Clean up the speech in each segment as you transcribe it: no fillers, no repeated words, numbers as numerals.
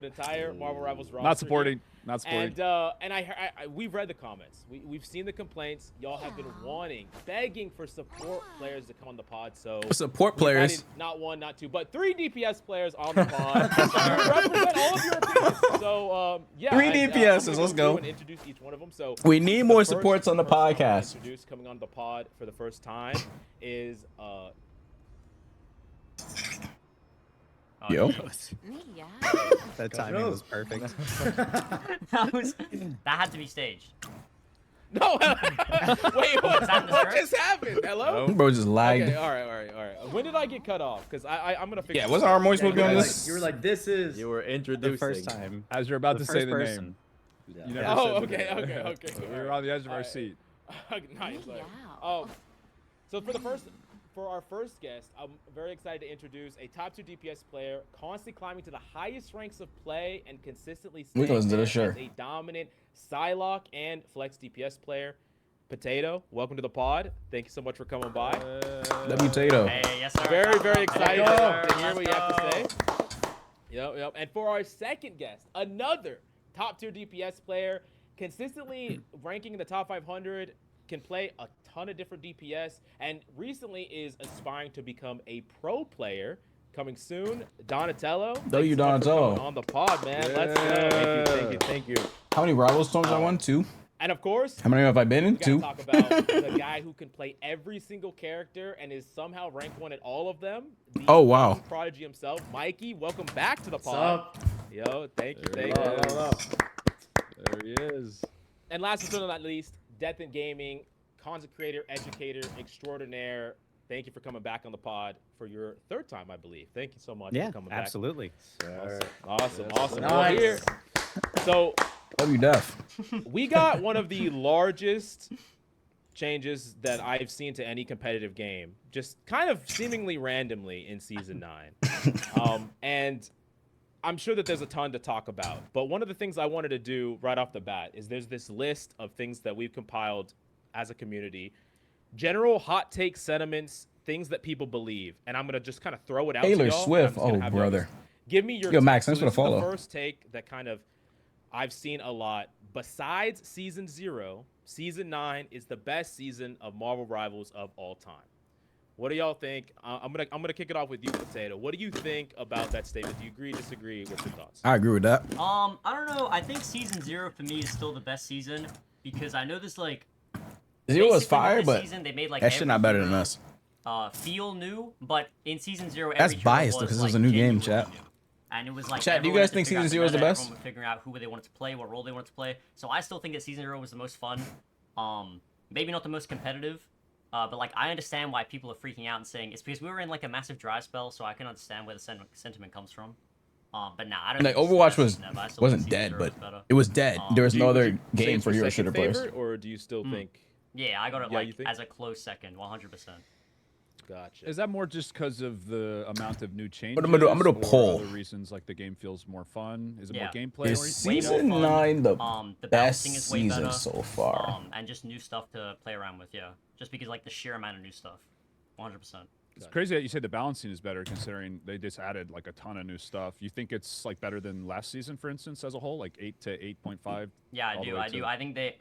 entire Marvel Rivals roster. Not supporting. Not supporting. And we've read the comments. We've seen the complaints. Y'all have been begging for support players to come on the pod. So support players, not one, not two, but 3 DPS players on the pod to represent all of your opinions. So yeah, 3 DPSs. Let's go. And introduce each one of them. So we need more supports on the podcast. Introduce coming on the pod for the first time is Yo. That timing was perfect. that had to be staged. No, wait, what just happened? Hello? Bro just lagged. Okay, all right. When did I get cut off? Because I'm gonna fix. Yeah, wasn't our supposed to be on this? You were like, this is. You were introducing. The first time. As you're about to say the person. name. Yeah. You never Oh, said the okay, name. okay. We were on the edge of our seat. Nice. So for our first guest, I'm very excited to introduce a top 2 DPS player, constantly climbing to the highest ranks of play and consistently staying as a dominant Psylocke and Flex DPS player. Potato, welcome to the pod. Thank you so much for coming by. Potato. Hey, yes, sir. Very excited to hear what you have to say. Yep. Yep. And for our second guest, another top tier DPS player, consistently ranking in the top 500, can play a ton of different DPS, and recently is aspiring to become a pro player. Coming soon, Donatello. Donatello. On the pod, man. Yeah. Let's go. Thank you. How many rival storms I won? 2. And of course, how many have I been in? 2. Talk about the guy who can play every single character and is somehow ranked 1 at all of them. Oh wow! Prodigy himself, Mikey. Welcome back to the pod. Yo, thank you. There he is. And last but not least, Death in Gaming, content creator, educator, extraordinaire. Thank you for coming back on the pod for your 3rd time, I believe. Thank you so much for coming back. Absolutely. Awesome. Nice. Well, here. So, love you, Def. We got one of the largest changes that I've seen to any competitive game, just kind of seemingly randomly in Season 9. And I'm sure that there's a ton to talk about, but one of the things I wanted to do right off the bat is there's this list of things that we've compiled as a community, general hot take sentiments, things that people believe, and I'm gonna just kind of throw it out. Taylor to y'all. Swift, oh brother. Give me your. Yo, Max, take. thanks for the follow. The first take that kind of I've seen a lot. Besides Season 0, Season 9 is the best season of Marvel Rivals of all time. What do y'all think? I'm gonna kick it off with you, Potato. What do you think about that statement? Do you agree, disagree? What's your thoughts? I agree with that. I don't know. I think Season 0 for me is still the best season because I know this 0 was fire, but season, they made, that shit not better than us. Feel new, but in Season 0, that's biased because it was a new game, chat. New. And it was like, chat, do you guys think Season 0 is the best? Everyone was figuring out who they wanted to play, what role they wanted to play. So I still think that Season 0 was the most fun. Maybe not the most competitive. But I understand why people are freaking out and saying it's because we were in a massive dry spell, so I can understand where the sentiment comes from. But nah, I don't. Like Overwatch wasn't dead, but it was dead. There was no other game for hero shooter players. Or do you still think? Yeah, I got it as a close second, 100%. Gotcha. Is that more just because of the amount of new changes? But I'm gonna poll. Other reasons like the game feels more fun. Is it more gameplay? Is Season 9 the best season so far? And just new stuff to play around with, yeah. Just because the sheer amount of new stuff, 100%. It's crazy that you say the balancing is better considering they just added a ton of new stuff. You think it's better than last season, for instance, as a whole, 8 to 8.5? Yeah, I do. I think they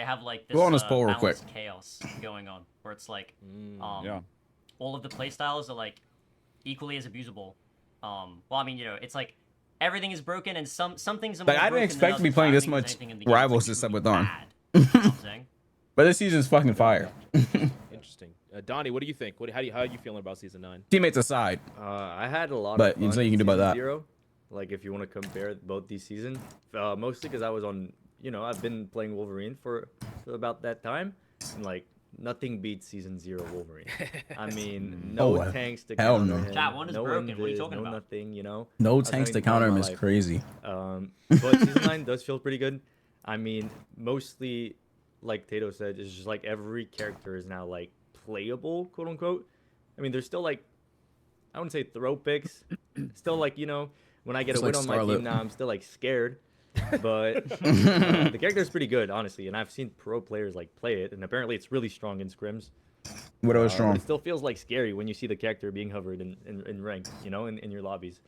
have this go on this poll real quick. Chaos going on where it's yeah. all of the playstyles are equally as abusable. Well, I mean, it's everything is broken and some things are I didn't expect to be playing this much Rivals this up with on. But this season's fucking fire. Interesting. Donnie, what do you think? How are you feeling about Season 9? Teammates aside. I had a lot of fun. But you can do about that. 0, if you want to compare both these seasons, mostly because I was on. I've been playing Wolverine for about that time, and nothing beats Season 0 Wolverine. I mean, no tanks to counter him. Chat, one is no broken. Invis, What are you talking no about? Nothing, No tanks to counter him is crazy. But Season 9 does feel pretty good. I mean, mostly, like Tato said, it's just every character is now playable, quote unquote. I mean, there's still I wouldn't say throw picks. Still when I get a win on my team now, I'm still scared. But the character is pretty good, honestly, and I've seen pro players play it, and apparently it's really strong in scrims. What was strong? It still feels scary when you see the character being hovered in rank, in your lobbies.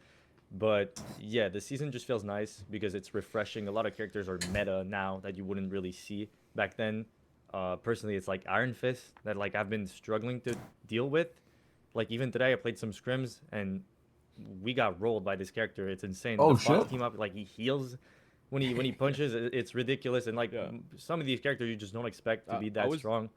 But yeah, the season just feels nice because it's refreshing. A lot of characters are meta now that you wouldn't really see back then. Personally, it's like Iron Fist that like I've been struggling to deal with. Like even today, I played some scrims and we got rolled by this character. It's insane. Oh, the Fox shit. team up, like he heals when he punches. It's ridiculous. And like some of these characters you just don't expect to be that strong.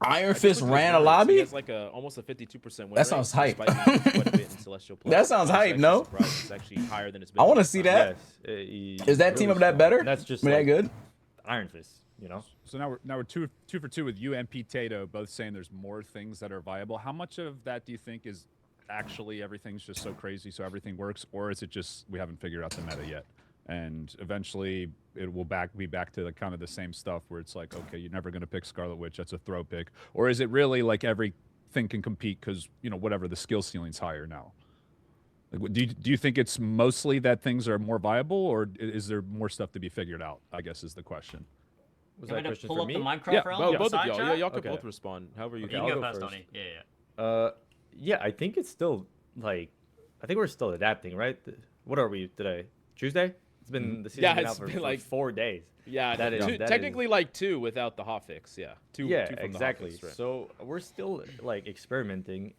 Iron Fist ran a He lobby? has like almost a 52% win That sounds rate, hype. despite being quite a bit in Celestial play. That sounds I was hype, actually no? surprised. It's actually higher than it's been. I want to see that. Yes, Is that team up that better? And that's just that like good? Iron Fist, you know. So now we're two for two with you and Tato both saying there's more things that are viable. How much of that do you think is actually everything's just so crazy so everything works, or is it just we haven't figured out the meta yet? And eventually it will be back to the kind of the same stuff where it's like, okay, you're never going to pick Scarlet Witch, that's a throw pick. Or is it really like everything can compete because, you know, whatever, the skill ceiling's higher now? Like, do you think it's mostly that things are more viable, or is there more stuff to be figured out, I guess is the question. Was Can that I question pull for up me? the Minecraft Yeah, realm? Both of side y'all. chat? Y'all can Okay. both respond however you Okay, You can. can go I'll go first, first. Tony. Yeah. Yeah, I think it's still like, I think we're still adapting, right? What are we today? Tuesday? It's been the season's Yeah, been it's out for been like like 4 days. Yeah, That is- that technically like 2 without the hotfix. Yeah, two. Yeah, two from exactly. The hotfix, right. So we're still like experimenting.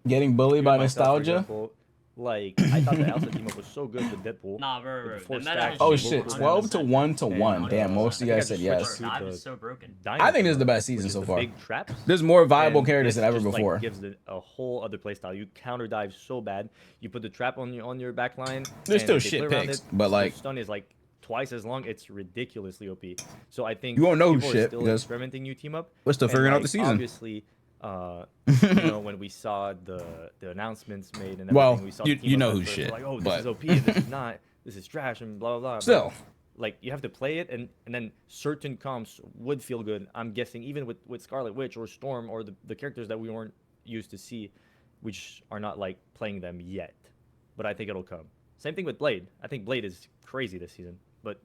Getting bullied by myself, for nostalgia? example, like I thought the Elsa team up was so good with Deadpool. Nah, bro. With the The four meta stacks has Oh and changed shit, multiple 12 to 100%. 1 to 1. And, Damn, most of you I guys think said I yes. just switched Dive to is so broken. I think this is the Dynasty best season which is so the far. Big traps. There's more viable And characters this than ever just, before. Like, gives a whole other playstyle. You counter dive so bad. You put the trap on your back line. There's and still they shit play around picks, it, but, the like- stun is like twice as long. It's ridiculously OP. So I think You won't know people are shit still because experimenting new team up. we're still And, figuring out like, the season. Obviously, you know, when we saw the announcements made and everything, Well, we saw you- the team you up know at who first, shit, like, oh, this but- is OP, this is not, this is trash, and blah blah blah. But, Still. like you have to play it, and then certain comps would feel good. I'm guessing even with Scarlet Witch or Storm or the characters that we weren't used to see, which are not like playing them yet, but I think it'll come. Same thing with Blade. I think Blade is crazy this season, but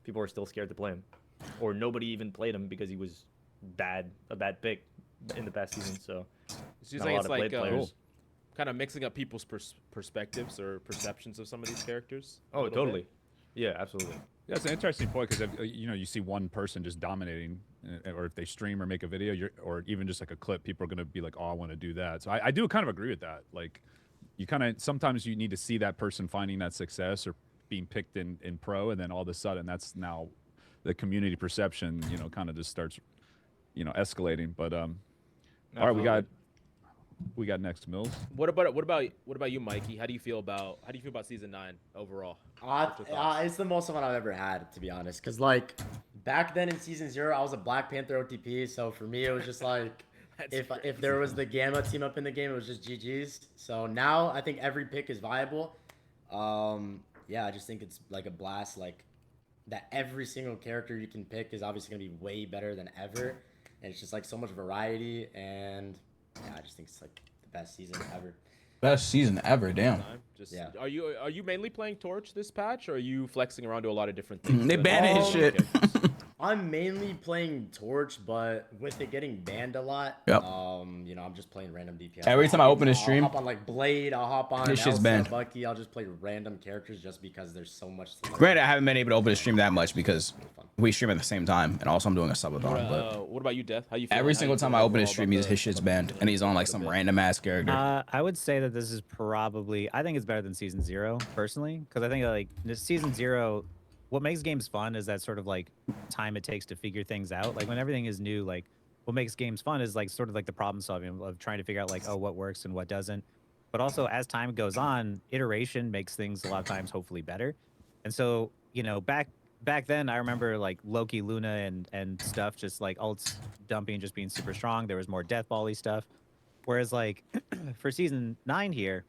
people are still scared to play him, or nobody even played him because he was a bad pick in the past season. So It seems not a like lot it's of like Blade players. kind of mixing up people's perspectives or perceptions of some of these characters. a Oh, little totally. bit. Yeah, absolutely. Yeah, it's an interesting point because you know, you see one person just dominating, or if they stream or make a video, or even just like a clip, people are gonna be like, "Oh, I want to do that." So I do kind of agree with that. Like, you kind of sometimes you need to see that person finding that success or being picked in pro, and then all of a sudden that's now the community perception, you know, kind of just starts, you know, escalating. But all right, we got next Mills. What about you, Mikey? How do you feel about season 9 overall? What's your thoughts? It's the most fun I've ever had, to be honest. Because, like, back then in Season 0, I was a Black Panther OTP. So, for me, it was just like, if there was the Gamma team up in the game, it was just GG's. So, now I think every pick is viable. Yeah, I just think it's, like, a blast. Like, that every single character you can pick is obviously going to be way better than ever. And it's just, like, so much variety. And, yeah, I just think it's, like, the best season ever. Best season ever, damn. Just, Yeah. Are you mainly playing Torch this patch, or are you flexing around to a lot of different things? They banned his shit. I'm mainly playing Torch, but with it getting banned a lot, Yep. you know, I'm just playing random DPS. Every time I open a I'll stream, hop on like Blade, I'll hop on his shit's Elsa, banned. Bucky, I'll just play random characters just because there's so much to learn. Granted, I haven't been able to open a stream that much because we stream at the same time, and also I'm doing a subathon. But What about you, Death? How you feel? every single time I open a stream, his shit's banned, and he's on like some random ass character. I would say that this is probably, I think it's better than Season 0, personally, because I think like this Season 0, what makes games fun is that sort of like time it takes to figure things out. Like when everything is new, like what makes games fun is like sort of like the problem solving of trying to figure out like, oh, what works and what doesn't. But also as time goes on, iteration makes things a lot of times hopefully better. And so, you know, back then I remember like Loki, Luna and stuff, just like ults dumping, just being super strong. There was more death ball-y stuff. Whereas like for Season 9 here,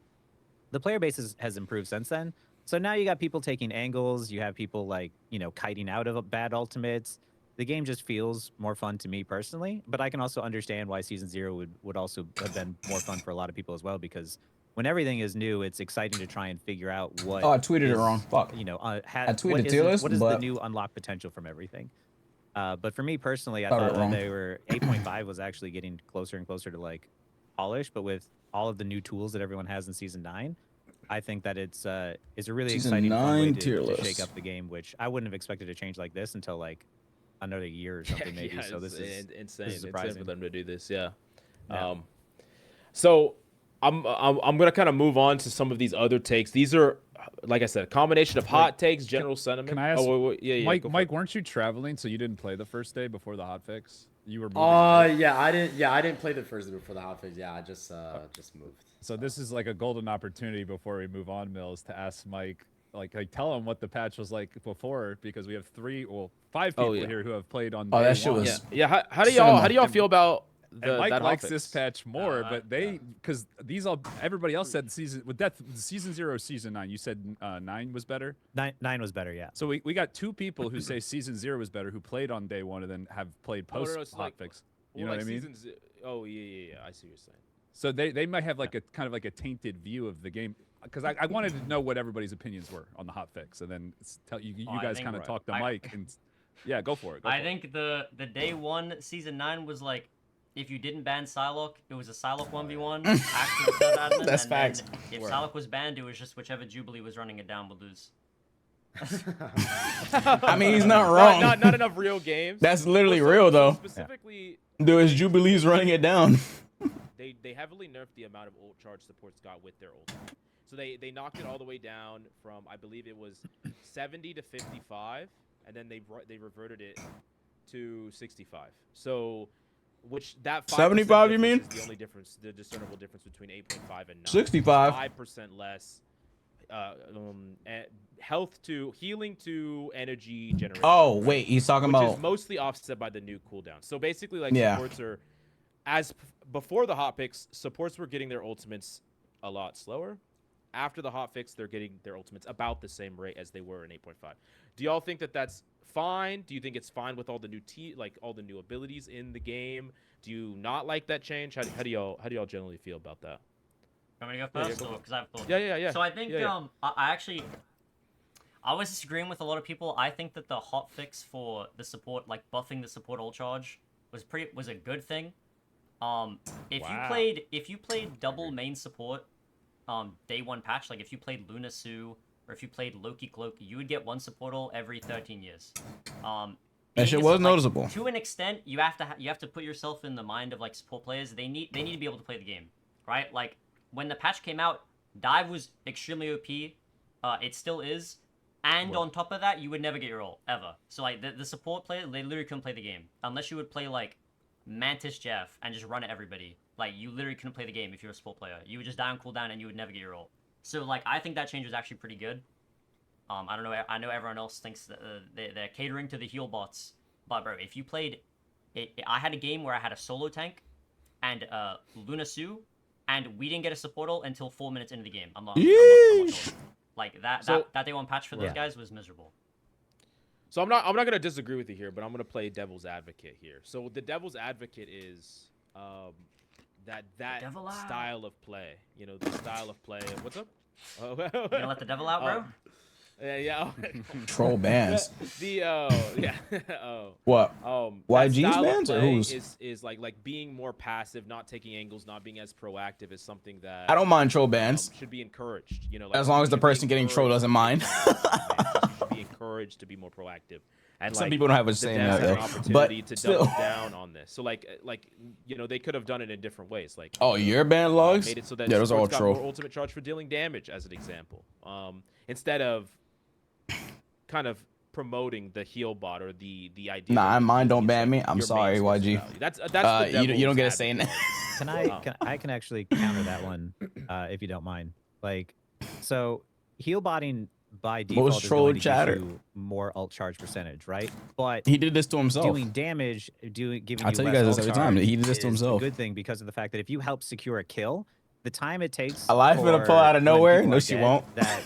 the player base has improved since then. So now you got people taking angles. You have people like, you know, kiting out of bad ultimates. The game just feels more fun to me personally, but I can also understand why Season 0 would also have been more fun for a lot of people as well, because when everything is new, it's exciting to try and figure out what. Oh, I tweeted it is, wrong. Fuck. You know, I tweeted tier list, what is but the new unlocked potential from everything. But for me personally, I Got it thought that wrong. they were 8.5 was actually getting closer and closer to like polish, but with all of the new tools that everyone has in Season 9, I think that it's a really Season exciting fun way 9 tier to list. shake up the game, which I wouldn't have expected to change like this until like another year or something maybe. So it's this is insane. This is Insane surprising. for them to do this. Yeah. Yeah. So I'm gonna kind of move on to some of these other takes. These are, like I said, a combination of hot takes, general sentiment. Can I ask? Oh, wait, yeah, Mike, go for Mike, it. weren't you traveling, so you didn't play the first day before the hotfix? You were moving. Right? Yeah, I didn't. Yeah, I didn't play the first day before the hotfix. Yeah, I just moved. So this is like a golden opportunity before we move on, Mills, to ask Mike, like tell him what the patch was like before, because we have 5 people yeah. here who have played on. Oh, day that shit one. was- How do cinema. y'all feel about And Mike that likes hotfix? this patch more, but because everybody else said season 0, season 9. You said 9 was better. 9 was better, yeah. So we got 2 people who say season 0 was better, who played on day 1 and then have played Oh, no, post it's like- hotfix. Well, You know like what I mean? seasons. Oh yeah. I see what you're saying. So they might have like a kind of like a tainted view of the game, because I wanted to know what everybody's opinions were on the hotfix, and then tell you I guys think- kind of Right. talk to Mike and yeah, go for it. Go I for it. think the day 1 season 9 was like, if you didn't ban Psylocke, it was a Psylocke 1v1. Actual server admin, That's and facts. Then if Word. Psylocke was banned, it was just whichever Jubilee was running it down would lose. I mean, he's not wrong. Not enough real games. That's literally Well, so- real, so though. Specifically, There was Jubilees running it down. they heavily nerfed the amount of ult charge supports got with their ult. So they knocked it all the way down from, I believe it was 70 to 55, and then they reverted it to 65. So which that 5% 75, you mean? difference is the only difference, the discernible difference between 8.5 and 9. 65. 5% less health to healing to energy generation. Oh, wait, he's talking Which about. is mostly offset by the new cooldown. So basically, like, Yeah. supports are, before the hotfix, supports were getting their ultimates a lot slower. After the hotfix, they're getting their ultimates about the same rate as they were in 8.5. Do y'all think that that's fine? Do you think it's fine with all the new all the new abilities in the game? Do you not like that change? How do y'all generally feel about that? Want me to go Yeah, first? go for it. Because I have thoughts. Yeah. So I think I was disagreeing with a lot of people. I think that the hotfix for the support, like buffing the support ult charge, was a good thing. If you played double main support, day 1 patch, like if you played Luna Sue or if you played Loki Cloak, you would get 1 support ult every 13 years. That shit Being was like, noticeable. To an extent, you have to put yourself in the mind of like support players. They need to be able to play the game, right? Like when the patch came out, dive was extremely OP. It still is. And on top of that, you would never get your ult, ever. So, like, the support player, they literally couldn't play the game. Unless you would play, like, Mantis Jeff and just run at everybody. Like, you literally couldn't play the game if you're a support player. You would just die on cooldown and you would never get your ult. So, like, I think that change was actually pretty good. I don't know, I know everyone else thinks that they're catering to the heal bots. But, bro, if you played... I had a game where I had a solo tank and Luna Sue, and we didn't get a support ult until 4 minutes into the game. I'm not Yeesh. like that day 1 patch for those Yeah. guys was miserable. So I'm not gonna disagree with you here, but I'm gonna play devil's advocate here. So the devil's advocate is that devil out. style of play. You know, the style of play. What's up? Oh, You gonna let the devil out, bro? yeah. Troll bans. Yeah. What? That YG's style of bans or play whose? is like being more passive, not taking angles, not being as proactive is something that I don't mind troll bans. should be encouraged. You know, like, As long as the should be person getting trolled encouraged doesn't mind. you should be encouraged to be more proactive. And Some like, people don't have a the say in devs that, have an though. opportunity But to still. double down on this. So like you know, they could have done it in different ways. Like Oh, your ban logs? made it so that Yeah, those are all supports got more troll. ultimate charge for dealing damage, as an example. Instead of kind of promoting the heal bot or the idea. Nah, that mine this don't is, ban like, me. I'm your main sorry, source of YG. value. That's the You don't get a devil's say in that. advocate. I can actually counter that one, if you don't mind. Like, so heal botting by default is troll going to chatter? give you more ult charge percentage, right? But He did this to himself. doing damage, giving I you tell you less guys this ult every time. charge He did this to is himself. a good thing because of the fact that if you help secure a kill, the time it takes. Elias gonna for pull out of when nowhere? people No, are she dead, won't. That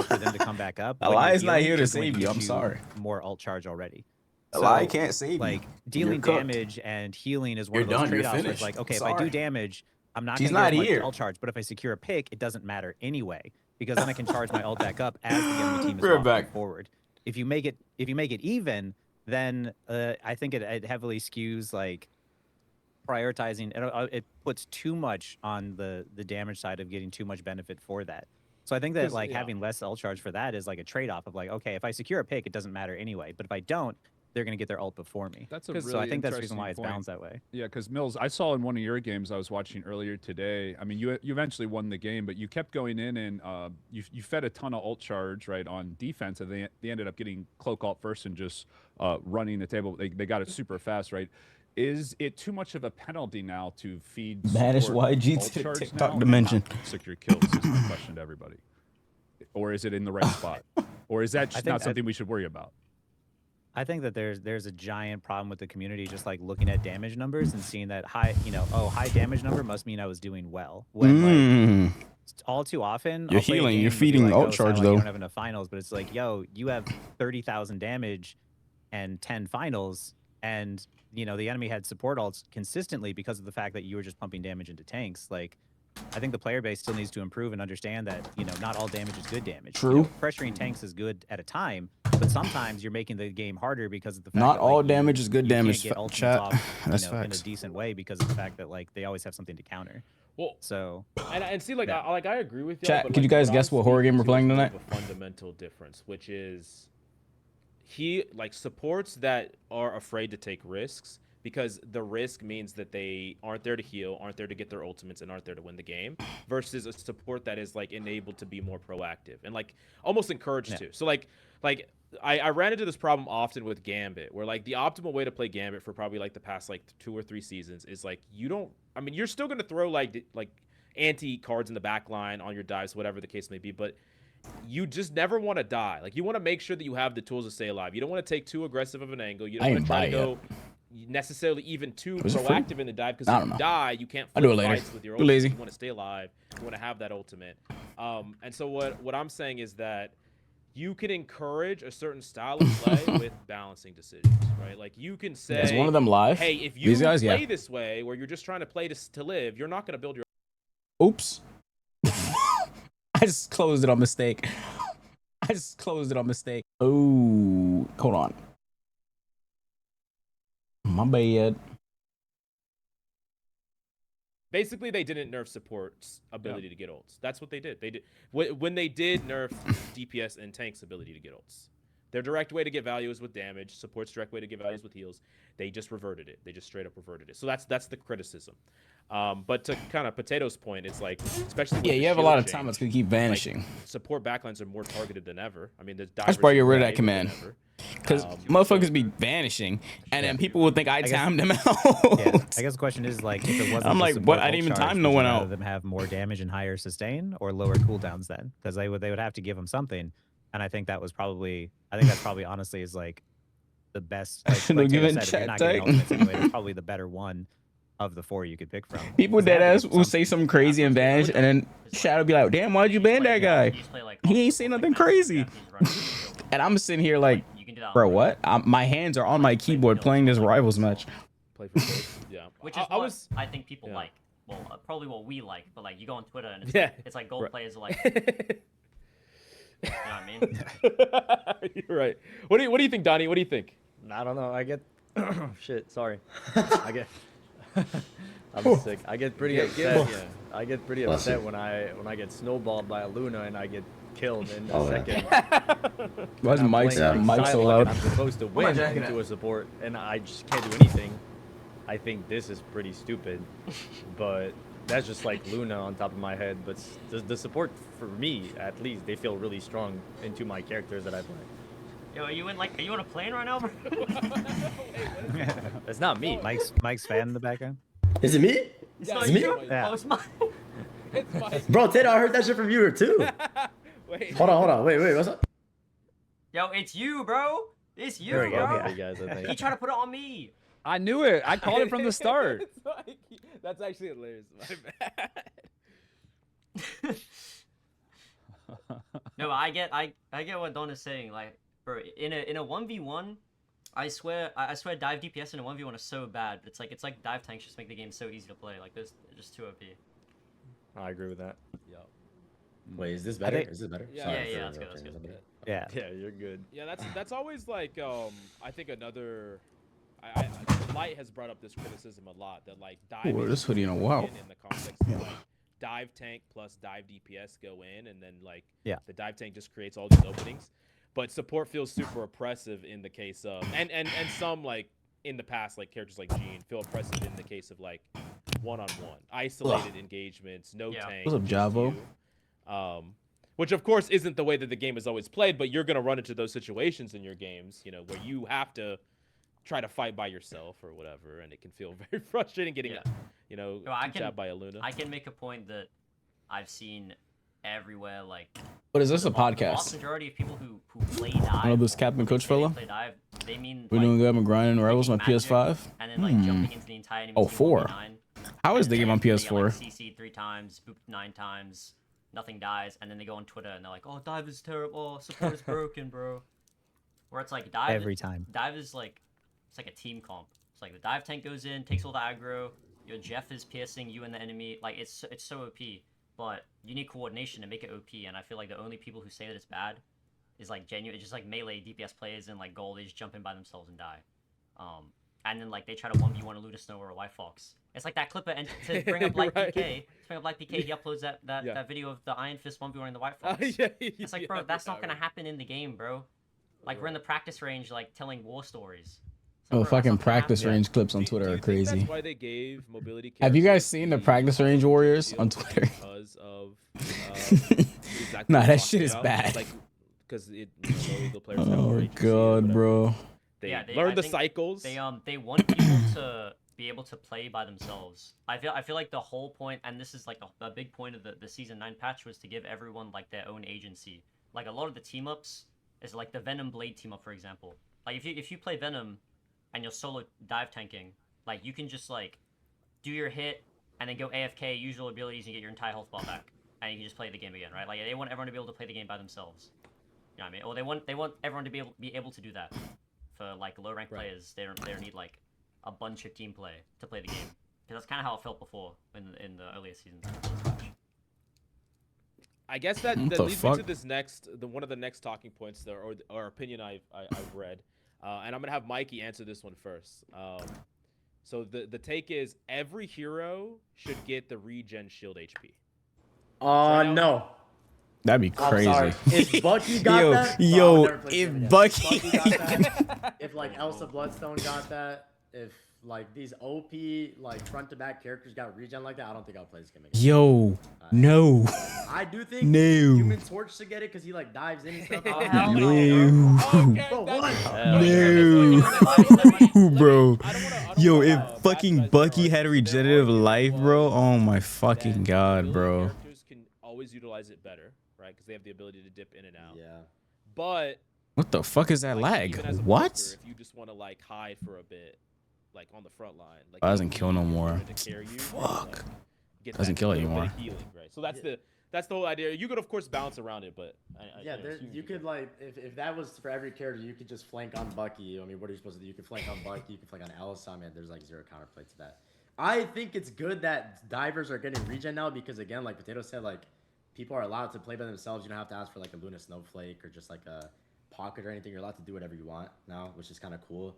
for them to come back up. when you're Elias not healing here to is going save you, give I'm sorry. More ult charge already. Elias can't save you. Like You're dealing cooked. damage and healing is one You're of those done, you're trade-offs. Where it's finished. like, okay, if I'm I do sorry. damage, I'm not She's going to not get as here. much ult charge. But if I secure a pick, it doesn't matter anyway because then I can charge my ult back up as the enemy team is We're walking back. forward. If you make it even, then I think it heavily skews like prioritizing. It puts too much on the damage side of getting too much benefit for that. So I think that 'Cause, like yeah. having less ult charge for that is like a trade-off of like, okay, if I secure a pick, it doesn't matter anyway. But if I don't, they're gonna get their ult before me. That's a really So I think that's the reason interesting why it's point. balanced that way. Yeah, because Mills, I saw in one of your games I was watching earlier today. I mean, you eventually won the game, but you kept going in and you fed a ton of ult charge right on defense, and they ended up getting cloak ult first and just running the table. They got it super fast, right? Is it too much of a penalty now to feed Banish support YG ult to charge TikTok now and dimension. not secure kills? Is my question to everybody. Or is it in the right spot? Or is that just not something we should worry about? I think that there's a giant problem with the community just like looking at damage numbers and seeing that high, high damage number must mean I was doing well. When like all too often You're I'll play a healing, game you're and be feeding like, ult oh, charge, Silent, though. You don't have enough finals, but it's like, yo, you have 30,000 damage and 10 finals, and the enemy had support ults consistently because of the fact that you were just pumping damage into tanks. Like, I think the player base still needs to improve and understand that, not all damage is good damage. True. Pressuring tanks is good at a time, but sometimes you're making the game harder because of the fact Not that, all like, damage is good you can't damage, get ultimates chat. off, That's in facts. a decent way because of the fact that like they always have something to counter. Well, So and see, like, Yeah. I agree with you. Chat, but, could you like, guys guess I'm what horror game speaking we're to playing is more tonight? of a fundamental difference, which is supports that are afraid to take risks because the risk means that they aren't there to heal, aren't there to get their ultimates, and aren't there to win the game, versus a support that is like enabled to be more proactive and like almost encouraged to. So like I ran into this problem often with Gambit, where like the optimal way to play Gambit for probably like the past like 2 or 3 seasons is like you're still gonna throw like anti cards in the back line on your dives, whatever the case may be, but you just never want to die. Like, you want to make sure that you have the tools to stay alive. You don't want to take too aggressive of an angle. You don't want to try to go necessarily even too proactive in the dive, because if you die, you can't I'll do it flip later. fights with your Too ultimate. lazy. You want to stay alive. You want to have that ultimate. And so what I'm saying is that you can encourage a certain style of play with balancing decisions, right? Like, you can say, Is one of them live? hey, if you These guys, play yeah. this way, where you're just trying to play to live, you're not going to build your Oops. I just closed it on mistake. Oh, hold on. My bad. Basically, they didn't nerf support's ability to get ults. That's what they did. They did when they did nerf DPS and tanks' ability to get ults. Their direct way to get value is with damage. Support's direct way to get value is with heals. They just reverted it. They just straight up reverted it. So that's the criticism. But to kind of Potato's point, it's like, especially with Yeah, the you have a shield lot of change, time that's gonna keep vanishing. like, support backlines are more targeted than ever. I mean, the I should probably get rid of that divers are more command. than ever. Because motherfuckers be vanishing, and then people would think I guess- timed them out. yeah, I guess the question is like, if it wasn't I'm for like, support what? I ult didn't even charge, time no would you one rather out. them have more damage and higher sustain, or lower cooldowns then? Because they would have to give them something, and I think that's probably honestly is like the best. Like, shouldn't have Taylor given said, if you're chat not getting tag. ultimates anyway, it's probably the better one of the 4 you could pick from. People 'Cause dead having ass will say something crazy and vanish, and then Shadow be like, "Damn, why'd you ban that guy? He ain't saying nothing crazy." And I'm sitting here like, bro, what? My hands are on my keyboard playing this rivals match. Play for both. Yeah. Which is I think people yeah. like. Well, probably what we like, but like you go on Twitter and it's, Yeah. like, it's like gold Right. players are like, you know what I mean? You're right. What do you think, Donnie? What do you think? I don't know. I get shit. Sorry. I get. I'm sick. I get pretty upset. I get pretty upset when I get snowballed by a Luna and I get killed in a second. Why is I'm Mike's playing Mike so silent loud? and I'm supposed to win jacket into a support, and I just can't do anything. I think this is pretty stupid, but that's just like Luna on top of my head. But the support, for me at least, they feel really strong into my characters that I play. Yo, are you on a plane right now, bro? That's not me. Mike's fan in the background. Is it me? It's not It's me? you. Yeah. Oh, it's mine. Bro, Tato, I heard that shit from you too. Wait. Hold on. Wait, what's up? Yo, it's you, bro. It's you, There we go, bro. yeah. You guys, I He think. tried to put it on me. I knew it. I called it from the start. It's like- that's actually hilarious. My bad. No, I get what Don is saying. Like, bro, in a 1v1, I swear dive DPS in a 1v1 is so bad. But it's like dive tanks just make the game so easy to play. Like, they're just too OP. I agree with that. Wait, is this better? think- Is this better? Yeah, Sorry yeah, for that's good, interrupting Yeah. Yeah, you're good. Yeah, that's always like I think another. Light has brought up this criticism a lot that like diving Ooh, this hoodie in a while. in the context of like dive tank plus dive DPS go in, and then like the dive tank just creates all these openings. But support feels super oppressive in the case of and some like in the past like characters like Gene feel oppressive in the case of like one-on-one isolated engagements, no tank. What's up, Javo? Which of course isn't the way that the game is always played, but you're gonna run into those situations in your games, you know, where you have to try to fight by yourself or whatever, and it can feel very frustrating getting, you know, tapped by a Luna. I can make a point that I've seen everywhere, like. What is this, a The vast podcast? majority of people who play dive. I know this Captain Coach fella. Play dive, they mean. We're doing good. I'm grinding Rivals on my PS5. And then like jumping into the entire enemy Oh, team 4. 1v9. How is the game on They get, PS4? like, CC'd 3 times, booped 9 times, nothing dies, and then they go on Twitter and they're like, "Oh, dive is terrible. Oh, support is broken, bro." Where it's like dive. Every time. Dive is like, it's like a team comp. It's like the dive tank goes in, takes all the aggro. Your Jeff is piercing you and the enemy. Like it's so OP, but you need coordination to make it OP. And I feel like the only people who say that it's bad is like genuine, just like melee DPS players and like gold. They just jump in by themselves and die. And then like they try to 1v1 a Luna Snow or a White Fox. It's like that clipper, and to bring up Light Right. PK, he uploads that video of the Iron Fist 1v1 in the White Fox. It's like, bro, that's not gonna happen in the game, bro. Like we're in the practice range, like telling war stories. So, bro, that's Fucking not gonna practice happen. range clips on Do Twitter you are think crazy. That's why they gave mobility. Have you characters guys seen the practice range warriors on Twitter? Because of exactly Nah, that what shit I'm is talking about. bad. Like, because it low legal players have Oh more agency or god, whatever. bro. They Yeah, learn I the think cycles. They want people to be able to play by themselves. I feel like the whole point, and this is like a big point of the season 9 patch, was to give everyone like their own agency. Like a lot of the team ups is like the Venom Blade team up, for example. Like if you play Venom and you're solo dive tanking, like you can just like do your hit and then go AFK, usual abilities, and get your entire health bar back, and you can just play the game again, right? Like they want everyone to be able to play the game by themselves. You know what I mean? Or they want everyone to be able to do that. For like low rank players, they don't need like a bunch of team play to play the game. Because that's kind of how it felt before in the earlier seasons. I guess that What leads the me to fuck? this one of the next talking points there, or opinion I've read, and I'm gonna have Mikey answer this one first. So the take is every hero should get the regen shield HP. No. That'd be I'm crazy. sorry. If Bucky got Yo, that, yo, I'll never play if him again. Bucky- got that, if like Elsa Bloodstone got that, if like these OP like front to back characters got regen like that, I don't think I'll play this game again. Yo, no. I do think No. Human Torch should get it because he like dives in and stuff. Oh, I'll- hell No. Bro, what? No, bro. I don't wanna Yo, if bastardize fucking their Bucky had argument. Their regenerative argument life, bro. was Oh my that fucking god, ability bro. Characters can always utilize it better, right? Because they have the ability to dip in and out. Yeah. But What the fuck is that like, lag? even as a What? poker, if you just want to like hide for a bit, like on the front line, like Doesn't you kill no need more. to carry you, Fuck. get Doesn't that kill little bit anymore. of healing, right? So that's the whole idea. You could of course bounce around it, but Yeah, you know, there, it's you could like if that was for every character, you could just flank on Bucky. I mean, what are you supposed to do? You can flank on Bucky, you can flank on Elsa. Man, there's like zero counterplay to that. I think it's good that divers are getting regen now because again, like Potato said, like people are allowed to play by themselves. You don't have to ask for like a Luna Snowflake or just like a pocket or anything. You're allowed to do whatever you want now, which is kind of cool.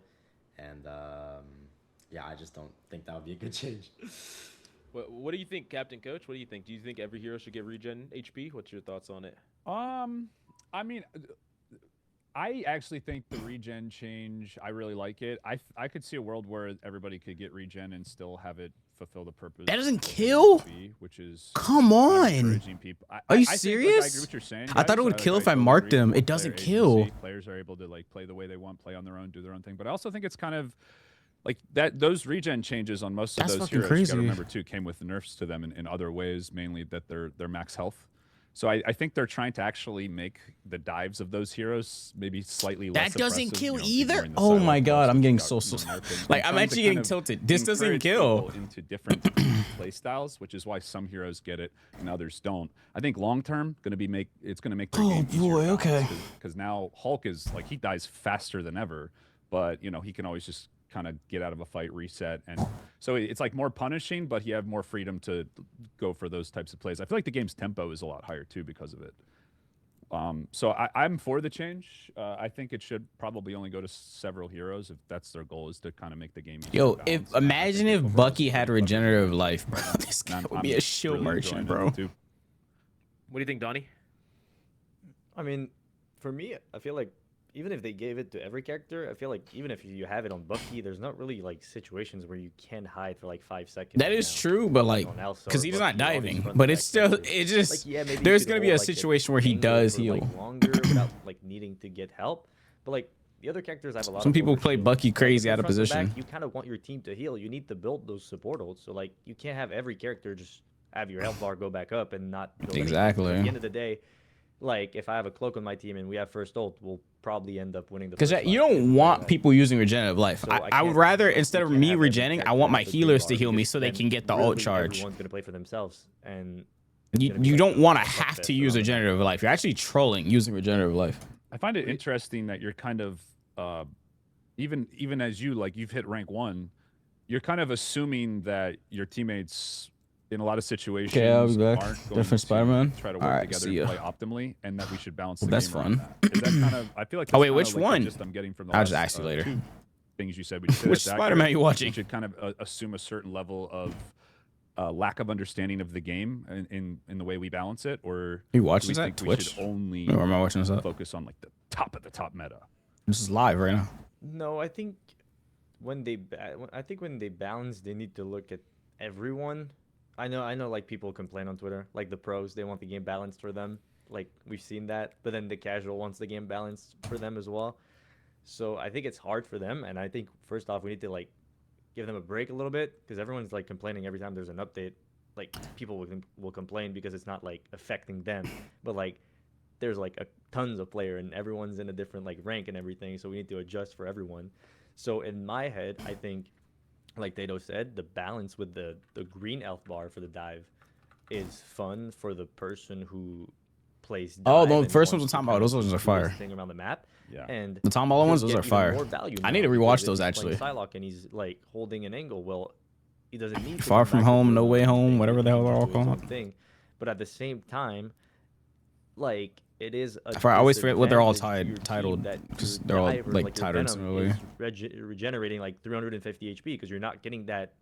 And yeah, I just don't think that would be a good change. What do you think, Captain Coach? What do you think? Do you think every hero should get regen HP? What's your thoughts on it? I mean, I actually think the regen change, I really like it. I could see a world where everybody could get regen and still have it fulfill the purpose. That doesn't of kill? HP, which is Come kind of on. encouraging people. Are you I think, like, I serious? agree what you're saying. I thought it guys. would kill if I totally marked agree. them. More It doesn't player kill. agency. Players are able to like play the way they want, play on their own, do their own thing. But I also think it's kind of like that. Those regen changes on most of That's those fucking heroes, you crazy. gotta remember too, came with nerfs to them in other ways, mainly that they're max health. So I think they're trying to actually make the dives of those heroes maybe slightly less That doesn't oppressive, kill you know, either? ignoring the Oh silent my god, cost I'm that getting got, so you know, nerfed and like I'm trying to actually kind getting of tilted. This doesn't encourage kill. people into different play styles, which is why some heroes get it and others don't. I think long term going to be it's going to make their Oh, game easier boy, to okay. balance, because now Hulk is like he dies faster than ever, but you know he can always just kind of get out of a fight, reset, and so it's like more punishing, but you have more freedom to go for those types of plays. I feel like the game's tempo is a lot higher too because of it. So I'm for the change. I think it should probably only go to several heroes if that's their goal, is to kind of make the game easier Yo, to if balance. And I imagine think if overall Bucky it's had really regenerative fun. life, bro. This guy would be a shield really merchant, enjoying it, bro. too. What do you think, Donnie? I mean, for me, I feel like even if they gave it to every character, I feel like even if you have it on Bucky, there's not really like situations where you can hide for like 5 seconds. That is true, but like, on Elsa because or he's not Bucky, all these diving, front but back it's still, characters. it just, Like, yeah, maybe you there's could gonna be a hold, like, the situation where he angle does for, heal. like, longer without like needing to get help. But like the other characters have a lot. Some of people play overshield. Bucky Like, crazy if out of you're front to back, position. You kind of want your team to heal. You need to build those support ults. So like you can't have every character just have your health bar go back up and not go anything. Exactly. At the end of the day, like if I have a cloak on my team and we have first ult, we'll probably end up winning the. Because first you fight. don't want people using regenerative life. So I would can't- rather, we instead of can't me have every regenerating, I character want my have a healers green to bar heal me because so they then can get the really ult charge. Everyone's gonna play for themselves, and it's You, gonna be you like don't a want to slugfest have to around use the map. regenerative life. You're actually trolling using regenerative life. I find it interesting that you're kind of, even as you, like, you've hit rank 1, you're kind of assuming that your teammates in a lot of situations I'll be back. aren't going Different to Spider-Man? try to work Alright, together see and ya. play optimally, and that we should balance Well, the that's game around fun. that. Is that kind of, I feel like Oh, that's wait, kinda which like one? the gist I'm getting from the I'll last, just ask you later. 2 things you said. We said Which that's Spider-Man accurate. you watching? We should kind of assume a certain level of lack of understanding of the game in the way we balance it, or You do watching we this think at we Twitch? should only Where am I watching this at? focus on like the top of the top meta? This is live right now. No, I think when they balance, they need to look at everyone. I know like people complain on Twitter, like the pros, they want the game balanced for them. Like we've seen that, but then the casual wants the game balanced for them as well. So I think it's hard for them, and I think first off we need to like give them a break a little bit, because everyone's like complaining every time there's an update. Like people will complain because it's not like affecting them, but like there's like tons of player and everyone's in a different like rank and everything, so we need to adjust for everyone. So in my head, I think, like Tato said, the balance with the green elf bar for the dive is fun for the person who plays dive. Oh, the and first ones wants we're to talking about, kind of those ones do are this fire. thing around the map. Yeah. And The Tom Holland ones, he'll those get are even fire. more value I now, need to because rewatch if those, he's actually. playing Psylocke and he's like holding an angle, well, he doesn't need to Far come From back to Home, do No his Way own Home, thing. whatever He the hell can they're all do his own called. thing. But at the same time, like it is a I always forget what they're all disadvantage to your team titled, that 'cause your they're all, dive or, like, your titled Venom similarly. is regenerating like 350 HP because you're not getting that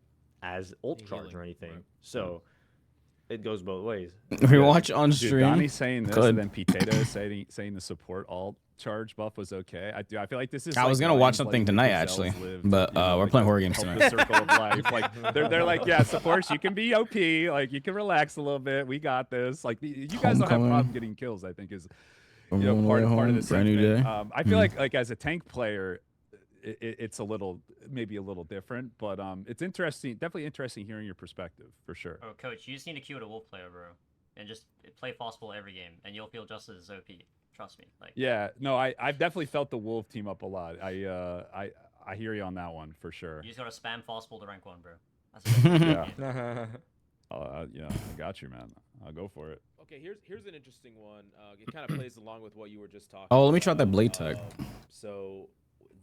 as ult charge Healing, or anything. right. So it goes both ways. If you watch on Dude, stream, Donnie's saying this, good. and then Potato is saying the support alt charge buff was okay. I feel like this is. I was like gonna watch Ryan's something letting tonight, the actually, gazelles live, but, we're like, playing the- horror games help tonight. The circle of life. Like they're like, yeah, supports. You can be OP. Like you can relax a little bit. We got this. Like you guys don't have Homecoming. problem getting kills. I think is From part Way of the Home, Brand New sentiment. Day. I feel Mhm. like as a tank player, it's a little, maybe a little different, but it's interesting. Definitely interesting hearing your perspective for sure. Oh, coach, you just need to queue a wolf player, bro, and just play possible every game, and you'll feel just as OP. Trust me. Like, Yeah, no, I've definitely felt the Wolf team up a lot. I hear you on that one for sure. you just gotta spam possible to rank 1, bro. That's it. Yeah. Yeah, I got you, man. I'll go for it. Okay, here's an interesting one. It kind of plays along with what you were just talking. Oh, let me try about. that blade tag. So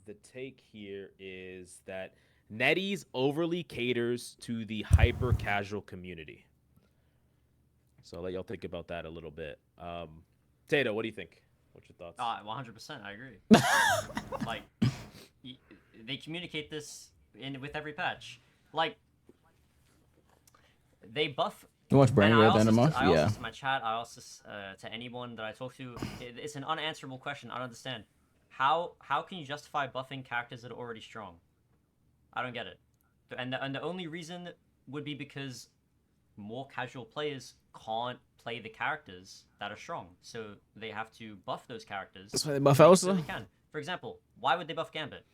the take here is that NetEase overly caters to the hyper casual community. So I'll let y'all think about that a little bit. Tato, what do you think? What's your thoughts? 100%, I agree. Like, they communicate this with every patch. Like, they buff. You watch Brand and New I at the end of the also, month? I Yeah. also, to my chat, I also to anyone that I talk to, it's an unanswerable question. I don't understand. How can you justify buffing characters that are already strong? I don't get it. And the only reason would be because more casual players can't play the characters that are strong, so they have to buff those characters. That's why they buff so Elsa? they can. For example, why would they buff Gambit?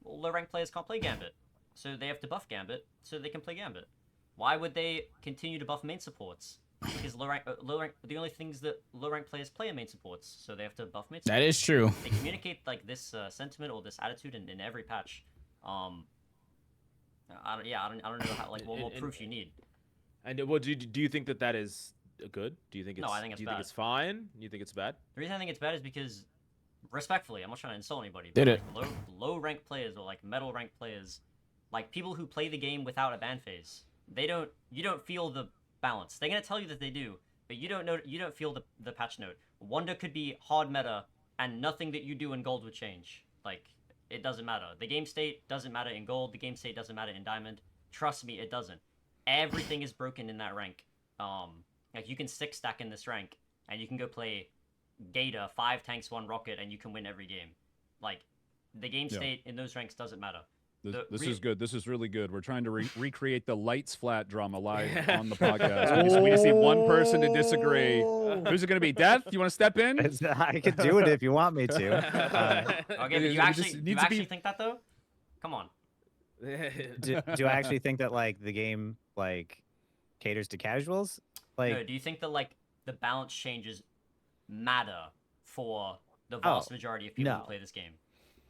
Well, low rank players can't play Gambit, so they have to buff Gambit so they can play Gambit. Why would they continue to buff main supports? Because low rank, the only things that low rank players play are main supports, so they have to buff main supports. That is true. They communicate like this sentiment or this attitude in every patch. I don't know how, like, what more proof you need. And what do you think that is good? Do you think it's No, I think it's do you bad. think it's fine? Do you think it's bad? The reason I think it's bad is because, respectfully, I'm not trying to insult anybody, Did but it. like, low rank players or like metal rank players, like people who play the game without a ban phase, you don't feel the balance. They're gonna tell you that they do, but you don't feel the patch note. Wonder could be hard meta, and nothing that you do in gold would change. Like, it doesn't matter. The game state doesn't matter in gold. The game state doesn't matter in diamond. Trust me, it doesn't. Everything is broken in that rank. Like, you can 6-stack in this rank, and you can go play Gator, 5 tanks, 1 rocket, and you can win every game. Like, the game state in those ranks doesn't matter. This is good. This is really good. We're trying to recreate the lights flat drama live on the podcast. We just need one person to disagree. Who's it going to be? Death? You want to step in? I could do it if you want me to. Okay, but you actually think that though? Come on. Do I actually think that like the game like caters to casuals? Like, no, do you think that like the balance changes matter for the vast majority of people who play this game?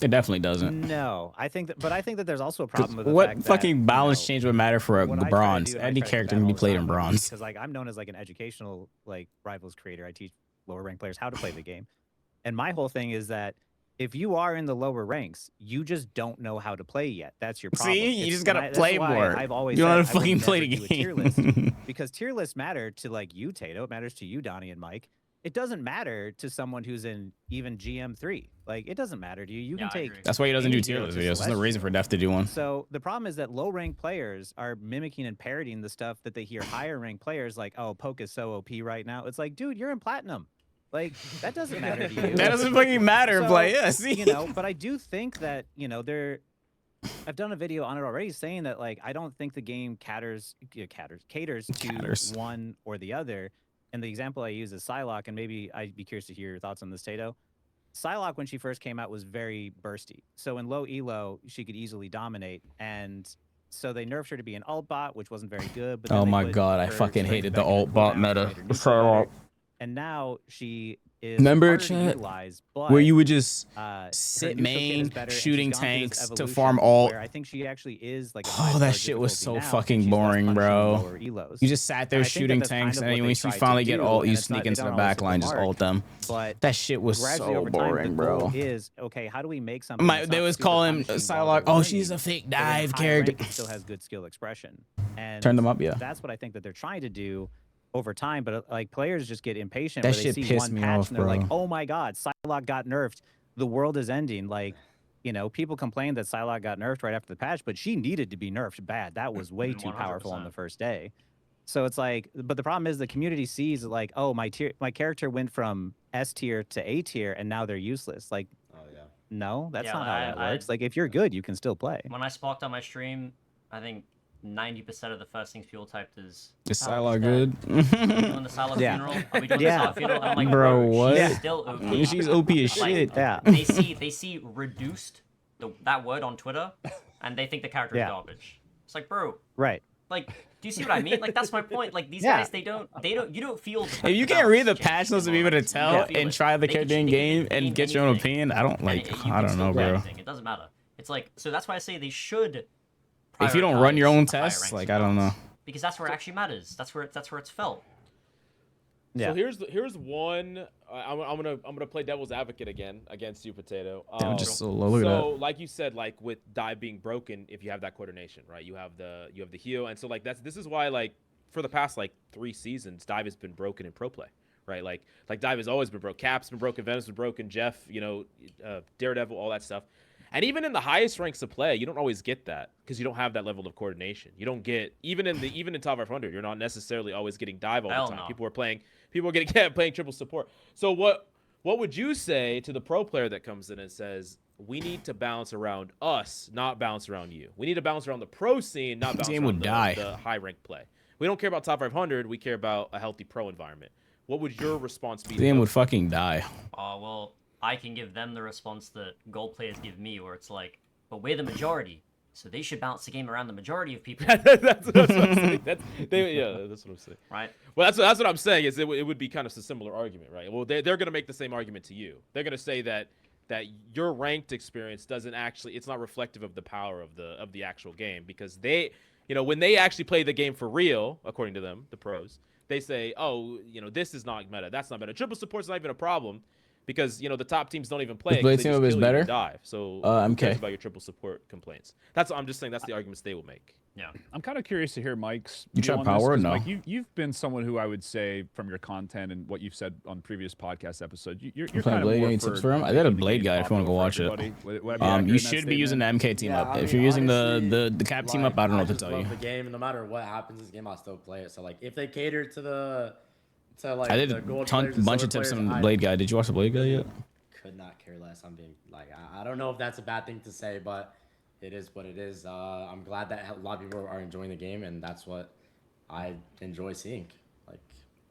It definitely doesn't. No, I think that there's also a problem with the what fact fucking that, balance change would matter for what the I try to bronze? do, Any I try to character do can be all the played in time, bronze. because like I'm known as like an educational like rivals creator. I teach lower rank players how to play the game, and my whole thing is that if you are in the lower ranks, you just don't know how to play yet. That's your problem. See, you just gotta play that's why more. I've always You don't know said how to I would fucking play never the do a tier list, game. because tier lists matter to like you, Tato. It matters to you, Donnie and Mike. It doesn't matter to someone who's in even GM3. Like, it doesn't matter to you. You can I take. agree. That's why he doesn't do any tier hero list to videos. There's no reason Celestial. for Def to do one. So the problem is that low rank players are mimicking and parodying the stuff that they hear higher rank players like, oh, Poke is so OP right now. It's like, dude, you're in platinum. Like, that doesn't matter to you. That doesn't fucking matter, So, but yeah, see. You know, but I do think that, you know, I've done a video on it already saying that, like, I don't think the game caters to one or the other. And the example I use is Psylocke, and maybe I'd be curious to hear your thoughts on this, Tato. Psylocke, when she first came out, was very bursty. So in low elo, she could easily dominate. And so they nerfed her to be an alt bot, which wasn't very good. But then Oh they my put god, I her fucking straight hated the back into alt bot cooldown, meta. made her neutral So, better. And now she is remember, harder to chat, utilize, but where you would just her sit neutral kit is main, better, and she's shooting gone through this tanks to evolution farm alt. where I think she actually is like a Oh, 5-star that shit was difficulty so now, fucking and she's less boring, punished in bro. lower elos. You just sat there And I think that shooting that's kind tanks, of and then what once they you tried finally to get do, alt, you and it's sneak not- they into the don't back always hit line, the just mark. ult them. But That shit was gradually so over time, boring, the bro. goal is, okay, how do we make something that's They not was super calling punishing while Psylocke, they're oh, she's winning, a fake but then dive high character. rank, it still has good skill expression. And Turn them up, yeah. that's what I think that they're trying to do over time, but like players just get impatient That where they shit see pissed one me patch off, and they're like, bro. oh my god, Psylocke got nerfed, the world is ending. Like, you know, people complained that Psylocke got nerfed right after the patch, but she needed to be nerfed bad. That was way too powerful on the 100%. first day. So it's like, but the problem is the community sees like, oh, my character went from S tier to A tier and now they're useless. Like, Oh yeah. no, that's Yeah, not how that I- works. Like, if you're good, you can still play. When I sparked on my stream, I think 90% of the first things people typed is Is "Oh, Psylocke she's good? dead. Doing the Psylocke Yeah. funeral? Are we doing Yeah. the Psylocke funeral?" And I'm like, Bro, bro, what? she's still OP. She's OP as Like, shit. Yeah. They see reduced that word on Twitter, and they think the character is Yeah. garbage. It's like, bro, Right. like, do you see what I mean? Like, that's my point. Like, these Yeah. guys, you don't feel. If you can't read the patch notes to be able to tell and try the character in game and get your own opinion, I don't like. I don't know, bro. It doesn't matter. It's like, so that's why I say they should. If you don't run your prioritize own the higher tests, ranks like of I don't know. guns. Because that's where it actually matters. That's where it's felt. Yeah. So here's one. I'm gonna play devil's advocate again against you, Potato. Damn, just so low. Look at So that. like you said, like with dive being broken, if you have that coordination, right? You have the heal, and so like this is why like for the past like 3 seasons, dive has been broken in pro play, right? Like dive has always been broken. Cap's been broken, Venom's been broken, Jeff, Daredevil, all that stuff. And even in the highest ranks of play, you don't always get that because you don't have that level of coordination. You don't get even in top 500, you're not necessarily always getting dive all Hell the time. no. People are getting playing triple support. So what would you say to the pro player that comes in and says, we need to bounce around us, not bounce around you. We need to bounce around the pro scene, not bounce Game around would die. the high rank play. We don't care about top 500. We care about a healthy pro environment. What would your response be? Game would fucking die. Well, I can give them the response that gold players give me, where it's like, but we're the majority, so they should bounce the game around the majority of people, that's what I'm saying. That's what I'm saying. right? Well, that's what I'm saying. Is it would be kind of a similar argument, right? Well, they're going to make the same argument to you. They're going to say that your ranked experience it's not reflective of the power of the actual game, because they, when they actually play the game for real, according to them, the pros, they say, oh, this is not meta. That's not meta. Triple support's not even a problem. Because the top teams don't even play. The blade team is better. Dive. So who MK. cares about your triple support complaints? I'm just saying that's the arguments they will make. Yeah. I'm kind of curious to hear Mike's. You view tried on Power this, Word? 'cause, No. Mike, you've been someone who I would say from your content and what you've said on previous podcast episodes, you're Playing kind of Blade more any for tips for him? I did a making the Blade game guy if you want to go popular watch for it. everybody. Would I be accurate You in should that be using the statement? MK team Yeah, up. I If mean, you're using honestly, the cap team up, I don't know I what to just tell love you. the game, and no matter what happens in this game, I'll still play it. So like, if they cater to like I did the a gold players and bunch of silver tips players, on the I Blade guy. Did you watch the Blade guy yet? could not care less. I'm being like, I don't know if that's a bad thing to say, but it is what it is. I'm glad that a lot of people are enjoying the game, and that's what I enjoy seeing. Like,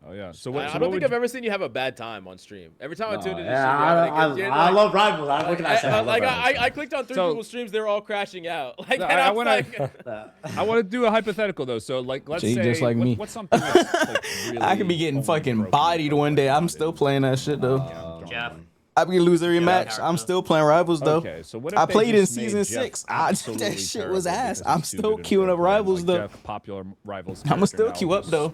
Oh yeah. So I what? don't so think what would I've ever seen you have a bad time on stream. Every time I no, tuned into yeah, stream, I love Rivals. I'm looking at that. I clicked on 3 So- people's streams, they were all crashing out. Like, No, and I I was wanna- like, I want to do a hypothetical though. So like, let's See, say just like me. what's something that's like, really I could be getting only fucking broken bodied one day. I'm about still it? playing that shit though. Jeff. I be lose every Yeah, match. character. I'm still playing Rivals though. Okay, so what if I they played in just made season Jeff 6. absolutely That shit was terrible ass. because I'm he's too still good at queuing up Fortnite, Rivals like though. Jeff, popular Rivals. I'ma character still now queue up just though.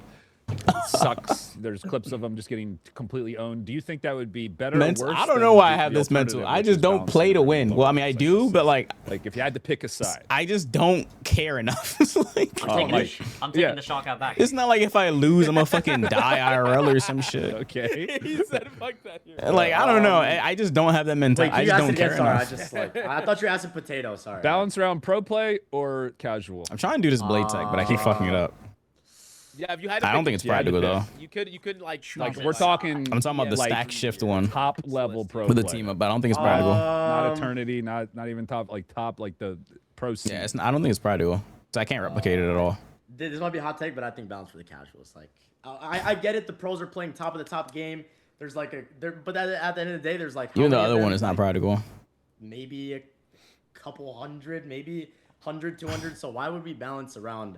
Sucks. There's clips of him just getting completely owned. Do you think that would be better or Mental. worse? I don't than know why I the have this mental. alternative, I which just is don't balancing play to everything win. with Well, I mean, I like do, assists? but like if you had to pick a side. I just don't care enough. It's like I'm Oh, taking, Mike. I'm taking Yeah. the shock out back. it's not like if I lose, I'm gonna fucking die IRL or some shit. Okay. he said, fuck that here. Like I don't know. I just don't have that wait, mentality. can I you just ask don't it again? care Sorry, I enough. just like I thought you were asking potato. Sorry. Balance around pro play or casual? I'm trying to do this blade tech, but I keep fucking it up. Yeah, if you had to I don't pick think it's you had to practical pick. though. You couldn't like choose Like it, we're talking. I'm talking about the like, stack shift one top level pro with the play. team up, but I don't think it's practical. Not Um, eternity. Not even top like the pro scene. Yeah, I don't think it's practical. So I can't replicate it at all. This might be a hot take, but I think balance for the casuals. Like, I get it. The pros are playing top of the top game. There's like but at the end of the day, there's like Even the how many other of one them? is not Like, practical. maybe a couple hundred, maybe 100, 200. So why would we balance around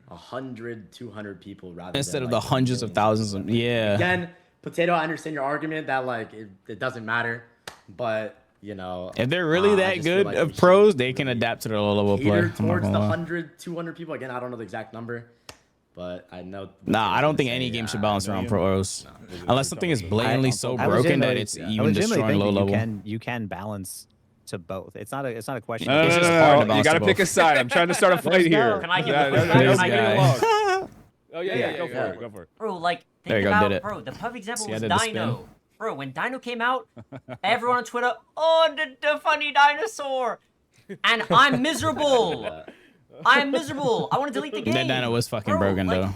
100, 200 people rather Instead than of the like, hundreds of millions thousands of yeah. Again, potato. I understand your argument that like it doesn't matter, but you know, If they're really I that just feel good like we of should pros, they can really adapt to the low level play. cater I'm not towards gonna the lie. 100, 200 people. Again, I don't know the exact number, but I know. Nah, I don't think any game game should balance around million? pros. Unless something is blatantly so I broken that legitimately- it's I even legitimately destroying think low that level. you can balance to both. It's not a question. No, no, It's no, just no, hard no. to balance You got to to pick both. a side. I'm trying to start a fight here. Can I give Yeah, a no, quick no, side? no, This Can I no, give a guy. quick- Oh yeah, Go for yeah. it. Go for it. Bro, like, There think you go, did about, it. bro, the perfect example See, I was did the spin. Dino. Bro, when Dino came out, everyone on Twitter, oh, the funny dinosaur. And I'm miserable. I'm miserable. I want to delete the game. That dino was fucking Bro, broken like, though.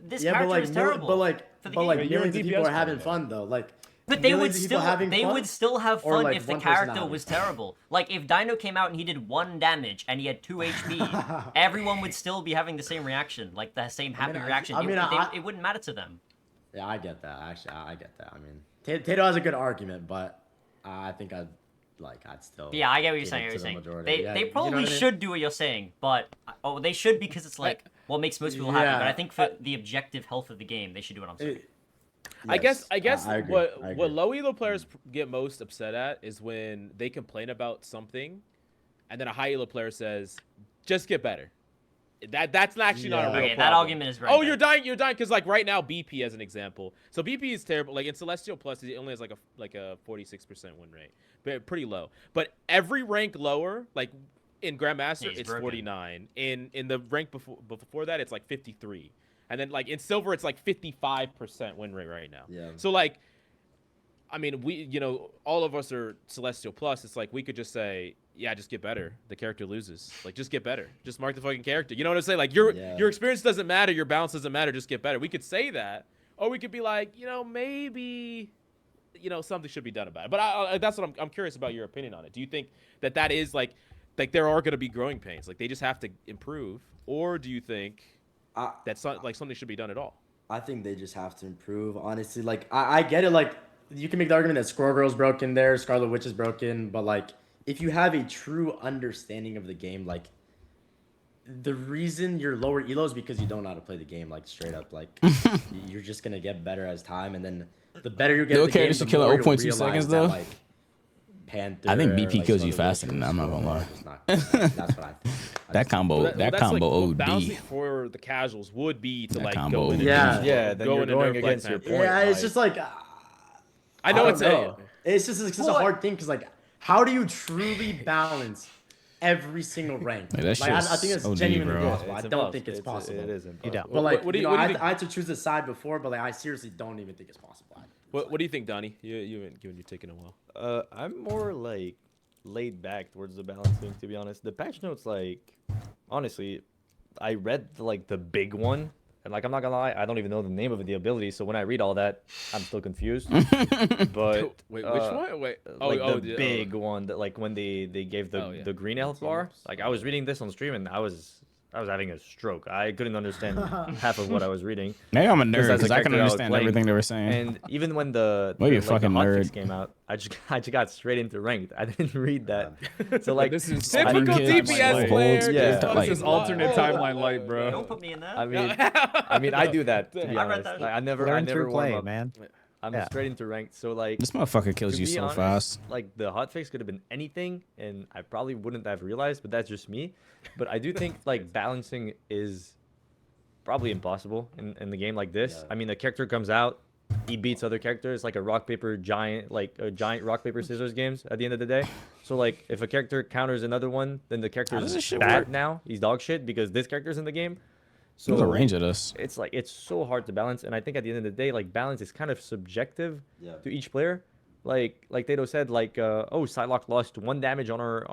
This Yeah, but character like, is terrible. but like, for the but like game. you're a millions of people DPS are having player, fun though. Like, But they would millions of people still having they fun? would still have Or, fun like, if the one person character having was fun? terrible. Like if Dino came out and he did 1 damage and he had 2 HP, everyone would still be having the same reaction, like the same happy reaction. It wouldn't matter to them. Yeah, I get that. Actually, I get that. I mean, Tato has a good argument, but I think I'd still. But yeah, I get what you're give saying. it What to you're the saying. majority. Yeah, They you know probably what I mean? should do what you're saying, but they should because it's like what makes most people happy. Yeah. But I think for the objective health of the game, they should do what I'm saying. I guess I agree. what I agree. low elo players get most upset at is when they complain about something, and then a high elo player says, "Just get better." That's actually not a real Okay, problem. that argument is very Oh, bad. you're dying, because like right now BP as an example. So BP is terrible. Like in Celestial Plus, it only has like a 46% win rate, but pretty low. But every rank lower, like in Grandmaster, he's it's broken. 49. In the rank before that, it's like 53. And then like in Silver, it's like 55% win rate right now. Yeah. So like, I mean, all of us are Celestial Plus. It's like we could just say, yeah, just get better. The character loses. Like, just get better. Just mark the fucking character. You know what I'm saying? Like, your experience doesn't matter. Your balance doesn't matter. Just get better. We could say that, or we could be like, maybe, something should be done about it. But that's what I'm curious about your opinion on it. Do you think that is like there are going to be growing pains? Like, they just have to improve, or do you think that something should be done at all? I think they just have to improve. Honestly, like I get it. Like you can make the argument that Squirrel Girl's broken there, Scarlet Witch is broken, but like if you have a true understanding of the game, like the reason you're lower elo is because you don't know how to play the game. Like straight up, like you're just gonna get better as time, and then the better you get. The at the okay game, to the kill more at you'll 0.2 realize seconds, that, though? like, Panther, I think BP like, kills some you of the faster than Witches, that, I'm not gonna lie. it's not- That's what I think. That combo, Well, that that's combo like, OD. balancing for the casuals would be to That like combo go in and Yeah. Yeah, then go you're in and going nerf, against like, your Panther. point. Yeah, it's like- just like I know don't it's know. It's just a Well, hard thing because like, how do you truly balance every single rank. Like, that Like, I shit's think it's OD, genuinely bro. possible. I don't think it's possible. It is impossible. don't. But like, What do you you- know, what do you I had to choose a side before, but like, I seriously don't even think it's possible. What do you think, Donnie? You haven't given your take in a while. I'm more like laid back towards the balancing, to be honest. The patch notes, like, honestly, I read like the big one, and like I'm not gonna lie, I don't even know the name of the ability. So when I read all that, I'm still confused. But Wait, which one? Wait. like the big one that like when they gave the Oh, yeah. the green health bar. Like I was reading this on stream and I was having a stroke. I couldn't understand half of what I was reading. Maybe I'm a Because nerd as a because I can character I was understand playing, everything they were saying. And even when the Well, you the fucking hotfix nerd. came out, I just got straight into ranked. I didn't read that. So like This is Typical kids, DPS like, player. holds, Yeah. just This fucking is alternate lie. timeline light, bro. Don't put me in that. I mean I do that, to be I read honest. that. Like, I never Learn warm through play, up. man. I'm Yeah. straight into ranked. So like This motherfucker kills to you be so honest, fast. Like the hotfix could have been anything, and I probably wouldn't have realized, but that's just me. But I do think like balancing is probably impossible in the game like this. Yeah. I mean, the character comes out, he beats other characters like a rock paper giant, like a giant rock paper scissors games at the end of the day. So like if a character counters another one, then the character does is this shit bad work? now. He's dog shit because this character's in the game. So What's the range of this? it's like it's so hard to balance, and I think at the end of the day, like balance is kind of subjective Yeah. to each player. Like Tato said, like oh Psylocke lost 1 damage on her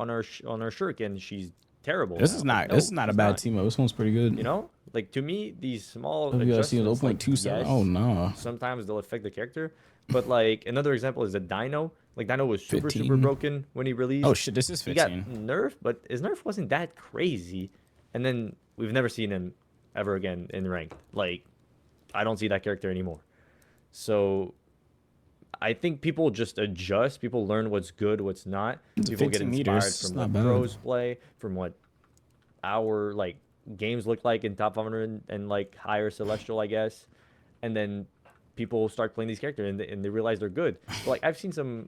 shuriken, she's terrible. This now. is Like, not. no, This is not a she's bad team up. This one's pretty good. You know, like to me, these small WLC is adjustments, like, 0.27. yes, Oh no. sometimes they'll affect the character, but like another example is a Dino. Like Dino was super 15. broken when he released. Oh shit, this is He got 15. nerfed, but his nerf wasn't that crazy. And then we've never seen him ever again in ranked. Like, I don't see that character anymore. So, I think people just adjust. People learn what's good, what's not. It's People get 15 inspired meters. It's from not what bad. pros play, from what our like games look like in top 500 and like higher celestial, I guess. And then people start playing these characters and they realize they're good. But, like I've seen some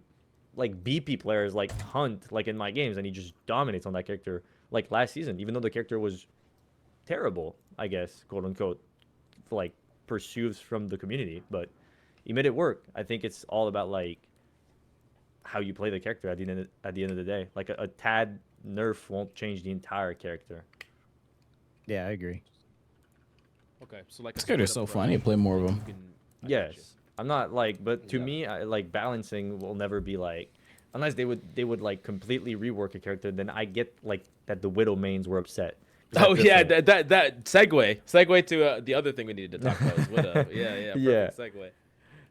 like BP players like Hunt like in my games and he just dominates on that character like last season, even though the character was terrible, I guess, quote unquote, like pursues from the community, but he made it work. I think it's all about like how you play the character at the end of the day. Like a tad nerf won't change the entire character. Yeah, I agree. Okay, so like This character's so fun. I need to play more of them. Yes, I'm not like, but to me, like balancing will never be like, unless they would like completely rework a character. Then I get like that the Widow mains were upset. Oh yeah, that segue to the other thing we needed to talk about is Widow. Yeah, Yeah. perfect segue.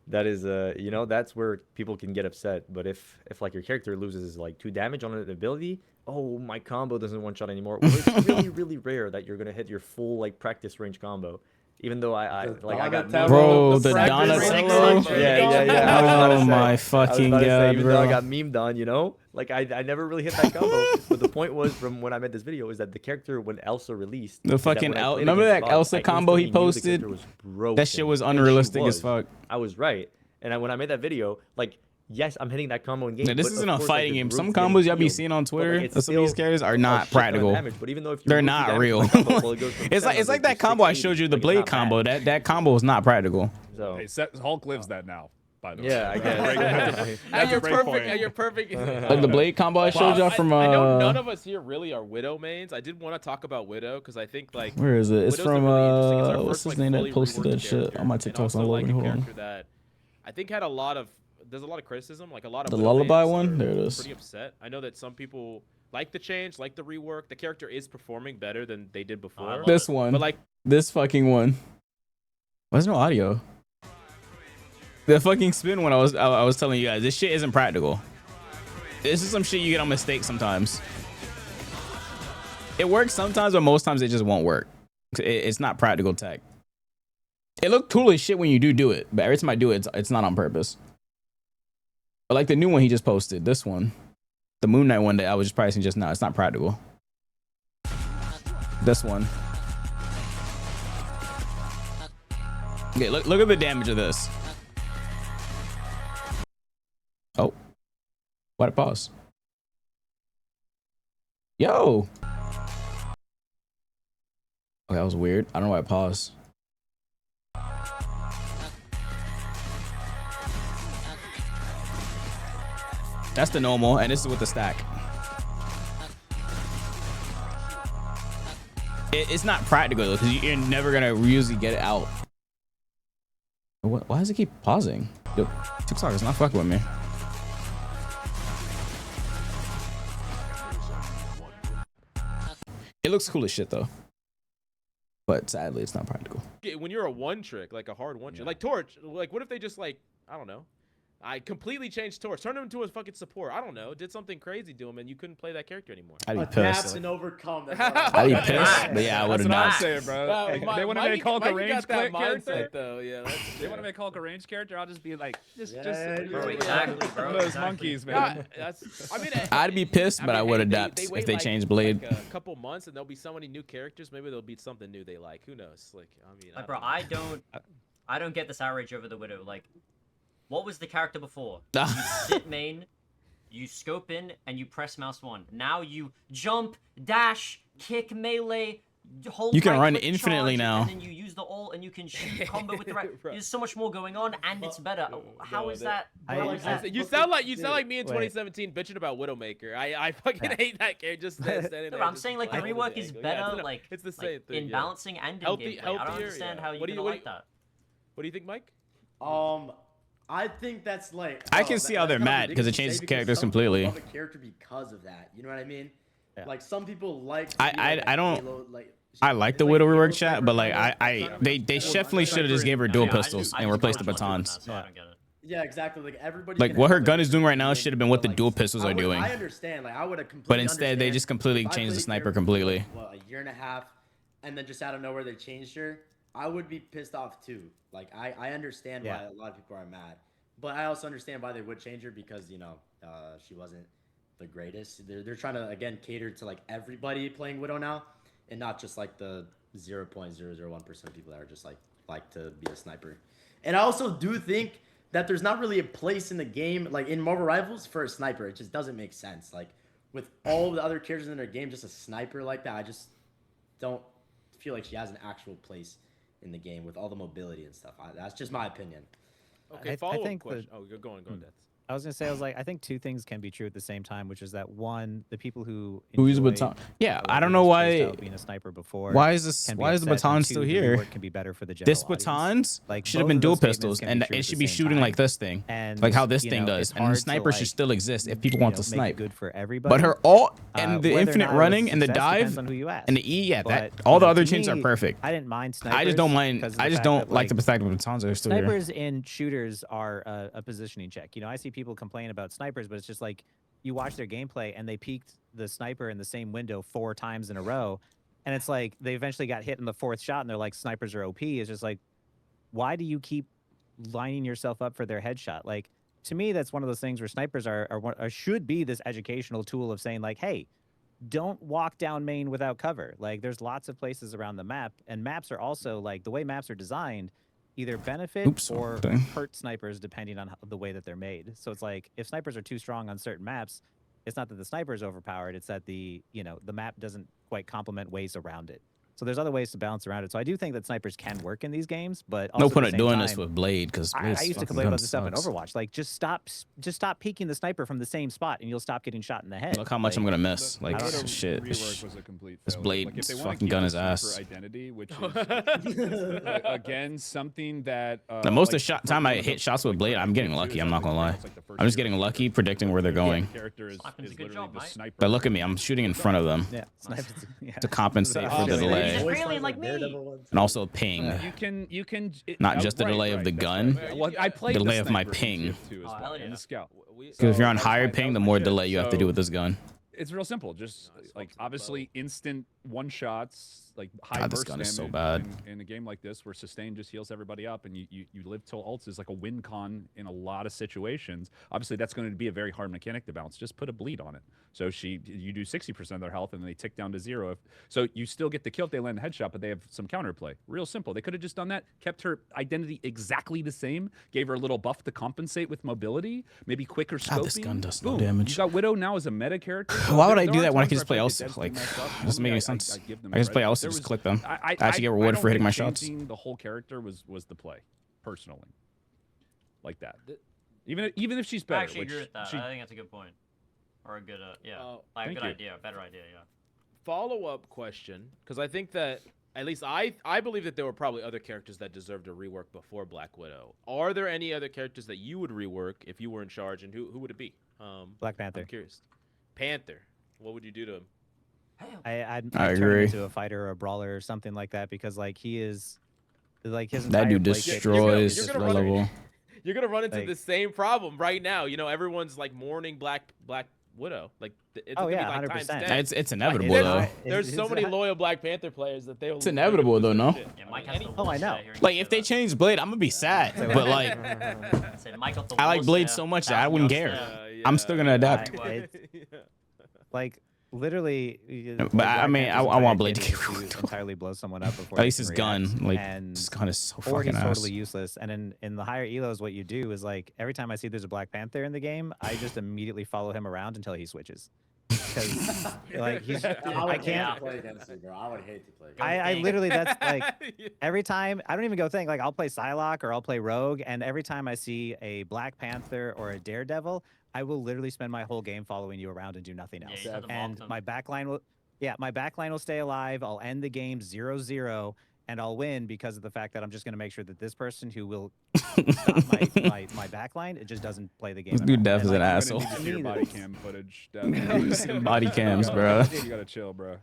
That is you know, that's where people can get upset. But if like your character loses like 2 damage on an ability, oh, my combo doesn't one shot anymore. Well, it's really rare that you're gonna hit your full like practice range combo. Even though I got Donatello, Bro, the practice Donatello? range. Yeah. I was about to Oh say- my I was fucking about to say, god, even though I bro. got memed on, you know, like I never really hit that combo. But the point was from when I made this video is that the character when Elsa released, The is that fucking when I played remember against that bots, Elsa I combo he instantly knew the posted? character was broken, That shit was and she unrealistic as was. fuck. I was right, and when I made that video, like yes, I'm hitting that combo in game. Now, this but isn't of a course, like, fighting the game. group's Some getting combos y'all be healed, seeing on but, Twitter, it's of some of these still characters are a not shit ton of practical. damage, but even though if you They're remove the not damage real. from the combo, well, it goes from It's 700 like to that combo I 680, showed you, the like, it's blade not combo. bad. That combo is not practical. So Hey, Hulk lives that now, by the way. yeah, I guess. That's At a your break perfect, point. at your perfect. Like the blade combo I showed y'all from I know none of us here really are Widow mains. I did want to talk about Widow because I think like where is it? It's Widow's a from really interesting- it's our what's first, his like, name that fully posted reworked that shit character, on my and TikToks also, on like, loading. a Hold on. character that I think had a lot of there's a lot of criticism, like a lot of The Widow lullaby mains one? are There it is. Pretty upset. I know that some people like the change, like the rework. The character is performing better than they did before. love This one. But like This fucking one. Why is no audio? The fucking spin one I was telling you guys, this shit isn't practical. This is some shit you get on mistake sometimes. It works sometimes, but most times it just won't work. It's not practical tech. It looked cool as shit when you do it, but every time I do it, it's not on purpose. But like the new one he just posted, this one, the Moon Knight one that I was just pricing just now, it's not practical. This one. Okay, look at the damage of this. Oh. Why'd it pause? Yo. Oh, that was weird. I don't know why it paused. That's the normal, and this is with the stack. It's not practical because you're never gonna usually get it out. Why does it keep pausing? Yo, TikTok is not fucking with me. It looks cool as shit though, but sadly it's not practical. When you're a one trick, like a hard one trick, like Torch, like what if they just like, I don't know, I completely changed Torch, turned him into a fucking support. I don't know, did something crazy to him, and you couldn't play that character anymore. I'd be Adapt pissed. and overcome. I'd be pissed, but yeah, I would have That's what I'm not. saying, bro. They want to make Hulk a ranged character. Though. Yeah, They want to make Hulk a ranged character. I'll just be like, just Bro, exactly, bro. one of those exactly. monkeys, man. I mean, I'd be pissed, but I would adapt if they change Blade. Like a couple months, and there'll be so many new characters. Maybe there'll be something new they like. Who knows? Like, I mean, Like, bro, I don't get this outrage over the Widow. Like, what was the character before? You sit main, you scope in, and you press mouse 1. Now you jump, dash, kick, melee, hold You can right run click, infinitely charge, now. And then you use the ult, and you can shoot combo with the right. There's so much more going on, and it's better. How is that? How is that? You sound like me in 2017 bitching about Widowmaker. I fucking hate that character. Just standing there. No, I'm saying like the playing rework the is angle. better. Yeah, like it's the like, same thing in balancing and in gameplay. I don't healthier, understand yeah. how you're What do gonna you- like that. What do you think, Mike? I think that's like. I can see how they're mad because it changes characters completely. Love a character because of that. You know what I mean? Yeah. Like some people like. I don't. I like the Widow rework chat, but like they definitely should have just gave her dual pistols and replaced the batons. So I don't get it. Yeah, exactly. Like everybody. Like can what her have gun their is doing right now opinion, should have been what the but, dual like, pistols are doing. I understand. Like I would have completely. But instead, they understand just completely if I changed the played sniper character for, completely. like, what, a year and a half, and then just out of nowhere they changed her. I would be pissed off too. Like I understand why a lot of people are mad, but I also understand why they would change her because she wasn't the greatest. They're trying to again cater to like everybody playing Widow now, and not just like the 0.001% of people that are just like to be a sniper. And I also do think that there's not really a place in the game, like in Marvel Rivals, for a sniper. It just doesn't make sense. Like with all the other characters in their game, just a sniper like that, I just don't feel like she has an actual place in the game with all the mobility and stuff. That's just my opinion. Okay, I follow-up think question. Go on, Death. I was gonna say, I think two things can be true at the same time, which is that one, the people who use a enjoy, baton. Yeah, I whoever don't know was why. phased out being a sniper before. Why is this? can be Why is the upset, and baton two, still the here? rework can be better for the general This audience. batons Like, should have both been of dual those statements pistols, can be and true it at should the be same shooting time. like this thing, And like how this you thing know, does. it's And hard the to, sniper should like, still exist if people want to make it snipe. good for everybody. But her ult and the whether or infinite not it was running a and the success dive depends on who you ask. and the E, yeah, that But, all the you know, other to chains are me, perfect. I didn't mind snipers. I just don't mind. because of I the just fact don't that, like the fact that the batons are still here. snipers in shooters are a positioning check. You know, I see people complain about snipers, but it's just like you watch their gameplay and they peeked the sniper in the same window 4 times in a row, and it's like they eventually got hit in the 4th shot, and they're like, snipers are OP. It's just like, why do you keep lining yourself up for their headshot? Like, to me, that's one of those things where snipers are should be this educational tool of saying like, hey, don't walk down main without cover. Like, there's lots of places around the map, and maps are also like the way maps are designed either benefit Oops, or dang. hurt snipers depending on the way that they're made. So it's like if snipers are too strong on certain maps, it's not that the sniper is overpowered, it's that the map doesn't quite complement ways around it. So there's other ways to balance around it. So I do think that snipers can work in these games, but also No at point the in same doing this time, with Blade because I used to complain about this stuff in Overwatch. Like, just stop peeking the sniper from the same spot, and you'll stop getting shot in the head. Look how much like, I'm gonna miss. Like The shit. rework was a complete This failure. Blade Like, if they is wanna fucking keep gun the his ass. sniper identity, which is again something that The most like, of the time I hit shots with Blade, I'm getting lucky. I'm not gonna lie. it's like the first I'm just year getting of lucky shooter. predicting where they're going. The character is Sniping's a good literally job, the mate. sniper. But look at me, I'm shooting in front of them yeah, snipers. Yeah. to compensate for the Oh, delay. He's an alien like me. and also ping. You can Not just the right, delay of right, the that's gun, right. Well, I played the the delay of my sniper in ping. TF2 as Oh, well, hell and yeah. the scout. Because if you're on that was higher my- ping, that the was my more shit. delay you have to do So- with this gun. It's real simple. Just like obviously instant one shots, like high God, this burst gun is so damage bad. in a game like this where sustain just heals everybody up and you live till ults is like a win con in a lot of situations. Obviously that's going to be a very hard mechanic to balance. Just put a bleed on it. So you do 60% of their health and they tick down to 0. So you still get the kill if they land a headshot, but they have some counterplay. Real simple. They could have just done that, kept her identity exactly the same, gave her a little buff to compensate with mobility, maybe quicker scoping. God, this gun does no Boom. damage. You got Widow now as a meta character. Why would I There do are that when I times can just play where I else? feel like Like, Dead's too messed up. doesn't make any Normally, sense. give them I just play credit. else There and just was- click them. I actually get rewarded don't for hitting my think shots. changing the whole character was the play, personally, like that. Even if she's better, I actually which agree with that. she, I think that's a good point, or a good Thank good you. idea, better idea. Yeah. follow-up question, because I think that at least I believe that there were probably other characters that deserved a rework before Black Widow. Are there any other characters that you would rework if you were in charge, and who would it be? Black Panther. I'm curious. Panther. What would you do to him? I'd I turn him agree. into a fighter or a brawler or something like that because like he is, like his That entire dude play kit- destroys you're the gonna run level. You're gonna run into Like- the same problem right now. You know, everyone's like mourning Black Widow. Like, it's Oh, gonna be yeah, like 100%. times 10. It's inevitable There's- though. There's so It's- many loyal Black Panther players that they'll. It's inevitable, though, no? Yeah, Mike has the Oh, I worst know. at hearing Like you if say they that. change Blade, I'm gonna be sad. But like, Said Mike got the I like worst Blade there. so much that I 1,000 wouldn't yards care. there. I'm still gonna adapt. like literally. But Black I mean, Panther's I want entire Blade to kit get is to entirely blow someone up before. At they least can his gun, react, like and his gun is so or he's fucking ass. totally useless. And in the higher elos, what you do is like every time I see there's a Black Panther in the game, I just immediately follow him around until he switches. Because like he's, I I would hate can't. to play against you, bro. I would hate to play. Go I think. literally that's like every time I don't even go think like I'll play Psylocke or I'll play Rogue, and every time I see a Black Panther or a Daredevil, I will literally spend my whole game following you around and do nothing Yeah, else. you just have to And block them. my backline will, my backline will stay alive. I'll end the game 0-0, and I'll win because of the fact that I'm just going to make sure that this person who will stop my backline, it just doesn't play the game. This at dude all. Def And, is an like, I'm asshole. gonna need to see your Me, body that's- cam footage. Body cams, bro. You gotta chill, bro.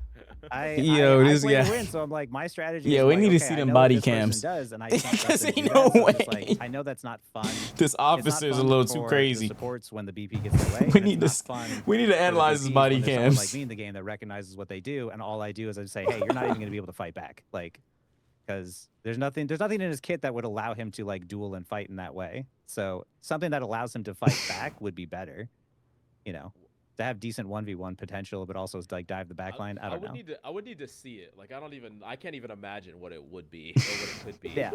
Yo, I this play to guy- win, so I'm like, my strategy. Yeah, is we like, need to okay, see I them know what body this person cams. Does, and I can't trust Because them to ain't do no that, so it's just way. like, I know that's not fun. This It's not officer is a fun little too for crazy. The supports when the BP gets their way. We and need it's to not fun we need to for the analyze his DPs body when there's someone cams. like me in the game that recognizes what they do, and all I do is I say, hey, you're not even going to be able to fight back, like, because there's nothing in his kit that would allow him to like duel and fight in that way. So something that allows him to fight back would be better, you know, to have decent 1v1 potential, but also like dive the backline. I don't know. I would need to see it. Like, I can't even imagine what it would be or what it could be. Yeah.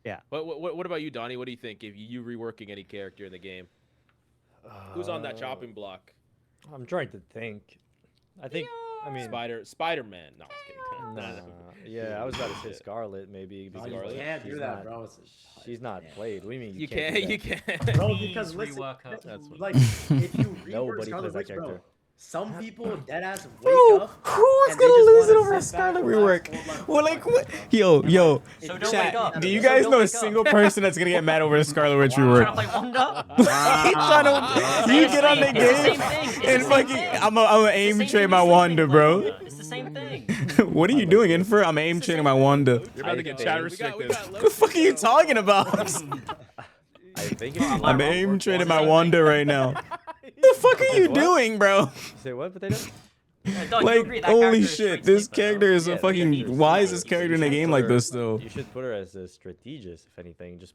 Yeah. But what about you, Donnie? What do you think if you reworking any character in the game? Who's on that chopping block? I'm trying to think. I think. I mean, Spider-Man. No, I was kidding. nah. Yeah, I was about to say Scarlet maybe Oh, because you Scarlet. can't do she's that, not- bro. She's not Yeah. played. What do you mean? You can't do can't. You that? can't. Bro, Please because listen, rework her. That's what- like if you rework Nobody Scarlet plays that Witch, bro, character. some people deadass wake Who up. who's and they gonna just lose it wanna over a sit back, Scarlet relax, rework? hold my Well, phone, like my what? phone. Yo, So don't chat, wake up. do you So guys don't know a wake up. single person that's gonna get mad over the Scarlet Witch Trying to rework? play Wanda? He's trying to, you get on the It's the same game thing. It's and the same fucking, thing. I'm a aim It's the train same my thing as Wanda, sleeping bro. Wanda. It's the same thing. What are you doing, Infer? I'm aim training my Wanda. You're about to get chat restricted. What the fuck are you talking about? I think. If you I'm aim training my Wanda right now. The fuck are you What? doing, bro? say what, Potato? Doug, you agree Like, that holy character is shit, straight this sleeper, though? character is Yeah, a the fucking. Why is this character in a game like this, though? You should put her as a strategist, if anything. Just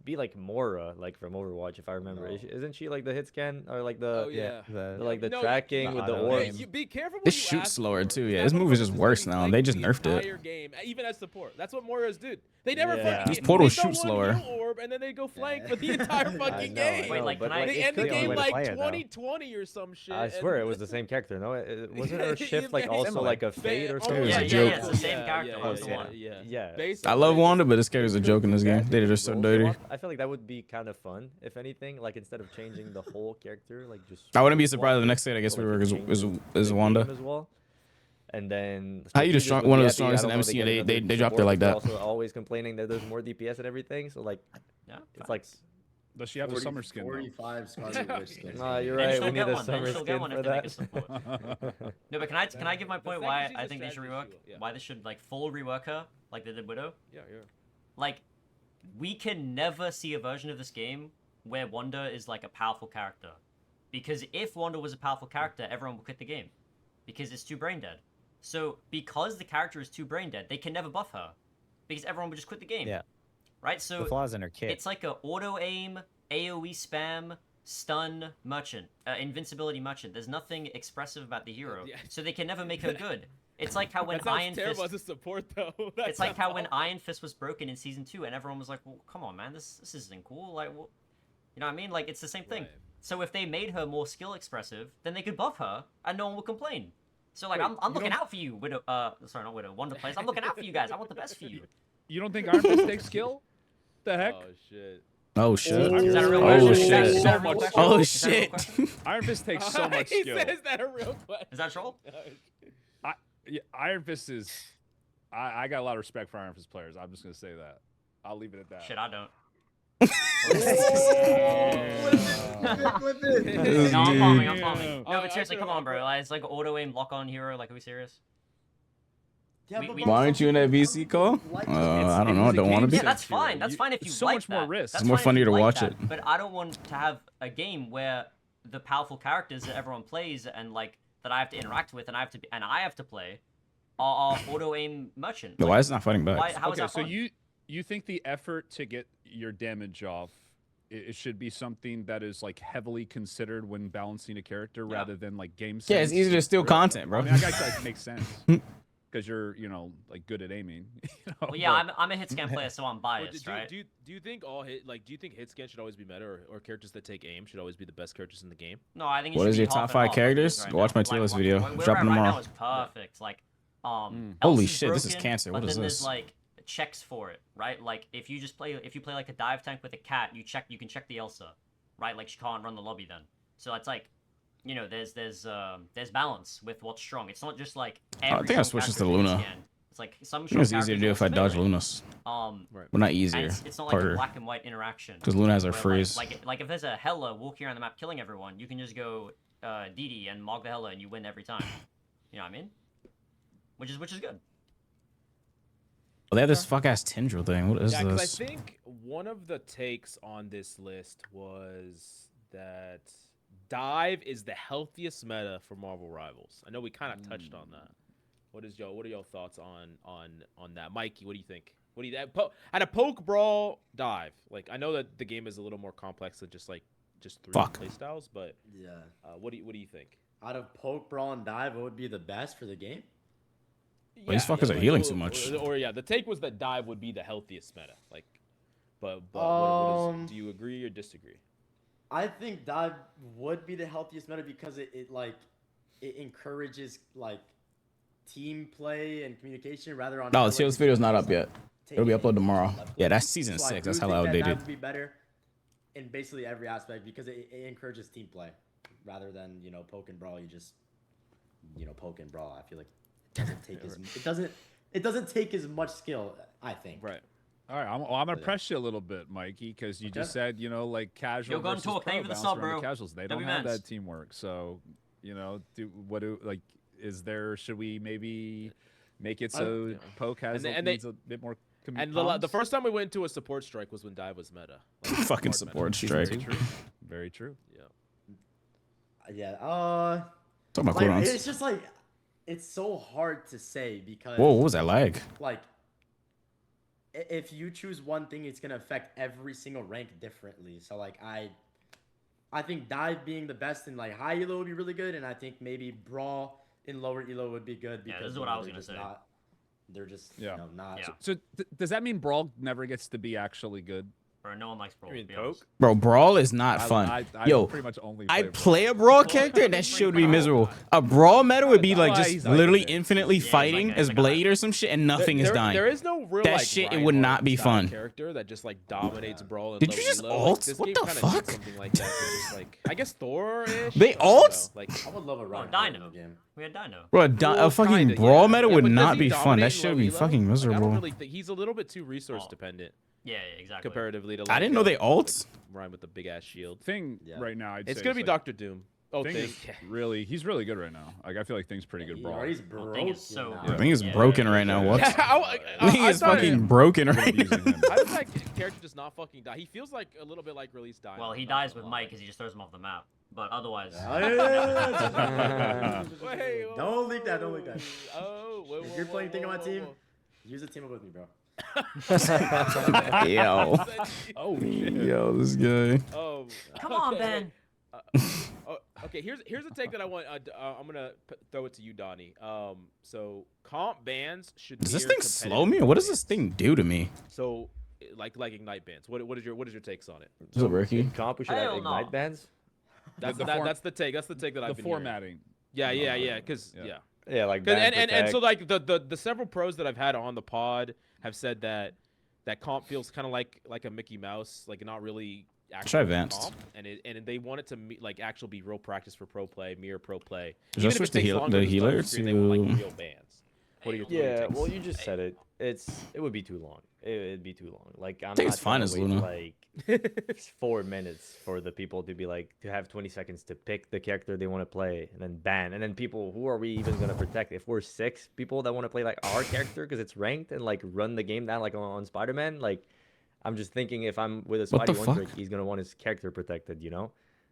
be like Mora, like from Overwatch, if I remember. No. Isn't she like the hit scan or like the Oh yeah. the No, tracking with the auto orbs? aim. You be careful. What It you shoots ask slower, for. too, yeah. That This move is just motherfucker's worse been now. playing They just the nerfed it. entire game, even as support. That's what Moras did. They never Yeah. fucking. These portals they throw shoot one slower. heal orb and then they go flank for the entire fucking know, I game. know, Wait, like, but, can I- They it's end the the only game way to like play it, though. 2020 or some shit. I and- swear it was the same character. No, wasn't her shift like Yeah, also similar. like a fade or It something? was Yeah, a yeah, joke. yeah, it's the same character, Yeah, one to yeah, one. yeah. Yeah. Basically, I love Wanda, but this character's a joke in this game. They are so dirty. I feel like that would be kind of fun, if anything. Like instead of changing the whole character, like just. I wouldn't be surprised if the next set I guess so, we like, work it is changes is the Wanda. game as well. And then How you the strategists strong- would one be of the happy. strongest I don't in know, MC, get they- another they dropped it support, like but that. Also, always complaining that there's more DPS and everything. So like, Yeah, it's like, Does she have the summer skin? though? 45 Scarlet Witch skin. nah, you're And right. she'll We need get a one. Then summer she'll skin get one for if they make a that. support. No, but can I give my The point fact why that she's I a think they should strategy rework? shield, yeah. Why they should like full rework her like they did Widow? Yeah, yeah. Like, we can never see a version of this game where Wanda is like a powerful character, because if Wanda was a powerful character, everyone would quit the game, because it's too brain dead. So because the character is too brain dead, they can never buff her, because everyone would just quit the game. Yeah. Right. So The flaws in her kit. it's like a auto aim, AOE spam, stun merchant, invincibility merchant. There's nothing expressive about the hero, Yeah. so they can never make her good. It's like how when That sounds Iron terrible Fist. as a support though. That It's like sounds how when awful. Iron Fist was broken in season 2, and everyone was like, "Well, come on, man, this isn't cool." Like, well, you know what I mean? Like, it's the same thing. Right. So if they made her more skill expressive, then they could buff her, and no one would complain. So like, Wait, I'm you looking don't- out for you, Widow. Sorry, not Widow. Wonder Players. I'm looking out for you guys. I want the best for you. You don't think Iron Fist takes skill? The heck? Oh shit. Oh shit. Is that a real Oh question? shit. Is that a real Oh, question? Oh Is that a real shit. question? Iron Fist takes so much he skill. says that a real question. Is that troll? Yeah, Iron Fist is. I got a lot of respect for Iron Fist players. I'm just gonna say that. I'll leave it at that. Shit, I don't. This No, I'm dude. palming. I'm palming. Yeah. No, but seriously, come on, bro. Like, it's like auto aim lock on hero. Like, are we serious? Yeah, We- but we- bro, Why aren't you in that VC call? I don't know. I don't want to be. Yeah, that's fine. That's fine if you It's so like much more that. risk. That's It's more fine if funny you to like watch that. it. But I don't want to have a game where the powerful characters that everyone plays and like that I have to interact with and I have to play are auto aim merchant. No, Like, why is it not fighting back? how is Okay, that so fun? you think the effort to get your damage off, it should be something that is like heavily considered when balancing a character Yeah. rather than like game. Yeah, it's sense? easier to steal content, bro. I mean, I guess that makes sense because you're like good at aiming. You know? Well, yeah, but- I'm a hit scan player, so I'm Well, biased, right? do you think do you think hit scan should always be meta, or characters that take aim should always be the best characters in the game? No, I think it What should is be your half top and 5 half, characters? right Go watch now. my tier list Like, video. where we're Dropping at right tomorrow. now is perfect. Like, Holy Else is shit, this is broken, cancer. What but is then this? There's like checks for it, right? Like if you play like a dive tank with a cat, you can check the Elsa, right? Like she can't run the lobby then. So it's like, there's balance with what's strong. It's not just like every I think I strong switched character to is Luna. scanned. It's like some I think strong it's easier to do if I dodge Lunas. Lunas. Right. Well, not And easier. it's not like a Harder. black and white interaction. Because Luna has her where, freeze. Like if there's a Hella walking around the map killing everyone, you can just go DD and mog the Hella and you win every time. You know what I mean? Which is good. Oh, they have this fuck ass tendril thing. What is Yeah, because this? I think one of the takes on this list was that dive is the healthiest meta for Marvel Rivals. I know we kind of touched on that. What are your thoughts on that, Mikey? What do you think? What do you at a poke brawl dive? Like I know that the game is a little more complex than just 3 Fuck. playstyles, but Yeah. what do you think? Out of poke, brawl, and dive, what would be the best for the game? Well, these fuckers are healing too much. Or yeah, the take was that dive would be the healthiest meta. Like, but do you agree or disagree? I think dive would be the healthiest meta because it encourages like team play and communication rather on. No, the this video's not up yet. It'll be taking uploaded it tomorrow. left Yeah, click. that's season So I 6. do That's how think that outdated. dive would be better in basically every aspect because it encourages team play rather than poke and brawl. You just poke and brawl. I feel like it doesn't take as much skill. I think. Right. All right, I'm gonna press you a little bit, Mikey, because you just said like casual. Yo, go and versus talk. pro, Thank you for the balance sub, around the bro. Casuals, they don't W have mans. that teamwork. So, should we maybe make it so poke has needs a bit more? And the first time we went to a support strike was when dive was meta. Like, Fucking hard support meta. strike. Very true. Yeah. Yeah. Talking about Like, cooldowns. it's just like it's so hard to say because Whoa, what was that lag? like if you choose one thing, it's gonna affect every single rank differently. So like I think dive being the best in like high elo would be really good, and I think maybe brawl in lower elo would be good because this is what I was they're gonna just say. they're just Yeah. not. Yeah. So does that mean Brawl never gets to be actually good? Or no one likes brawl. You mean to be honest. poke? Bro, brawl is not fun. I Yo, pretty much only. I Brawl. play a brawl character, that shit would be miserable. A brawl meta would be like just He's like literally this. infinitely Yeah, he's fighting like as a- Blade or some shit, and nothing is dying. There is no real That like, shit, it would not be Reinhardt-style fun. character that just like dominates brawl. And Did low you just elo. Like, ult? this What game the kinda fuck? needs something like that. To just like I guess Thor-ish. They I don't know. ult? Like I would love a Reinhardt in Dino. the game. We had Dino. Bro, a Well, fucking kinda, brawl yeah. meta Yeah, would but does not he be fun. dominate That shit low would be elo? fucking Like, I miserable. don't really think he's a little bit too resource Oh. dependent Yeah, exactly. comparatively to. I Like, didn't know they ult. Rhyme with the big ass shield. Thing Yeah. right now, I'd It's say gonna is, be like, Doctor Doom. Oh, Thing thing. is he's really good right now. Like I feel like Thing's pretty good brawl. He's Well, broke. Thing is so now. good. I think it's Yeah. broken right now. What? I Thing is thought it- fucking broken Good right at using now. him. How does that character just not fucking die? He feels like a little bit like Release Die. Well, he dies with Mike because he just throws him off the map. But otherwise, Oh, yeah. Wait, whoa, Don't leak that, don't leak that. Oh, whoa, If whoa, you're whoa, playing Thing on whoa, my team, whoa, use a team up with me, bro. Yo. whoa. Oh shit. Yo, this guy. Oh, come on, okay. Ben. Okay, here's a take that I want. I'm gonna throw it to you, Donnie. So comp bans should. Does this mirror thing slow competitive me? Or what does this bans. thing do to me? So, like ignite bans. What is your takes on it? Is it Ricky? In comp, we should Hell have no. ignite bans. That's the that, form- that's the take. That's the take that I've The been hearing. formatting. Yeah. Because Yeah. yeah. Yeah, like 'Cause- ban and so protect. like the several pros that I've had on the pod have said that comp feels kind of like a Mickey Mouse, like not really actually Try advanced. comp, and they want it to like actually be real practice for pro play, mirror pro play. Should I Even if switch it the takes heal- longer the to start healer screen, they want, like to- real bans. What do you? Yeah, well, you just said it. It would be too long. It'd be too long. Like I'm think not it's fine trying as to wait, Luna. like 4 minutes for the people to be like to have 20 seconds to pick the character they want to play and then ban. And then people, who are we even gonna protect if we're 6 people that want to play like our character because it's ranked and like run the game down like on Spider-Man? Like I'm just thinking if I'm with a What the Spidey one fuck? trick, he's gonna want his character protected, you know?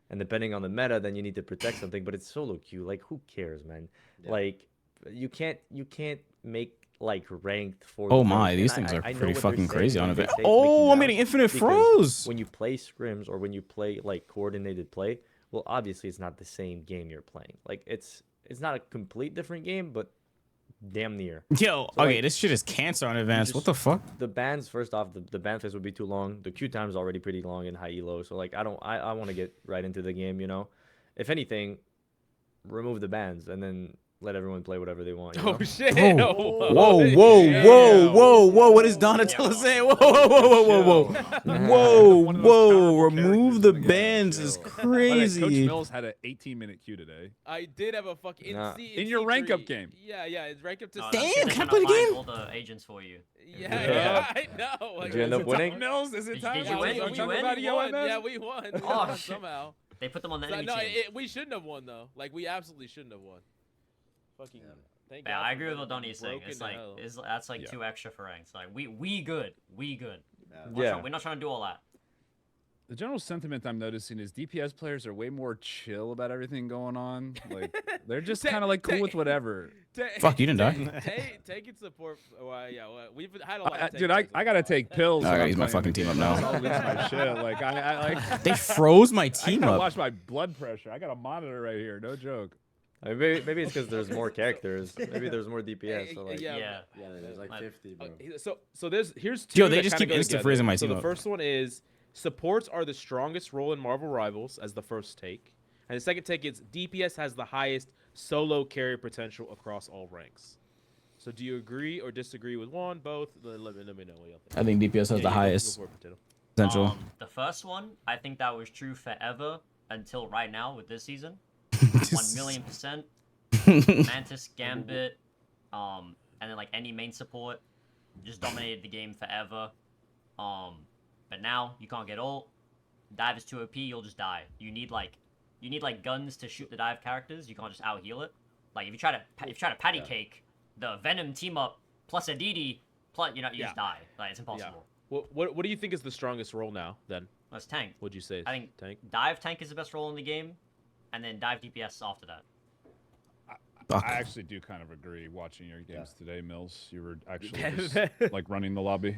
And depending on the meta, then you need to protect something. But it's solo queue. Like who cares, man? Yeah. Like you can't make like ranked for. Oh the my, pros. these And things are I know pretty what they're fucking saying crazy on when they event. say Oh, I'm Mickey getting Mouse, infinite because froze. when you play scrims or when you play like coordinated play, well, obviously it's not the same game you're playing. Like it's not a complete different game, but damn near. Yo, So, okay, like, this shit is cancer on advance. What just- the fuck? The bans, first off, the ban phase would be too long. The queue time's already pretty long in high elo, so like I want to get right into the game, you know. If anything, remove the bans and then let everyone play whatever they want. You know? Oh shit! Whoa, Oh, whoa, yeah. whoa! What is Donatello saying? Whoa, whoa! One of those powerful Remove the characters in game. bans is By the way, Coach crazy. Mills had an 18-minute queue today. I did have a fucking Nah. In your rank up game. Yeah, it's rank up to. No, Damn, that's 'cause they can I wanna play the find game? all the agents for you. Yeah, I know. Like, Did you end up winning? Mills, is it Did time? you Yeah, win? we, Did we, you we win? won. Yo, Yeah, we won. We Oh, won shit. somehow. They put them on the So, enemy no, team. we shouldn't have won though. Like we absolutely shouldn't have won. Fucking. Thank Yeah, God I for agree with what getting Donnie's saying. broken It's to like hell. that's like Yeah. 2 extra for ranks. Like we good. Yeah. We're not trying to do all that. The general sentiment I'm noticing is DPS players are way more chill about everything going on. Like they're just kind of like cool with whatever. Fuck, you didn't die. Taking support. Well, yeah, we've had a lot. Of Dude, I gotta take pills. I when gotta I'm use my playing fucking the team up game. now. I'll lose my shit. Like I like. They froze my I team gotta up. watch my blood pressure. I got a monitor right here. No joke. I mean, maybe it's because there's more characters. Maybe there's more DPS. So like, Yeah. Yeah. Yeah, there's like Like- 50, bro. So here's two. Yo, they that just kinda keep go insta-freezing together. my So team the up. first one is supports are the strongest role in Marvel Rivals as the first take, and the second take is DPS has the highest solo carry potential across all ranks. So do you agree or disagree with one, both? Let me know what y'all think. I think DPS has Yeah, the you go highest for it, Potato. potential. The first one, I think that was true forever until right now with this season. 1,000,000%. Mantis, Gambit, and then like any main support just dominated the game forever. But now you can't get ult. Dive is too OP, you'll just die. You need like guns to shoot the dive characters. You can't just out heal it. Like if you try to patty cake the Venom team up plus a DD plus you just die. Like it's impossible. What do you think is the strongest role now? Then That's tank. would you say? I think tank. dive tank is the best role in the game, and then dive DPS after that. Fuck. I actually do kind of agree. Watching your games today, Mills, you were actually Yeah. just, like running the lobby.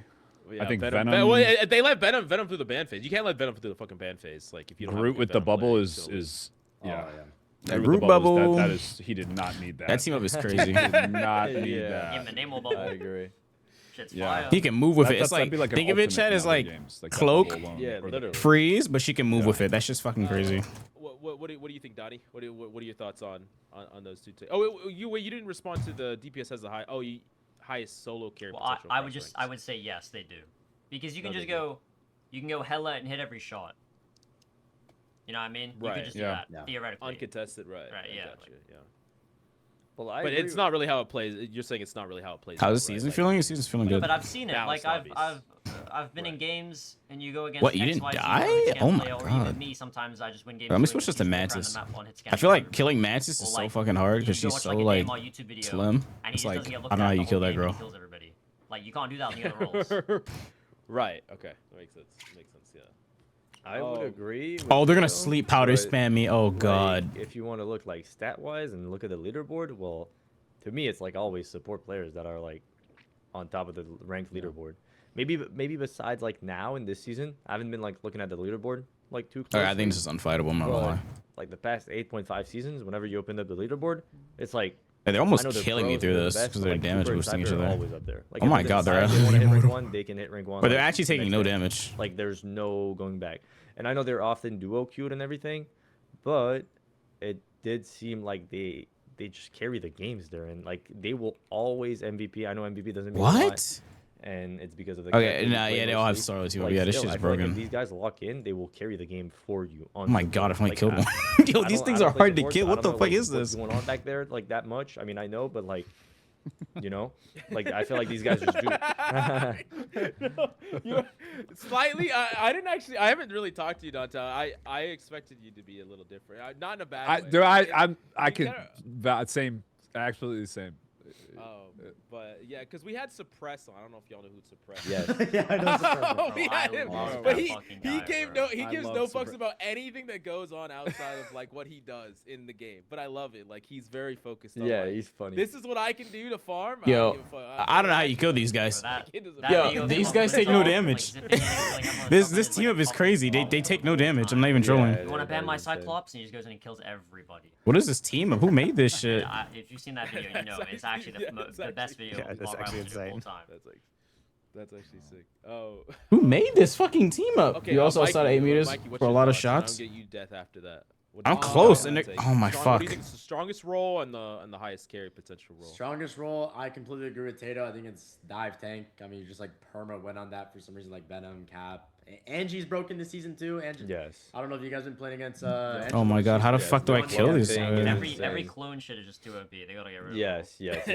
Yeah, I think Venom. Venom- Well, they let Venom through the ban phase. You can't let Venom through the fucking ban phase. Like if you don't have a Groot good with the Venom bubble player, is so- yeah. Oh, yeah. That Groot with Groot the bubble. bubble. That is he did not need that. That team up is crazy. He did not need Yeah. that. Give him a Namor I bubble. agree. Shit's Yeah. fire. He can move with it. That'd It's like, be like an think of it, ultimate Chad, in as other like games, like that cloak, bubble alone, Yeah, or the- literally. freeze, but she can move Yeah. with it. That's just fucking crazy. What do you think, Donnie? What are your thoughts on those two? Oh, you didn't respond to the DPS has the highest solo carry Well, potential. I would across just ranks. I would say yes, they do, because you No, can they just do. go, you can go hella and hit every shot. You know what I mean? You Right. could just do Yeah. that Yeah. theoretically. Uncontested, right? Right, I yeah, got like- you, yeah. Well, I But agree it's not really how it plays. You're saying it's not really how it plays. How's out, the right? season Like, feeling? The season's feeling good. But I've seen it. Balanced Like lobbies. I've been in Right. games and you go against What, you X, didn't Y, Z, die? or hit Oh my player, or God. even me. Sometimes I just win games. Let me doing switch this the to keys around Mantis. the map, one hit I feel scan like through. killing Mantis Or, is so like, fucking hard you because go she's watch, so like a like DMR YouTube video, slim. and he It's just like doesn't get looked I don't know at how the you kill whole that game and girl. he kills everybody. Like you can't do that on the other roles. Right. Okay. That makes sense. Yeah. I would Oh. agree. With Oh, they're gonna Theo, sleep powder but, spam me. Oh like, god. if you want to look like stat wise and look at the leaderboard, well, to me it's like always support players that are like on top of the ranked leaderboard. Maybe besides like now in this season, I haven't been like looking at the leaderboard like too closely. Okay, I think this is unfightable. I'm not gonna but, lie. like the past 8.5 seasons, whenever you open up the leaderboard, it's like Yeah, they're I almost know they're killing me pros, through they're the this best, because but, they're like, damage Cooper and boosting each Cypher are other. always up there. Like, Oh if my they God, they're decide they want to hit rank brutal. 1, they can hit rank 1. But they're like, actually the taking next no day. damage. Like there's no going back. And I know they're often duo queued and everything, but it did seem like they just carry the games there, and like they will always MVP. I know MVP doesn't mean a lot, What? and it's because of the Okay, character you nah, play yeah, they all have mostly. solo too. Like, Yeah, this still, shit's I feel like broken. if these guys lock in, they will carry the game for you. Oh my god, I've only killed one. I Yo, these don't- things I are don't play hard to support, kill. so I What don't the know, fuck like, is what's this? going on back there like that much? I mean, I know, but like You know, like I feel like these guys just do. No, slightly. I didn't actually. I haven't really talked to you, Dante. I expected you to be a little different. Not in a bad way. I You could gotta- same, absolutely the same. But yeah, because we had Suppress on. I don't know if y'all know who Suppress. Yes. Yeah, I know it's a problem. Oh, we Bro, I had him. love But that he fucking he guy, gave bro. no he I gives love no fucks Suppress. about anything that goes on outside of like what he does in the game. But I love it. Like he's very focused on. Yeah, like, he's funny. This is what I can do to farm. Yo, don't give a fuck. I don't know how you kill these guys. Bro, that- It doesn't that Yo, video of these him guys on take no Twitch, damage. like, zipping in, like, everyone This coming in, team like, up is fucking crazy. They follow take him no all the damage. I'm time. not even trolling. Yeah. You want to that ban is my insane. Cyclops, and he just goes in and kills everybody. What is this team up? Who made this shit? If you've seen that video, you know it's actually the, Yeah, the it's best actually- video Yeah, of that's Wild actually Rivals of all insane. time. That's actually sick. Oh. Who made this fucking team up? Okay. You also saw the 8 meters Mikey, what's for a your lot of thoughts? And I'm shots. gonna get you death after that. What do I'm you- close, what and do they're- you oh my What do fuck. you think is the strongest role and the highest carry potential role? Strongest role, I completely agree with Tato. I think it's dive tank. I mean, you just like perma went on that for some reason, like Venom, Cap. Angie's broken this season too. Angie, Yes. I don't know if you guys been playing against. Angie Oh my god, how the Yeah, fuck do I one kill these thing And is guys? every insane. clone shit is just too OP. They gotta get rid of Yes. Yes.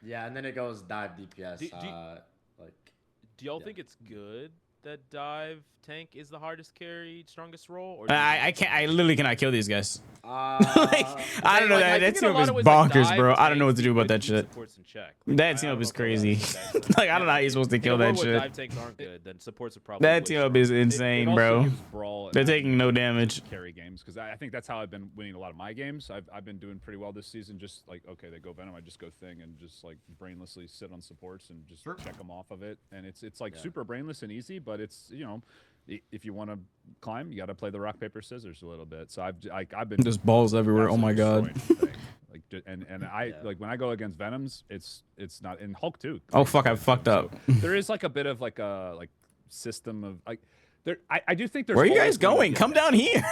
Yeah, and then it goes dive DPS. Do- do- Like Do y'all Yeah. think it's good that dive tank is the hardest carry, strongest role? Or do you I think can't. I literally cannot kill these guys. uh, Like, I don't know. Like, I That think in team a up lot is of ways, like, bonkers, dive bro. and I don't know what tanks to do keep, about like, that keep shit. supports in check. That I team don't up know is if y'all realize crazy. that. Like, I don't know how you're supposed to kill In a that world where shit. dive tanks aren't good, then supports are probably That way team up is stronger. insane, It also bro. gives Brawl They're an taking no avenue to damage. carry games because I think that's how I've been winning a lot of my games. I've been doing pretty well this season. Just like, okay, they go Venom, I just go Thing and just like brainlessly sit on supports and just check them off of it. And it's like super brainless and easy, but it's, you know, if you want to climb, you got to play the rock paper scissors a little bit. So I've been There's balls everywhere. Oh my absolutely god. destroying Thing. Like and I Yeah. like when I go against Venoms, it's not in Hulk too. Oh fuck, I fucked up. There is like a bit of like a system of like there. I do think there's. Where are you always guys gonna going? be a Come down here.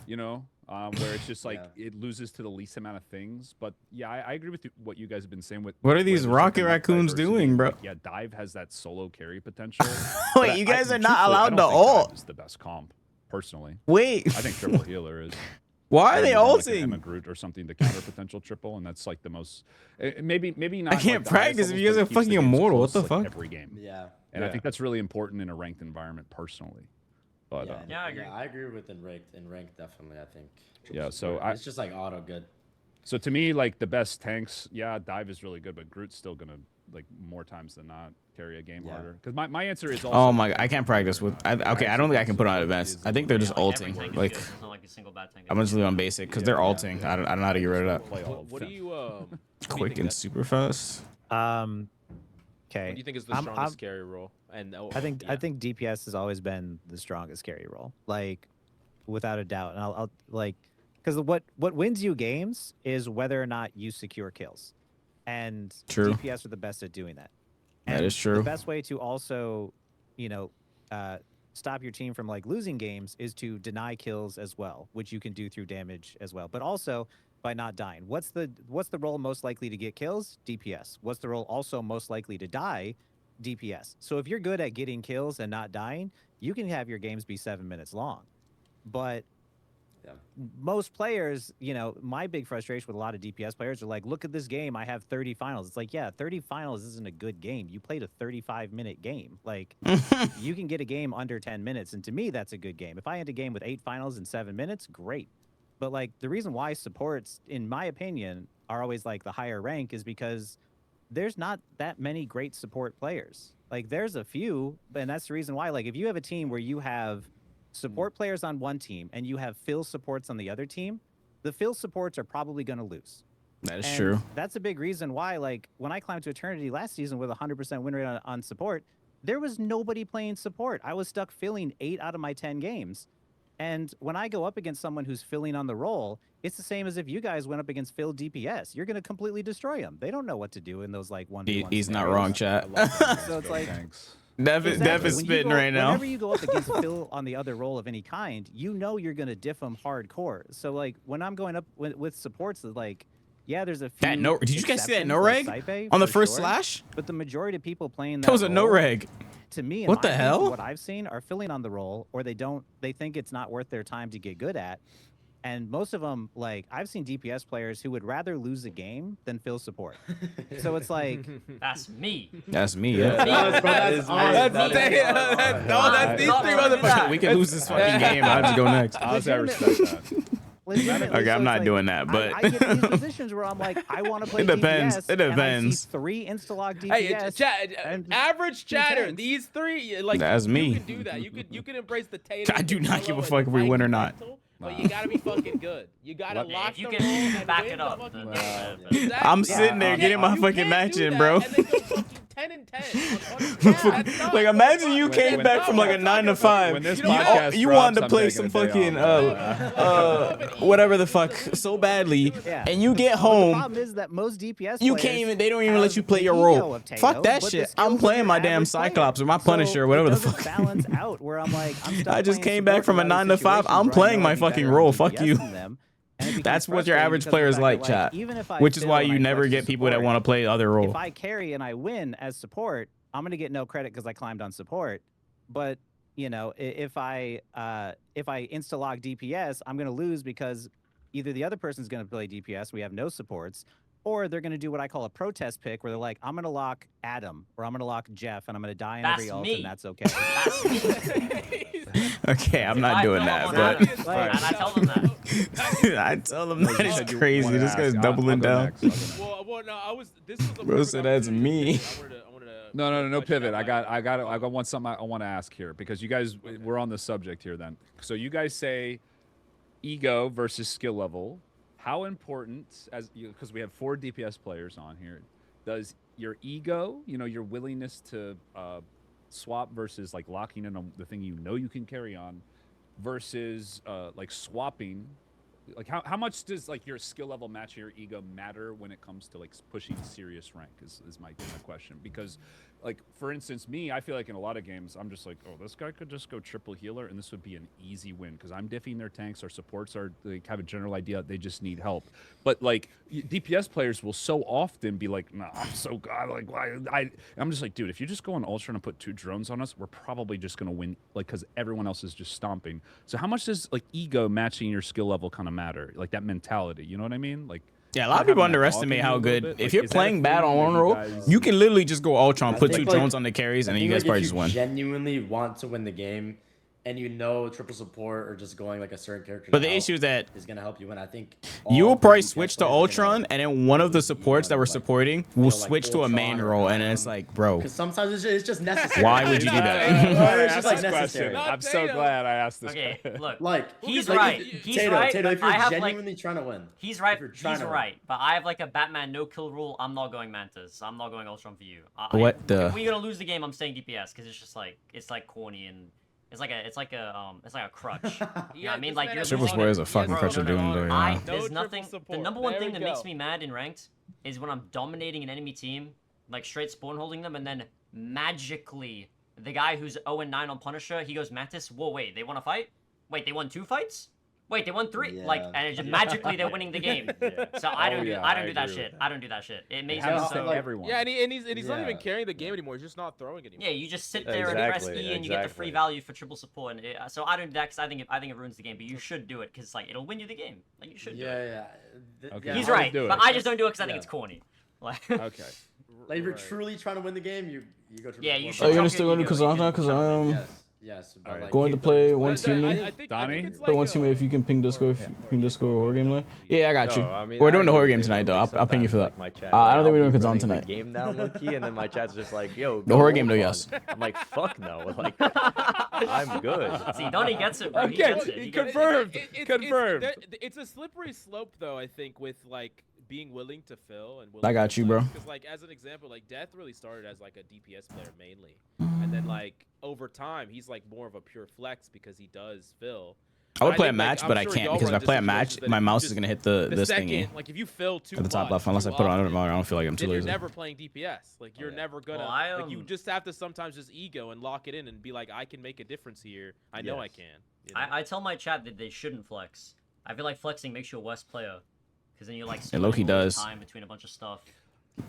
you know, where it's just like Yeah. it loses to the least amount of things. But yeah, I agree with what you guys have been saying. With What are where these there's, like, rocket enough raccoons diversity. doing, bro? Like, yeah, dive has that solo carry potential. Wait, but you guys are not truthfully, I allowed don't to think dive ult. is the best comp, personally. Wait, I think triple healer is. why are they Or even, like, an Emma ulting? Groot or something to counter potential triple, and that's like the most. Maybe not. I can't like, the highest practice if you levels, guys but are it keeps the fucking games immortal. What close, the like, fuck? Every game. yeah. And I Yeah. think that's really important in a ranked environment, personally. But Yeah, Yeah, I agree. I agree with in ranked. In ranked, definitely, I think. Yeah, so It's just like auto good. so to me, like the best tanks, yeah, dive is really good, but Groot's still gonna like more times than not carry a game Yeah. harder. Because my answer is also. Oh my, I can't practice with. Okay, I don't think I can put on advanced. I think they're just Yeah, like, every ulting. tank is Like, good. There's not like a single bad tank. I'm just leave on basic because they're ulting. I don't know how to get rid of that. Play all What do you Quick and super fast. What Okay. do you think is the I'm- strongest carry role? And I think DPS has always been the strongest carry role, like without a doubt. And I'll like because what wins you games is whether or not you secure kills, and True. DPS are the best at doing that. That And is true. The best way to also, you know, stop your team from like losing games is to deny kills as well, which you can do through damage as well, but also by not dying. What's the role most likely to get kills? DPS. What's the role also most likely to die? DPS. So if you're good at getting kills and not dying, you can have your games be 7 minutes long. But Yeah. most players, you know, my big frustration with a lot of DPS players are like, look at this game, I have 30 finals. It's like, yeah, 30 finals isn't a good game. You played a 35-minute game. Like, you can get a game under 10 minutes, and to me, that's a good game. If I end a game with 8 finals in 7 minutes, great. But like, the reason why supports, in my opinion, are always like the higher rank is because there's not that many great support players. Like, there's a few, and that's the reason why. Like, if you have a team where you have support players on one team and you have fill supports on the other team, the fill supports are probably going to lose. That is And true. That's a big reason why, like, when I climbed to Eternity last season with a 100% win rate on support, there was nobody playing support. I was stuck filling 8 out of my 10 games. And when I go up against someone who's filling on the role, it's the same as if you guys went up against Phil DPS. You're going to completely destroy them. They don't know what to do in those, like, 1v1 He's not scenarios. wrong, chat. So it's like, Thanks. Dev is Exactly. When you spitting go- right now. Whenever you go up against Phil on the other role of any kind, you know you're going to diff them hardcore. So, like, when I'm going up with supports, like, yeah, there's a few. That no, did you guys see that exceptions, no like reg Saipe, on the for first sure, slash? But the majority of people playing That was a no role, reg. to me, in What my the opinion, hell? what I've seen are filling on the role, or they think it's not worth their time to get good at. And most of them, like, I've seen DPS players who would rather lose a game than fill support. So it's like, That's me. That's me. Yeah. That's these Not three doing motherfuckers. that. We can lose this fucking game. I'll just go next. Honestly, I respect that. legitimately, Okay, so I'm it's not like, doing that, but I get in these positions where I'm like, I want to play It depends. DPS, It and I depends. see 3 insta-log DPS. Hey, and average chatter. tanks. These three, like That's me. You can do that. You can embrace the Tatum. I do not the give a Solo, fuck and if we the win or Viking not. mental, But you gotta be fucking good. You gotta Yeah, lock if you the can roll and back win it the up, fucking then game. yeah. Exactly. I'm sitting there getting my You fucking can't match do in, that bro. and then go fucking 10 and 10. That's not Like, what imagine you fuck- came when- back from like a when- 9 to 5. When this You, podcast you drops, wanted to I'm play taking some a day fucking off. whatever the fuck so badly, Yeah. and you get The home. problem is that most DPS You players can't even. They don't even let have you play the your ego role. of Tato, Fuck that but the shit. skills I'm of playing your my damn average player. Cyclops or my So Punisher or whatever it the doesn't fuck. balance out where I'm like, I'm stuck I just playing came back support from a for 9 to 5. situations I'm where I playing know my I'd be fucking better role. on Fuck DPS you. than them, and it becomes That's what your frustrating average because of the players fact like, that, chat. even if I Which is fill why and you I never flex to get people that support, want to play other role. if I carry and I win as support, I'm gonna get no credit because I climbed on support. But you know, if I insta log DPS, I'm gonna lose because either the other person's gonna play DPS, we have no supports, or they're gonna do what I call a protest pick, where they're like, I'm gonna lock Adam or I'm gonna lock Jeff, and I'm gonna die in every That's ult, me. and that's okay. That's me. Okay, I'm not I doing fill that, on but Adam, and I tell them that. I tell them that You is said you crazy. wanted to This guy's ask. doubling I'll go down. next. I'll go next. Well, no, I was. This was a Bro perfect said that's opportunity me. to- I wanted to No question pivot. that I got one something I want to ask here because you guys we're on the subject here then. So you guys say ego versus skill level. How important because we have 4 DPS players on here, does your ego, your willingness to swap versus like locking in on the thing you can carry on versus like swapping, like how much does like your skill level match your ego matter when it comes to like pushing serious rank is my question. Because like for instance me, I feel like in a lot of games I'm just like, oh, this guy could just go triple healer and this would be an easy win because I'm diffing their tanks, our supports are like have a general idea they just need help. But like DPS players will so often be like, nah, I'm so god, like why I'm just like, dude, if you just go on Ultra and put 2 drones on us, we're probably just gonna win, like because everyone else is just stomping. So how much does like ego matching your skill level kind of matter, like that mentality, you know what I mean? Like Yeah, a lot of people having that underestimate dog in you how a little good. bit? If Like, you're is that a playing bad thing on that one you roll, guys- you can literally just go Ultron, I put think, 2 like, drones on the carries, and I then you think, guys like, probably if just you win. genuinely want to win the game, and you know triple support or just going like a certain character. But the issue is that is gonna help you win. I think you will all probably good DPS switch to players are gonna- Ultron, and then one of the supports that we're supporting will like switch to a main Ultron or role, and then it's Adam. like, bro, Because sometimes it's just necessary. why would you do that? It's just like necessary. I'm so glad I asked this Okay, question. look. Like He's like, right. if- He's Tato, right. Tato, but if you're I have like genuinely trying to win, he's right. if you're trying He's to win. right. But I have like a Batman no kill rule. I'm not going Mantis. I'm not going Ultron for you. What the- If we're gonna lose the game, I'm staying DPS because it's just like corny and it's like a crutch. You know what I mean? Like you're Triple losing Square it. is a fucking Bro, crutch of no, no, doing no. though, I yeah. No there's triple nothing. The support. number one There thing we that makes go. me mad in ranked is when I'm dominating an enemy team, like straight spawn holding them, and then magically the guy who's 0-9 on Punisher, he goes Mantis. Whoa, wait, they want to fight? Wait, they won 2 fights? Wait, they won 3? Yeah. Like, and it's just magically they're winning the game. So I don't do I that agree shit. with I don't do that shit. It makes It me happens to so. everyone. Yeah, and he's not even carrying the game anymore. He's just not throwing anymore. Yeah, you just sit there and press Exactly, E and you get the free exactly. value for triple support. And so I don't do that because I think it ruins the game. But you should do it because like it'll win you the game. Like you should do it. Yeah. Okay. He's I'll right, do it. but I just don't do it because I think Yeah. it's corny. Like, Okay. Like if you're Right. truly trying to win the game, you go to. Yeah, you Are should you gonna drop still your go to ego, you Kazanta? should Cause drop it. I'm Yes. But Alright. like, going to keep play those- one I team. Donnie? it's Play one like, team if you can ping Disco. If you ping Disco or horror game tonight. Yeah, I got you. No, I mean, We're doing the I horror agree game with tonight though. like, I'll ping you for that. sometimes, like, my chat, I don't think we're I'll doing be Kazan running the tonight. Game down low key, and then my chat's just like, "Yo, The go horror game though, Ultron." yes. I'm like, "Fuck no!" Like, I'm good. See, Donnie gets it, bro. He Okay, gets it. He gets it. confirmed. It's Confirmed. It's a slippery slope, though. I think with like being willing to fill and I got you, bro. Because like as an example, like Death really started as like a DPS player mainly, and then like over time he's like more of a pure flex because he does fill. I would But play a think, like, match, I'm but I sure can't y'all because if run I into play a situations match, that my if you mouse is just- gonna hit the this second, thingy like if you fill too at the top much left. Unless I too put it on often, it, I don't feel like I'm too then you're lazy. never playing DPS. Like you're never gonna. Well, I, like you just have to sometimes just ego and lock it in and be like, I can make a difference here. I know I Yes. can. You know? I tell my chat that they shouldn't flex. I feel like flexing makes you a worse player. Because then you're like It low-key spending all your does. time between a bunch of stuff.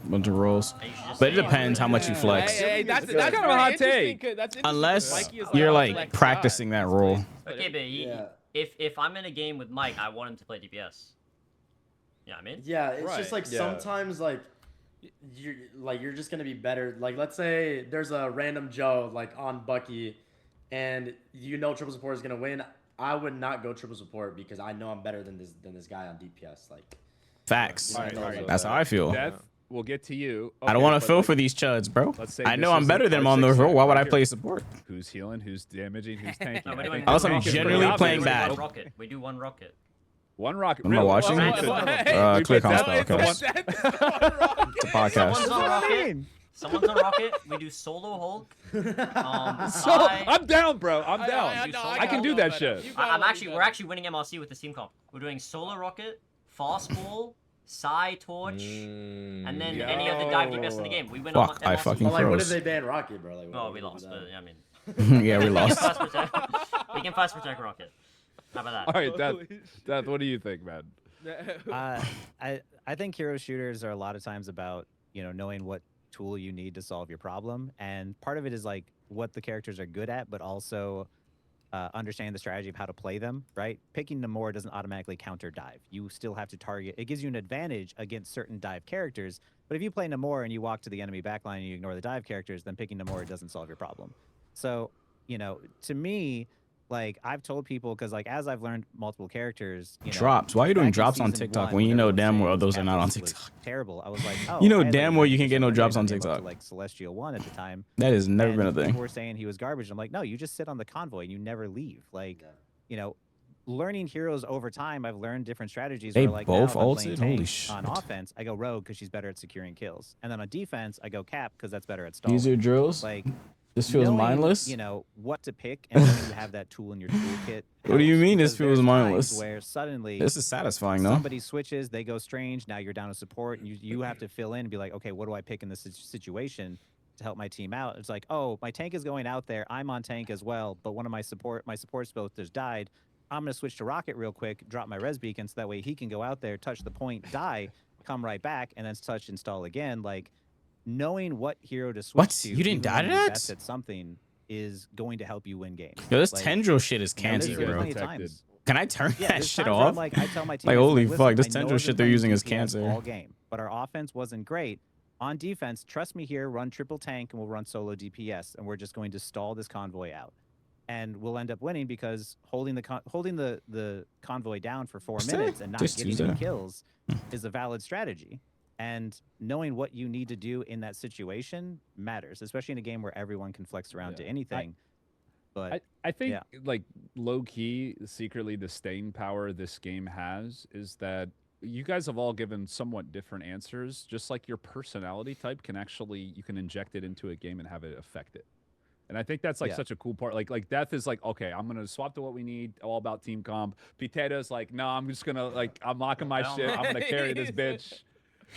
Bunch of rolls. And you should just But it say, depends how much you flex. Hey, that's That's kind of a hot take. That's interesting. Unless Mikey is you're a like flex practicing guy. that role. Okay, but Yeah. if I'm in a game with Mike, I want him to play DPS. Yeah, I mean. Yeah, it's just Right, like yeah. sometimes like you're just gonna be better. Like let's say there's a random Joe like on Bucky, and you know triple support is gonna win. I would not go triple support because I know I'm better than this guy on DPS. Like Facts. All right, That's how I feel. Death, we'll get to you. I don't Okay, want to but, feel like, for these chuds, bro. let's say I know this I'm is, better like, than them on the R6 role. Why would right I here. play support? Who's healing? Who's damaging? Who's tanking? No, we're I doing think Unless I'm that's pretty generally obvious. playing we do bad. one rocket. We do one rocket. One rocket. Am I really? watching? Well, Clearcoms that- spell, okay. it's It's a podcast. Someone's on rocket. Someone's on rocket. We do solo Hulk. So I'm down, bro. I'm down. I can do that better. shit. We're actually winning MRC with this team comp. We're doing solo rocket, fastball, Psy torch, and then any other dive DPS in the game. We win Fuck, on I MRC. fucking Well, like what if froze. they ban Rocket, bro? Like, Oh, what we do lost, do but then? I mean, Yeah, we we can lost. fast protect. We can fast protect rocket. How about All that? right, Death, what do you think, man? I think hero shooters are a lot of times about knowing what tool you need to solve your problem, and part of it is like what the characters are good at, but also understanding the strategy of how to play them. Right, picking Namor doesn't automatically counter dive. You still have to target. It gives you an advantage against certain dive characters, but if you play Namor and you walk to the enemy backline and you ignore the dive characters, then picking Namor doesn't solve your problem. So to me, like I've told people, because like as I've learned multiple characters, Drops. Why are you doing back in drops on season TikTok one, when you when know everyone was damn saying well those are Captain not on was TikTok? Terrible. I was like, oh, You know I had, damn like, well you can't get no 1% drops on win rate up to, TikTok. like Celestial 1 at the time. That has never And been a thing. people were saying he was garbage. I'm like, no, you just sit on the convoy and you never leave. Like, learning heroes over time, I've learned different strategies. They where, like, both now if I'm playing ulted? Holy tank, shit. On offense, I go rogue because she's better at securing kills, and then on defense, I go cap because that's better at stalling. These are drills. Like, This feels knowing, mindless. what to pick and knowing you have that tool in your toolkit. What do you helps, mean this because feels there's times mindless? Where suddenly This is satisfying, though. somebody switches, they go strange. Now you're down to support, and you have to fill in and be like, okay, what do I pick in this situation to help my team out? It's like, oh, my tank is going out there. I'm on tank as well, but one of my support spells just died. I'm gonna switch to rocket real quick, drop my res beacon, so that way he can go out there, touch the point, die, come right back, and then touch install again. Like knowing what hero to switch What? to. You didn't even die when to you're that? best at something is going to help you win games. Yo, this Like, tendril shit is you know, there's cancer, been bro. plenty of Protected. times. Can I turn Yeah, that there's shit times where I'm off? like, I tell my team, Like, holy listen, fuck, this I know tendril I've shit been they're playing using is DPS cancer. all game, but our offense wasn't great. On defense, trust me here, run triple tank and we'll run solo DPS, and we're just going to stall this convoy out, and we'll end up winning because holding the convoy down for 4 Tuesday? minutes and not Just getting Tuesday. any kills is a valid strategy. And knowing what you need to do in that situation matters, especially in a game where everyone can flex around to anything. But I think yeah. like low key, secretly the staying power this game has is that you guys have all given somewhat different answers. Just like your personality type can actually, you can inject it into a game and have it affect it. And I think that's like Yeah. such a cool part. Like Death is like, okay, I'm gonna swap to what we need, all about team comp. Potato's like, no, I'm just gonna I'm locking my shit. I'm gonna carry this bitch.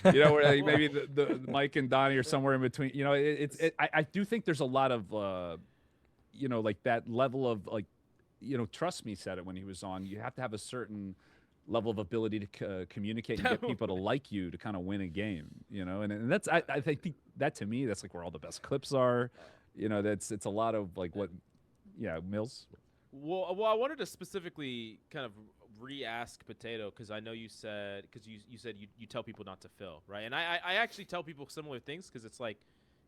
You know, where like, maybe the Mike and Donnie are somewhere in between. You know, I do think there's a lot of like that level of like, Trust Me said it when he was on. You have to have a certain level of ability to communicate and get people to like you to kind of win a game. And that's I think that to me that's like where all the best clips are. It's a lot of like what, Mills. Well, I wanted to specifically kind of re-ask Potato because I know you said you tell people not to fill, right? And I actually tell people similar things because it's like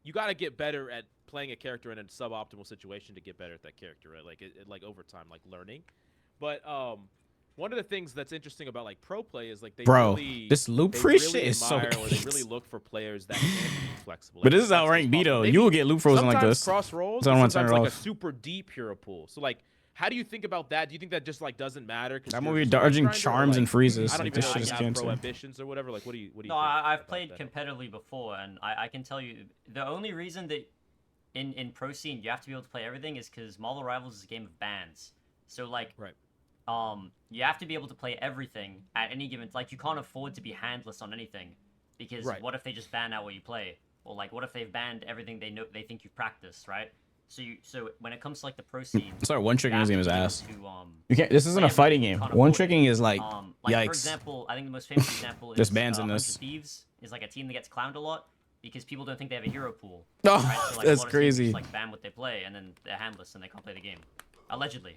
you got to get better at playing a character in a suboptimal situation to get better at that character, right? Like over time, like learning. But one of the things that's interesting about like pro play is like this loop free shit is so admire or they really look for players that can be flexible. But Like, this is how that's rank B possible. though. Maybe You will get loop frozen like sometimes this. cross rolls, So I don't wanna sometimes turn it like a off. super deep hero pool. So like, how do you think about that? Do you think that just like doesn't matter? I'm over here dodging charms and freezes. I don't Like, even this know shit if is you have pro cancer. ambitions or whatever. Like, what do you? No, think I've about played that? competitively before, and I can tell you the only reason that in pro scene you have to be able to play everything is because Marvel Rivals is a game of bans. So like, Right. You have to be able to play everything at any given. Like, you can't afford to be handless on anything, because Right. what if they just ban out what you play, or like what if they've banned everything they think you practice, right? So when it comes to like the pro scene, Sorry, one tricking you this have game is to be able ass. to, You can't. This isn't play a fighting everything, game. can't One afford it. tricking is like, for yikes. example, I think the most famous example is There's bans in 100 this. Thieves is like a team that gets clowned a lot because people don't think they have a hero pool. Oh, right? So, like, a that's lot of teams crazy. Just, like ban what they play, and then they're handless and they can't play the game, allegedly.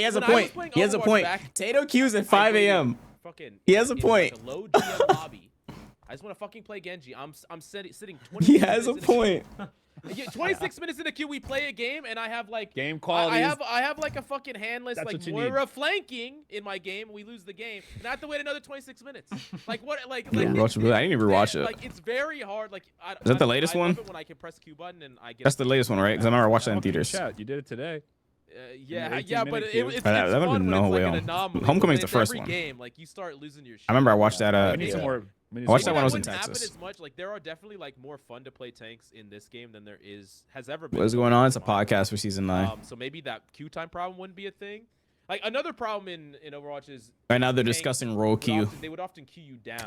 he has a when I was point. playing He has a Overwatch point. back, Tato Q's at I 5 played a.m. Fucking He has a in, point. Like a low DM lobby. I just want to fucking play Genji. I'm sitting 26 He has a minutes in point. Yeah, 26 minutes in the queue, we play a game, and I have like Game quality. I have like a fucking handless That's like what you Moira flanking in my game. We lose the game, and I have to wait another 26 minutes. Like what? Like I didn't even rewatch it. Like it's very hard. Like Is that the latest one? Love it when I can press Q button and I get. That's the latest one, right? Because I remember watching that in theaters. Chat, you did it today. Yeah, 18-minute but queue. it's That would've fun been when no it's way like an on. anomaly. Homecoming's When the first every one. game, like you start losing your shit. I remember I watched that. We need some more. I watched that when I was in Maybe wouldn't Texas. happen as much. Like there are definitely like more fun to play tanks in this game than there has ever been. What's going on? It's a podcast for season 9. So maybe that queue time problem wouldn't be a thing. Like another problem in Overwatch is Right now they're tanks discussing roll queue. They would often queue you down.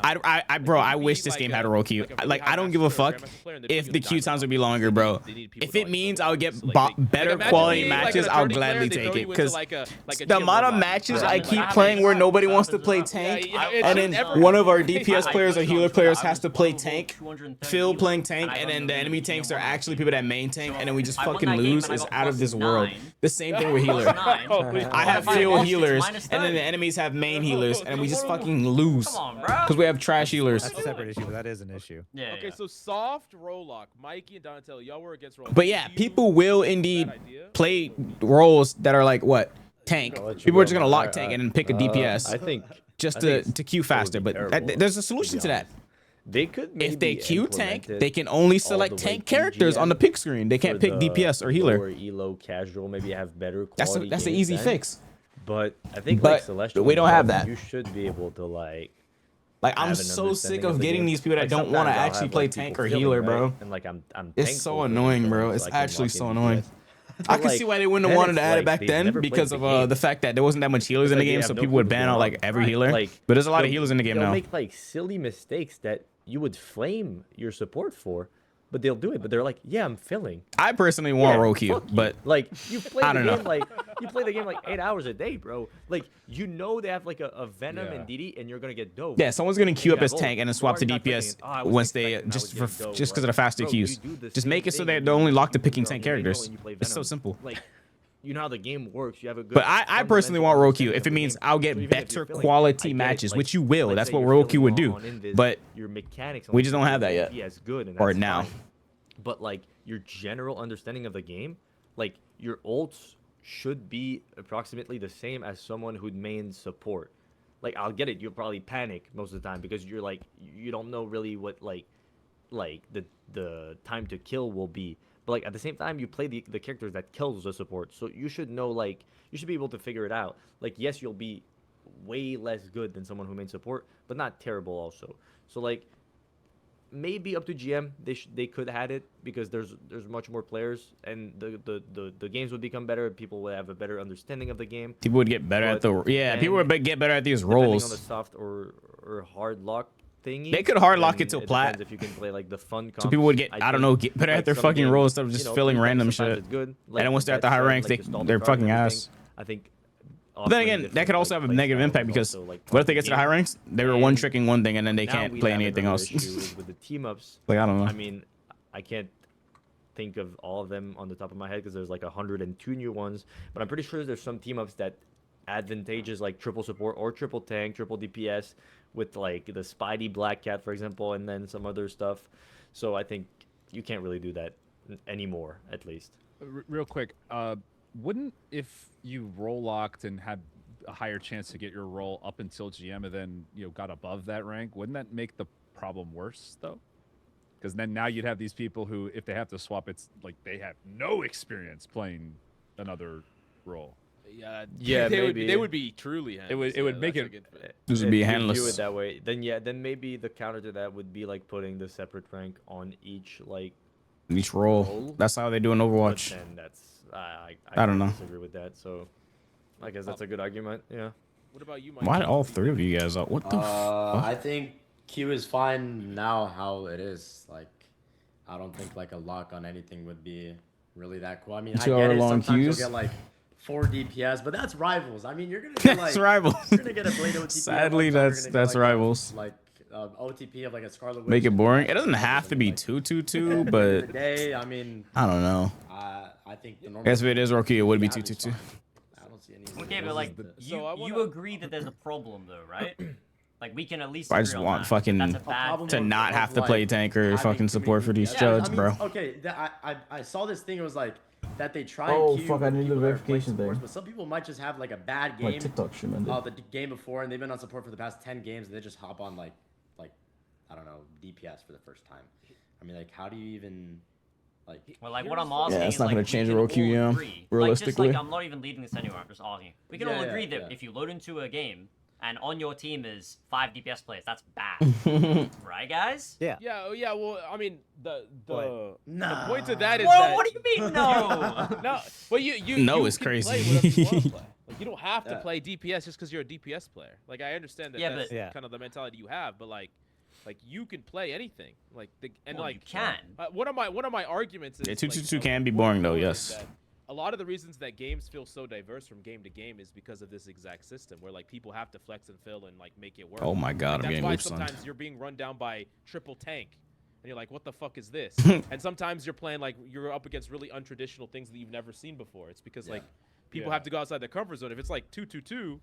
Bro, Like, I you'd wish be this like game a- had a roll queue. like a Like, really I don't high give a master or fuck grandmaster player, and they'd if put you the in queue diamond times would be level. longer, bro. They need people If to, it like, means throw I'll you get into, like, better imagine quality being, like, in matches, a I'll 30 player, gladly they take throw it. you into, Because like a the GM amount of robot. matches Yeah, I like, keep how playing many where times nobody happens wants to in play that? tank, Yeah, and it's then every- one of our I- DPS I- players or I- healer I- players I has to was play level tank. 230 Phil playing and tank, I and got then the to enemy the tanks are GM actually people that main tank, and then we just I won fucking that game lose. and I It's got out of plus this world. 9. The same thing with Plus healer. 9. I have Plus field 9, healers, minus and then 30. the enemies have main healers, and we just fucking lose. Come on, bro. Because we have trash healers. That's a separate issue, but that is an issue. Yeah. Okay, so soft roll lock. Mikey and Donatello, y'all were against roll lock. But yeah, You- people will indeed play roles that are like what? Tank. People are just gonna lock tank and then pick a DPS I think just I to think queue faster. would be But terrible, there's a to solution be to that. honest. They could If they maybe queue tank, implement they it can only all select the way tank to characters on the GM pick screen. They can't for pick the DPS or healer. lower elo casual, maybe have better That's quality. an games easy then. fix. But I think But like Celestial, we don't and have Buff, that. You should be able to like. Like I'm have an so sick understanding of the getting game. these people that Like, don't want to sometimes I'll actually have, play like, tank people or filling, healer, right? bro. And like I'm It's thankful so for them annoying, filling bro. so It's I can actually lock so in annoying. DPS. I But, can see like, why they wouldn't have then wanted it's to add it like back they've then never because played of the game. the fact that there wasn't that much healers It's in the like they game, have so no people would clue ban what's out going like on. every Right. healer. Like, But there's a lot of they'll- healers in the game they'll now. make like silly mistakes that you would flame your support for, but they'll do it. But they're like, yeah, I'm filling. I personally want Yeah, roll queue, fuck you. but like you play I the don't game know. like you play the game like 8 hours a day, bro. Like you know they have like a Venom Yeah. and DD, and you're gonna get dope. yeah, someone's gonna queue You up as have tank ult. and then You swap to already not DPS thinking, "Oh, I wasn't once they expecting I just would for get dope." just because of the Like, faster bro, queues. you do the Just same make it so thing that you they're do only when locked to you picking play tank Halo characters. and you play It's so Venom. simple. Like you know how the game works. You have a good. But I personally want roll queue if it means I'll get better quality matches, which you will. That's what roll queue would do. But your mechanics we just don't have that yet. be as good, and Or that's now. fine. But like your general understanding of the game, like your ults should be approximately the same as someone who mains support. Like I'll get it, you'll probably panic most of the time because you're like you don't know really what like the time to kill will be. But like at the same time you play the characters that kills the support. So you should know like you should be able to figure it out. Like yes, you'll be way less good than someone who mains support, but not terrible also. So like maybe up to GM they could have it because there's much more players and the games would become better. People would have a better understanding of the game. people would get better at the But people would then, get better at these Depending on the roles. soft or hard lock thingy. They could hard lock then it till depends plat. if you can play like the fun So people would get I don't know get better at their fucking roles instead of just filling random shit. Good. And then once they're at the high ranks, they're fucking ass. I think. But then again, that could also have a negative impact because what if they get to the high ranks? They were one tricking one thing and then they can't play anything else. With the team ups. Like I don't know. I mean, I can't think of all of them on the top of my head because there's like 102 new ones, but I'm pretty sure there's some team ups that advantages like triple support or triple tank, triple DPS with like the Spidey Black Cat, for example, and then some other stuff. So I think you can't really do that anymore, at least. Real quick, wouldn't if you roll locked and had a higher chance to get your roll up until GM and then got above that rank, wouldn't that make the problem worse though? Because then now you'd have these people who, if they have to swap, it's like they have no experience playing another role. Yeah, maybe. they would be truly. It would make it. This would be If you handless. view it that way, then maybe the counter to that would be like putting the separate rank on each like. Each role. That's how they do in Overwatch. But then that's I don't know. disagree with that. So I guess that's a good argument. Yeah. What about you, Mike? Why all three of you guys are? What the fuck? I think Q is fine now how it is. Like, I don't think like a lock on anything would be really that cool. I mean, I 2 get hour it. long Sometimes queues? you'll get like 4 DPS, but that's rivals. I mean, you're gonna get That's like rivals. you're gonna get a Blade OTP. Sadly, at one time, you're that's gonna get, like, rivals. Like OTP of like a Scarlet Witch. Make it and, boring. like, It doesn't have to be like, 2-2-2, but Today, I mean, I don't know. I think the I normal. guess if it is rookie, it would be the average 2-2-2. fine. I don't see any. Okay, but like So I you wanna- agree that there's a problem though, right? Like we can at least. I agree just on want that. fucking That's a bad problem to thing. not of, have to like, play tank or having fucking support for community. these Yeah, chuds, I mean, bro. Okay, I saw this thing. It was like that they try Oh, and queue fuck, I with need the people that are playing verification supports, thing. but some people might just have like a bad My game. TikTok stream ended. The game before, and they've been on support for the past 10 games, and they just hop on like I don't know, DPS for the first time. I mean, like, how do you even like? Well, like what I'm Here's- asking Yeah, it's is not like gonna we change the can role queue, all yeah, agree. Like, just realistically. like I'm not even leading this anywhere. I'm just asking. We can all Yeah, agree that yeah. if you load into a game and on your team is 5 DPS players, that's bad, right, guys? Yeah. Yeah, yeah. Well, I mean, the Nah. point of that is Whoa, that what do you mean no? no, well you No you is can play crazy. whatever you want to play. Like you don't have to Yeah. play DPS just because you're a DPS player. Like I understand that Yeah, that's but- Yeah. kind of the mentality you have, but like you can play anything. Like and Well, like you can. one of my arguments is Yeah, like, 222 a can be point boring, though, forward yes. is that a lot of the reasons that games feel so diverse from game to game is because of this exact system where like people have to flex and fill and like make it work. Oh my god, I'm That's getting why loop stunned. sometimes you're being run down by triple tank, and you're like, "What the fuck is this?" And sometimes you're playing like you're up against really untraditional things that you've never seen before. It's because like people have to go outside their comfort zone. If it's like 2-2-2,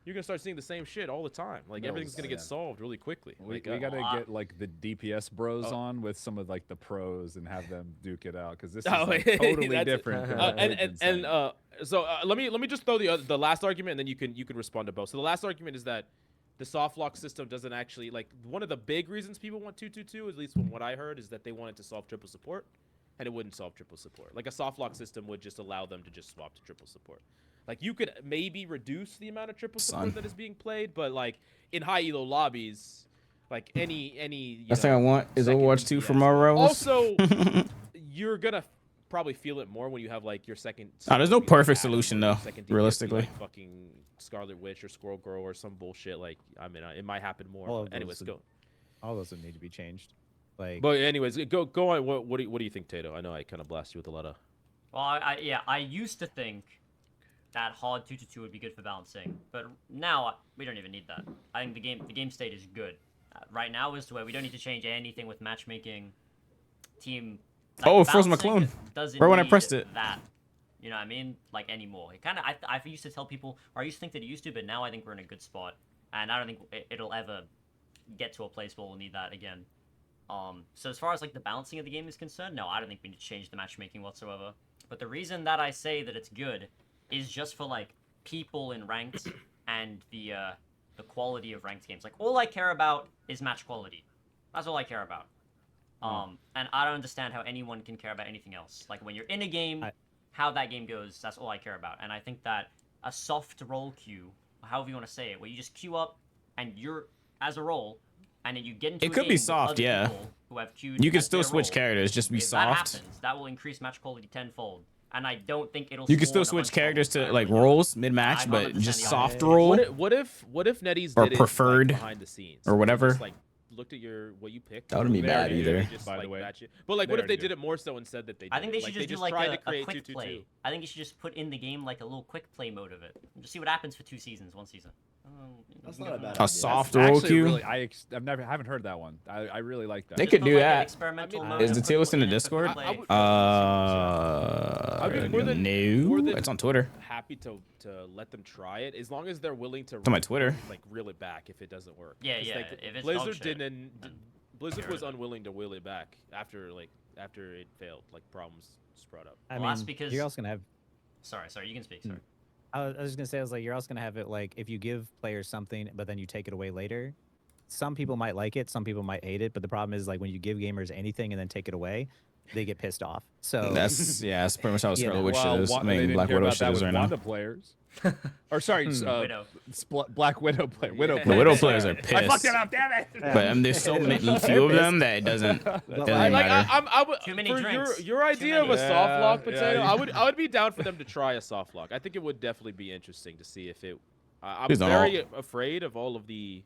you're gonna start seeing the same shit all the time. Like No, everything's gonna get yeah. solved really quickly. We Like, gotta Well, get like the DPS bros Oh. on with some of like the pros and have them duke it out because this is Oh, like, totally that's- different. than Uh, what we've been saying. so let me just throw the last argument, and then you can respond to both. So the last argument is that the soft lock system doesn't actually like one of the big reasons people want 2-2-2, at least from what I heard, is that they wanted to solve triple support, and it wouldn't solve triple support. Like a soft lock system would just allow them to just swap to triple support. Like you could maybe reduce the amount of triple support Son. that is being played, but like in high elo lobbies, like any you Last thing I know, want is second Overwatch 2 DPS. from our rivals. Also, you're gonna probably feel it more when you have like your second. There's no like, perfect Ash solution, or your though, second DPS be, realistically. like, fucking Scarlet Witch or Squirrel Girl or some bullshit. Like I mean, it might happen more. All but of anyways, those go. All those would need to be changed. Like, But anyways, go on. What do you think, Tato? I know I kind of blast you with a lot of. Well, I used to think that hard 2-2 would be good for balancing, but now we don't even need that. I think the game state is good. Right now is to where we don't need to change anything with matchmaking, team. Like, Oh, it froze my balancing clone. doesn't Right when I need pressed it. That, you know what I mean? Like anymore. It kind of I used to tell people, or I used to think that it used to, but now I think we're in a good spot, and I don't think it'll ever get to a place where we'll need that again. So as far as like the balancing of the game is concerned, no, I don't think we need to change the matchmaking whatsoever. But the reason that I say that it's good is just for like people in ranked and the quality of ranked games. Like all I care about is match quality. That's all I care about. And I don't understand how anyone can care about anything else. Like when you're in a game, how that game goes, that's all I care about. And I think that a soft role queue, however you want to say it, where you just queue up and you're as a role, and then you get into It a could game be with soft, other yeah. people who have queued You can as still their switch role. characters, just be If that soft. happens, that will increase match quality tenfold. And I don't think it'll. You can still spawn a switch bunch of characters trouble. to I like really don't. roles mid match, I don't but understand just the soft idea. role. What if NetEase Or did it, preferred, like, behind the scenes or They whatever. Just, like looked at what you picked. That wouldn't be They bad already do. either. They just, By the like, way. match it. But like, They what if they already did do. it more so and said that they did I think they it? should Like, just do just like tried a to create quick 2-2-2. play. I think you should just put in the game like a little quick play mode of it. Just see what happens for 2 seasons, 1 season. That's You not can a go bad from A there. idea. soft Actually, role queue. really, haven't heard that one. I really like that. They Just could put, do like, an that. experimental I mean, mode Is and the put tier list in the quick Discord? play. I would- more than No, it's on Twitter. happy to let them try it as long as they're willing to. on my Twitter. Like reel it back if it doesn't work. Yeah, 'Cause, yeah, like, if it's dog Blizzard shit, didn't. then Blizzard get rid was of it. unwilling to wheel it back after it failed. Like problems sprout up. I Well, that's mean, because- you're also gonna have. Sorry, you can speak. Sorry. I was just gonna say, I was like, you're also gonna have it like if you give players something, but then you take it away later. Some people might like it, some people might hate it, but the problem is like when you give gamers anything and then take it away, they get pissed off. So That's pretty much how You Scarlet know. Witch is. I they mean, didn't Black care Widow about shit that is with right now. Wanda players. Or sorry, Widow. Black Widow player. Widow Yeah. The Widow players. players are I fucked pissed. it up, damn it! But there's so many few of them that it doesn't like, matter. I would Too many for drinks. your idea of many. a soft lock Yeah, potato. yeah. I would be down for them to try a soft lock. I think it would definitely be interesting to see if it. I'm Please don't very afraid of all of the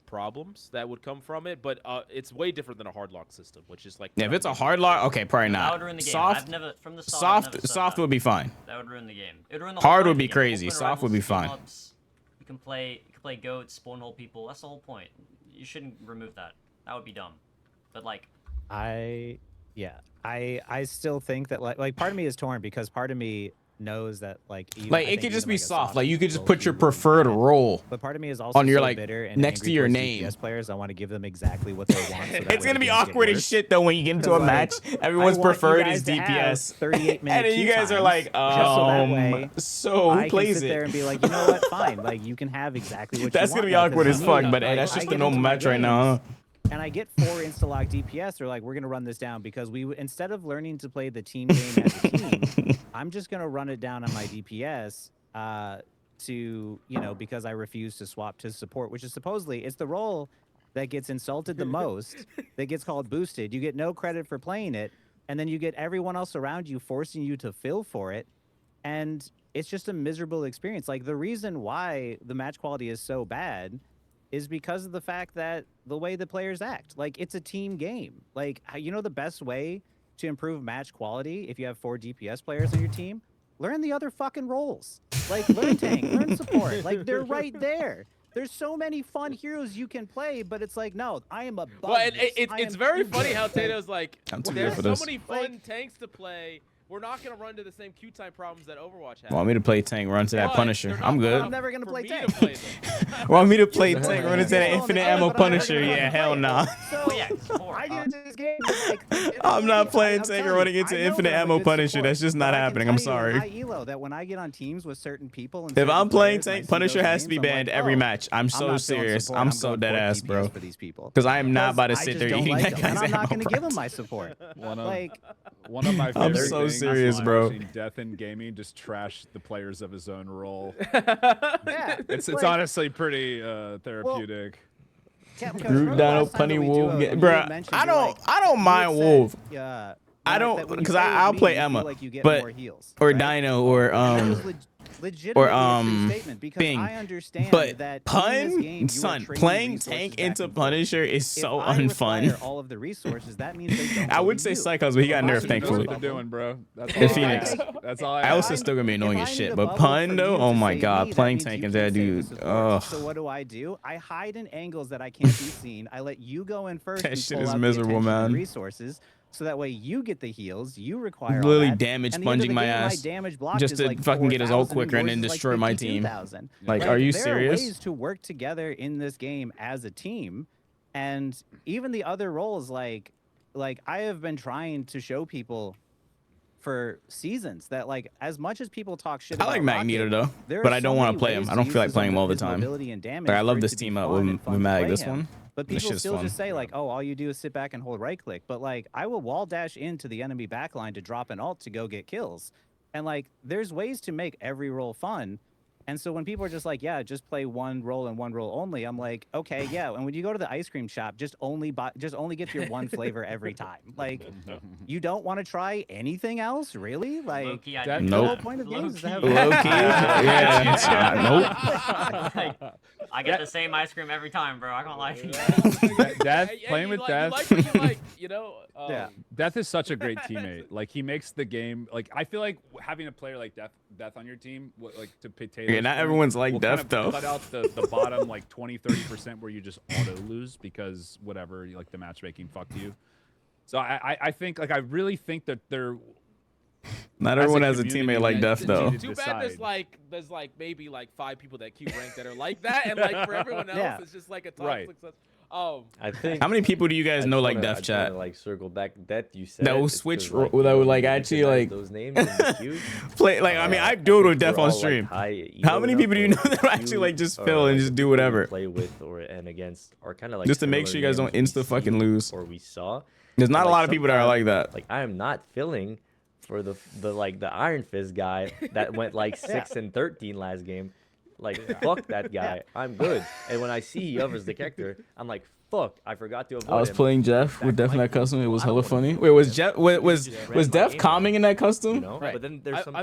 problems that would come from it, but it's way different than a hard lock system, which is like. Yeah, if it's a hard lock, okay, probably That would not. ruin the game. Soft, I've never from the start. I've never said soft that. would be fine. That would ruin the game. It would ruin the Hard whole would point be of the game. crazy. Open Soft would be rivals, fine. team-ups, You can play goats, spawn hole people. That's the whole point. You shouldn't remove that. That would be dumb. But like, I still think that like part of me is torn because part of me knows that like Like it could just be soft. Like you could just put your preferred role. But part of me is also on your so like bitter and next to angry your towards name. DPS players. I want to give them exactly what they want. So that It's way gonna the be games get awkward as worse. shit though when you get into a Like, match. Everyone's I want you preferred guys is to have DPS, 38 minute and then you queue guys are times, like, just so that way so I who can plays sit there it? and be like, you know what, fine. Like you can have exactly what That's you gonna want. be now, 'cause awkward for as me, fuck. But hey, like, that's I just get the normal into my match right now. Huh? games, and I get 4 insta-lock DPS. They're like, we're gonna run this down because instead of learning to play the team game as a team, I'm just gonna run it down on my DPS. To because I refuse to swap to support, which is supposedly it's the role that gets insulted the most, that gets called boosted. You get no credit for playing it, and then you get everyone else around you forcing you to fill for it, and it's just a miserable experience. Like the reason why the match quality is so bad is because of the fact that the way the players act. Like it's a team game. Like the best way to improve match quality if you have 4 DPS players on your team, learn the other fucking roles. Like learn tank, learn support. Like they're right there. There's so many fun heroes you can play, but it's like, no, I am above Well, this. it's very funny how Tato's like, I'm too there's good for so this. many fun tanks to play. We're not gonna run into the same queue time problems that Overwatch has. Want me to play tank, run to that But Punisher? they're I'm not good. fun I'm never gonna for play me tank. to play them. Want me to play tank, run into that Yeah. infinite Yeah. ammo But I'm never Punisher? gonna Yeah, play hell it. nah. So Oh, yeah, support, I huh? get into this game. Like, I'm not playing I'm tank or telling running you, into I know infinite that I'm a ammo good Punisher. support, That's just but not I can happening. I'm tell you in sorry. high elo that when I get on teams with certain people, and If certain I'm playing players and I tank, see Punisher those has to be names, I'm banned like, every oh, match. I'm so not feeling serious. support, I'm going so dead full ass, DPS bro. for these people. Because I am not about to I sit just there don't eating like that them, and guy's I'm not ammo. going to give bro. them my support. Like, One of my I'm favorite so things serious, when bro. watching Death in Gaming just trash the players of his own role. yeah, It's like, honestly pretty therapeutic. Capcom, Groot, remember the Dino, last time that Punny, we Wolf. duoed, and you Bruh, had mentioned, I you're don't, like, I don't you mind had Wolf. said, I don't, that when you because play as I'll me, play you feel Emma, like you get but more heals, or right? Dino or That was legitimately a true statement because Bing. I understand But that in this Pun, game, you are son, trading playing resources tank back into and forth. Punisher is so If I require unfun. all of the resources, that means they don't I go would to say you. Cyclops, but he got If I nerfed, need thankfully. What they're doing, bro. That's In all I Phoenix. ask. That's all I I ask. also still gonna be annoying if as I shit, need a but bubble Pun from though, you oh to my save god, me, that playing means tank you into that can't save the dude, support. ugh. So what do? I hide in angles that I can't be seen. I let you go in first. That and shit pull is out the miserable, attention and man. resources, so that way you get the heals. You require all Literally that. damage And at the end of sponging the my game, ass damage blocked just is to like fucking get his ult 4,000 quicker and yours then is like destroy my team. 52,000. Like, are you there serious? are ways to work together in this game as a team, and even the other roles, like I have been trying to show people for seasons that, like, as much as people talk shit I about like Magneto Rocket, though, there but are I don't so want many to play him. ways I don't use feel like his playing him all the his time. mobility and damage Like I for love it this to be team up fun and with fun to Mag. play This him. one, But this people shit's still fun. just say like, oh, all you do is sit back and hold right click. But like, I will wall dash into the enemy backline to drop an ult to go get kills. And like, there's ways to make every role fun. And so when people are just like, yeah, just play one role and one role only, I'm like, okay, yeah. And when you go to the ice cream shop, just only get your one flavor every time. Like, you don't want to try anything else, really? Like, Low-key, I that- do the Nope. whole point of games is to have Low key, yeah. Nope. Like, I get the same ice cream every time, bro. I can't lie to you. Death, Hey, playing you with like, Death. You like what you like, you know? Yeah. Death is such a great teammate. Like he makes the game. Like I feel like having a player like Death on your team, like to Potatoes. Yeah, not everyone's like Death, though. Cut out the bottom like 20-30% where you just auto lose because whatever, like the matchmaking fucked you. So I think like I really think that they're. Not as everyone has a community, teammate like we Death need though. to Too bad there's decide. like maybe like 5 people that queue rank that are like that, and like for everyone else, Yeah. it's just like a top Right. success. I think. How many people do you guys I know just like wanna- I Death just wanna, chat? like circle back that you said. That will it's 'cause, switch like, that would you like don't actually recognize like those names in the queue. play like I mean I do it with Death on stream. How many people do you know that actually like just fill and just do whatever? Play with or and against are kind of like Just to make sure you guys don't similar names we insta fucking see lose. or we saw. There's not a Like, lot of people that are like that. Like I am not filling for the Iron Fist guy that went like 6 and 13 last game. Like fuck that guy. I'm good. And when I see he hovers the character, I'm like fuck. I forgot to avoid I was him. playing Jeff with Death in that custom. It was hella funny. Wait, was Jeff was Death calming in that custom? You know? But then there's some.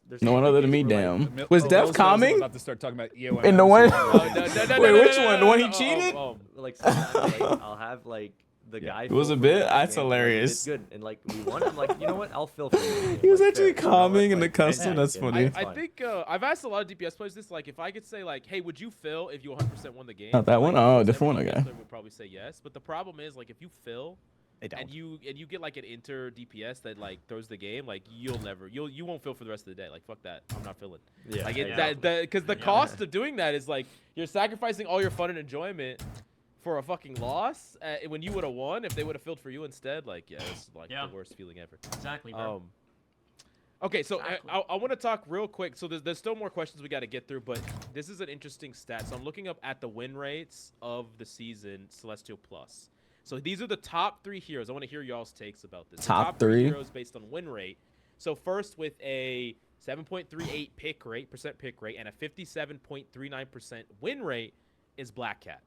There's No one other than me, like, damn. Was Death calming? About to start talking about EOM. In the one? No, Wait, which one? The one he cheated? Like sometimes like, I'll have like the guy. It was fill a for bit? the That's game, like, hilarious. It's good, and like we won. I'm like, you know what? I'll fill for you. He was Like, actually fair. You know what? calming in the Like, custom. and That's yeah, funny. it's I fine. think I've asked a lot of DPS players this. Like, if I could say like, "Hey, would you fill if you 100% won the game?" Not that Like, one? Oh, almost different every one, DPS okay. player would probably say yes. But the problem is, like, if you fill, They don't. and you get like an Inter DPS that like throws the game, like you won't feel for the rest of the day. Like fuck that, I'm not feeling. Yeah. Like Yeah. because the cost of doing that is like you're sacrificing all your fun and enjoyment for a fucking loss when you would have won if they would have filled for you instead. Like it's like Yeah. the worst feeling ever. Exactly, bro. Okay, so Exactly. I want to talk real quick. So there's still more questions we got to get through, but this is an interesting stat. So I'm looking up at the win rates of the season Celestial Plus. So these are the top 3 heroes. I want to hear y'all's takes about this. The Top three three? heroes based on win rate. So first with a 7.38 pick rate, and a 57.39% win rate is Black Cat.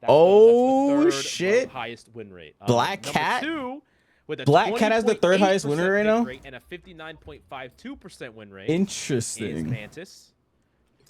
That's Oh, the third shit. highest win rate. Black Number Cat? 2 with a Black Cat has the third highest win rate right 20.8% now? pick and a 59.52% win rate is Interesting. Mantis.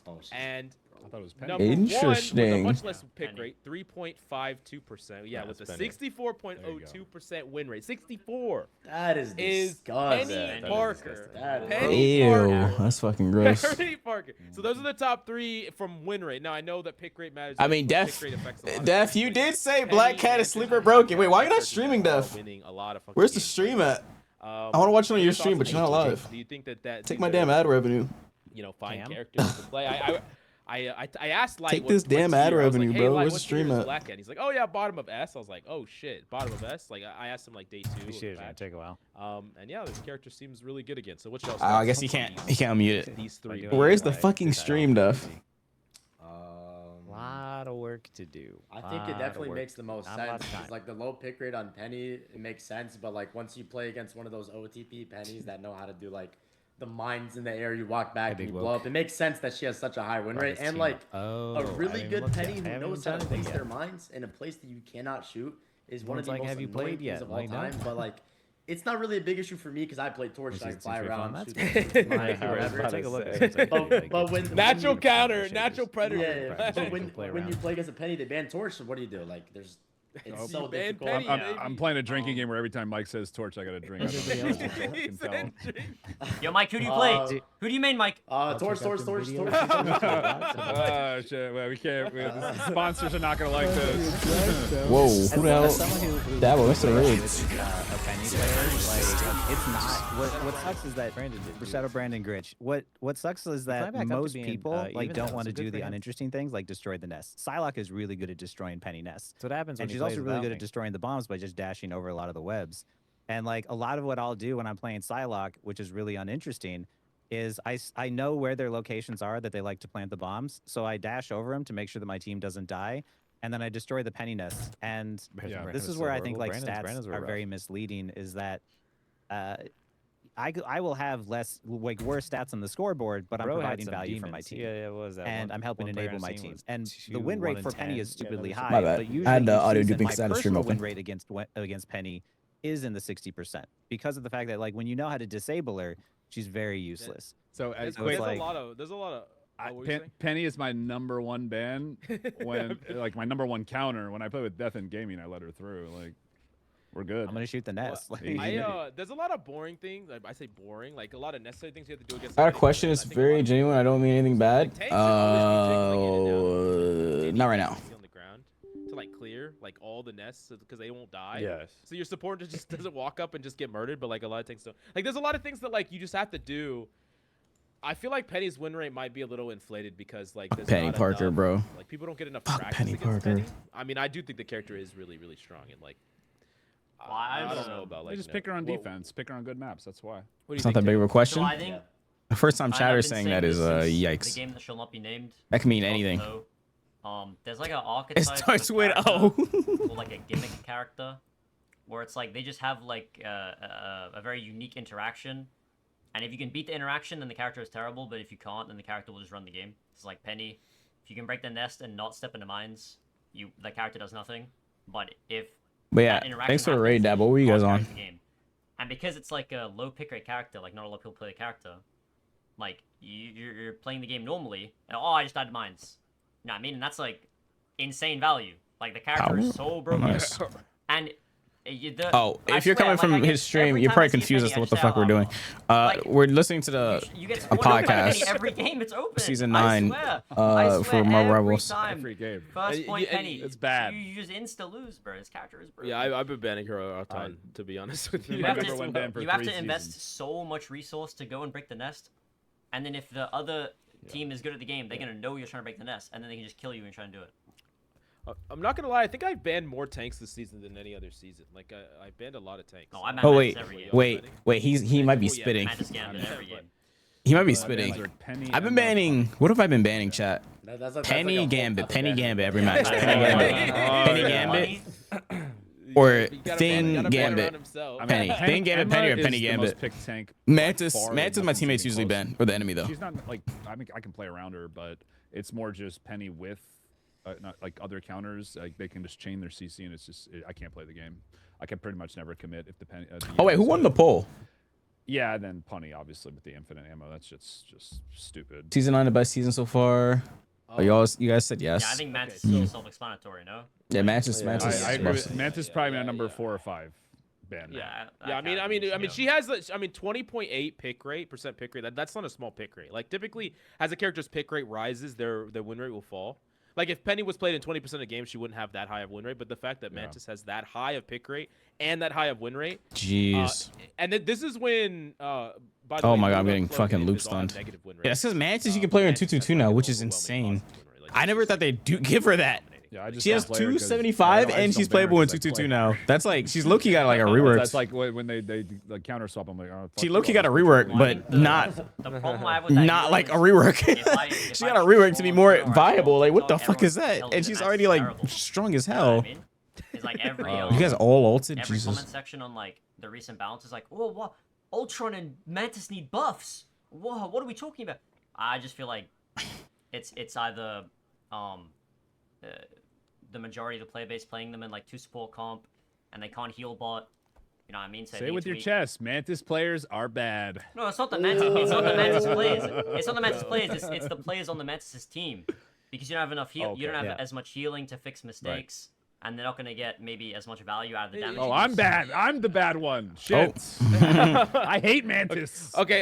Oh, shit. And I thought it was Penny. number 1 with a Interesting. much less pick Penny. rate, 3.52%. Yeah, with a that's Penny. 64.02% win rate. 64 That is is disgusting. Penny that is Parker. disgusting. That is Penny Ew, Parker. that's fucking gross. Penny Parker. So those are the top 3 from win rate. Now I know that pick rate matters. I mean, but Def, pick rate affects a lot of Def, things, you but did say Penny Black Cat and is sleeper Black broken. Cat Wait, why are you not are streaming, all Def? winning a lot of fucking Where's the games. stream at? I wanna watch it on your stream, but you're not live. Do you think that Take these my are, damn ad revenue. you know, fine Cam? characters to play? I asked Light. Take this damn ad revenue, bro. Where's the stream at? Black Cat? He's like, oh yeah, bottom of S. I was like, oh shit, bottom of S. Like I asked him like day 2. This of shit is the gonna patch. take a while. And yeah, this character seems really good again. So what's y'all's I guess thoughts he on can't these- unmute it. These 3. doing Where's it the right, fucking do that stream, Def? Lot of work to do. I think Lot it of definitely work. makes the most Not a lot sense. of 'Cause, time. like the low pick rate on Penny, it makes sense. But like once you play against one of those OTP pennies that know how to do like the mines in the air, you walk back Hey, and you big blow woke. up. It makes sense that she has such a high win rate His and team. like Oh, a I really haven't even good looked penny yet. I who haven't knows even how to done anything place yet. their mines in a place that you cannot shoot is one of Everyone's the like, most "Have you annoying played things yet?" of all Like, no. time. But like, it's not really a big issue for me because I play Torch. This I is can fly super around, fun. shoot That's shoot good. mines or I was whatever. about Take a to look. say. It seems like But- it's but like when- it's Natural really counter, fun. natural predator. Yeah, yeah. Practice, But you when can play when you around. play against a penny, they ban Torch. So what do you do? Like, it's Oh, so you ban difficult. Penny, Yeah. I'm playing a drinking game where every time Mike says torch, I gotta drink. I don't know if you He can tell. said drink. Yo, Mike, who do you play? Uh, Who do you main, Mike? Torch, check out Torch, them Torch, videos. Torch. Oh shit! Well, we can't. The sponsors are not gonna like this. Whoa, who the hell? As someone who Dabo, what's the rage? a penny player, like it's not. What sucks is that Shadow Brandon Gritch. What sucks is that back up to most being, people like even don't though, want to so good do for the him. uninteresting things like destroy the nest. Psylocke is really good at destroying penny nests. That's what happens when And he she's also plays really without good me. at destroying the bombs by just dashing over a lot of the webs. And like a lot of what I'll do when I'm playing Psylocke, which is really uninteresting, is I know where their locations are that they like to plant the bombs. So I dash over them to make sure that my team doesn't die. And then I destroy the penny nests. And Yeah. this is where I think like stats are very misleading is that I will have less like worse stats on the scoreboard, but I'm Bro had providing some value for my demons. team. Yeah, what was that? And I'm helping one player enable on my the team. was And the 2, win 1 rate in for Penny 10. is stupidly Yeah, high. My bad. But usually I had to you audio see that duping my 'cause I had to stream personal open. win rate against Penny is in the 60% because of the fact that like when you know how to disable her, she's very useless. So, There's, So quick, it's there's like- a lot of. There's a lot of. I- Oh, what were you Penny is my number 1 ban when like my number 1 counter. When I play with Death in Gaming, I let her through. Like, we're good. I'm gonna shoot the nest. Well, Like, there's a lot of boring things. Like, I say boring, like a lot of necessary things you have to do against. I got a somebody. question. I It's think a very lot of genuine. I don't mean anything bad. Tanks should always be jiggling in and out. Not right now. On the ground to like clear like all the nests because they won't die. Yes. So your support just doesn't walk up and just get murdered, but like a lot of things don't. Like there's a lot of things that like you just have to do. I feel like Penny's win rate might be a little inflated because like there's Penny not Parker, enough, bro. Like people don't get enough Fuck practice Penny against Parker. Penny. I mean, I do think the character is really really strong and like. Well, I I've, don't know about like. They just pick her on defense, pick her on good maps. That's why. What do you It's not think, that big of a Taylor? question. So I think The first time I've chatter been saying that is this since yikes. The game that shall not be named. That can mean Called anything. O. There's like an archetype. It starts of with character O. or like a gimmick character, where it's like they just have like a very unique interaction, and if you can beat the interaction, then the character is terrible. But if you can't, then the character will just run the game. It's like Penny. If you can break the nest and not step into mines, the character does nothing. But if But yeah, that interaction thanks for the happens, raid, then Dab. What were you guys Bond on? carries the game. And because it's like a low pick rate character, like not a lot of people play the character, like you're playing the game normally, and I just died to mines. You know what I mean? And that's like insane value. Like the character is so broken, Nice. and Oh, if you're coming from his stream, you're probably confused as to what the fuck we're doing. We're listening to You get a one open penny podcast. every game. It's open. Season I 9, swear. I swear, for Marvel every Rivals. time. Every game. First point penny. It's bad. You just insta lose, bro. His character is broken. Yeah, I've been banning her a ton, to be honest with you. You have Remember when banned for to, you have 3 to invest seasons. so much resource to go and break the nest, and then if the other team is good at the game, they're gonna know you're trying to break the nest, and then they can just kill you and try and do it. I'm not gonna lie. I think I banned more tanks this season than any other season. Like I banned a lot of tanks. Oh, I ban Oh Mantis wait, every game. wait. He might be Oh, yeah, spitting. Mantis Gambit every game. He might be I spitting. banned Penny I've been and, banning. What have I been banning, chat? That's like Penny a whole Gambit. other Penny ban. Gambit every match. Penny Gambit. Oh, Penny yeah. Gambit. Or You gotta ban- Thing you gotta ban around Gambit. himself. I mean, Penny. Thing Gambit, Penny, or Emma Penny is the Gambit. most picked tank Mantis. by far, Mantis, and my nothing's teammates even usually close. ban, or the enemy though. She's not like I mean I can play around her, but it's more just Penny with not like other counters. Like they can just chain their CC, and it's just I can't play the game. I can pretty much never commit if the Penny. Oh wait, who won the poll? Yeah, and then Punny obviously with the infinite ammo. That's just stupid. Season 9 the best season so far. Oh, you guys said yes. Yeah, I think Mantis Okay, is self-explanatory, no? Yeah, Mantis. Yeah, Mantis. I is agree. busted. Mantis is probably my number 4 or 5 ban. Yeah, that yeah. I mean, category, she has. 20.8 pick rate, percent pick rate. That's not a small pick rate. Like typically, as a character's pick rate rises, their win rate will fall. Like if Penny was played in 20% of games, she wouldn't have that high of win rate. But the fact that Mantis has that high of pick rate and that high of win rate, Jeez. and this is when. By the Oh way, my God, I'm Luna getting Flow fucking games loop all have stunned. negative win Yeah, rates. that's because Mantis you can play her in Mantis has 222 now, like which is overwhelming insane. positive win rate. Like, I it's never just thought they do give her that. Yeah, I just She has don't play her 'cause 275 I just and she's don't ban her playable in 'cause I 222 play now. her. That's like she's low-key got like a rework. That's like when they like counter swap. I'm like, oh, fuck She you, low-key I'll got a just rework, put you but on. not The problem I have with that not like a is rework. if She I got a choose rework to be Spawn more or I viable. choose Like what the TikTok, fuck is everyone that? tells And me she's that's already like terrible. strong as You know what hell. I mean? It's like every You guys all ulted? every Jesus. comment section on like the recent balance is like, oh, what? Ultron and Mantis need buffs. Whoa, what are we talking about? I just feel like it's either the majority of the player base playing them in like 2 support comp, and they can't heal bot. You know what I mean? So Say it with your chest. Mantis players are bad. No, it's not the Mantis. It's not the Mantis players. It's not the Mantis players. It's the players on the Mantis' team, because you don't have enough heal. You don't have yeah. as much healing to fix mistakes, and they're not gonna get maybe as much value out of the damage. Oh, I'm bad. I'm the bad one. Shit. I hate Mantis. Okay.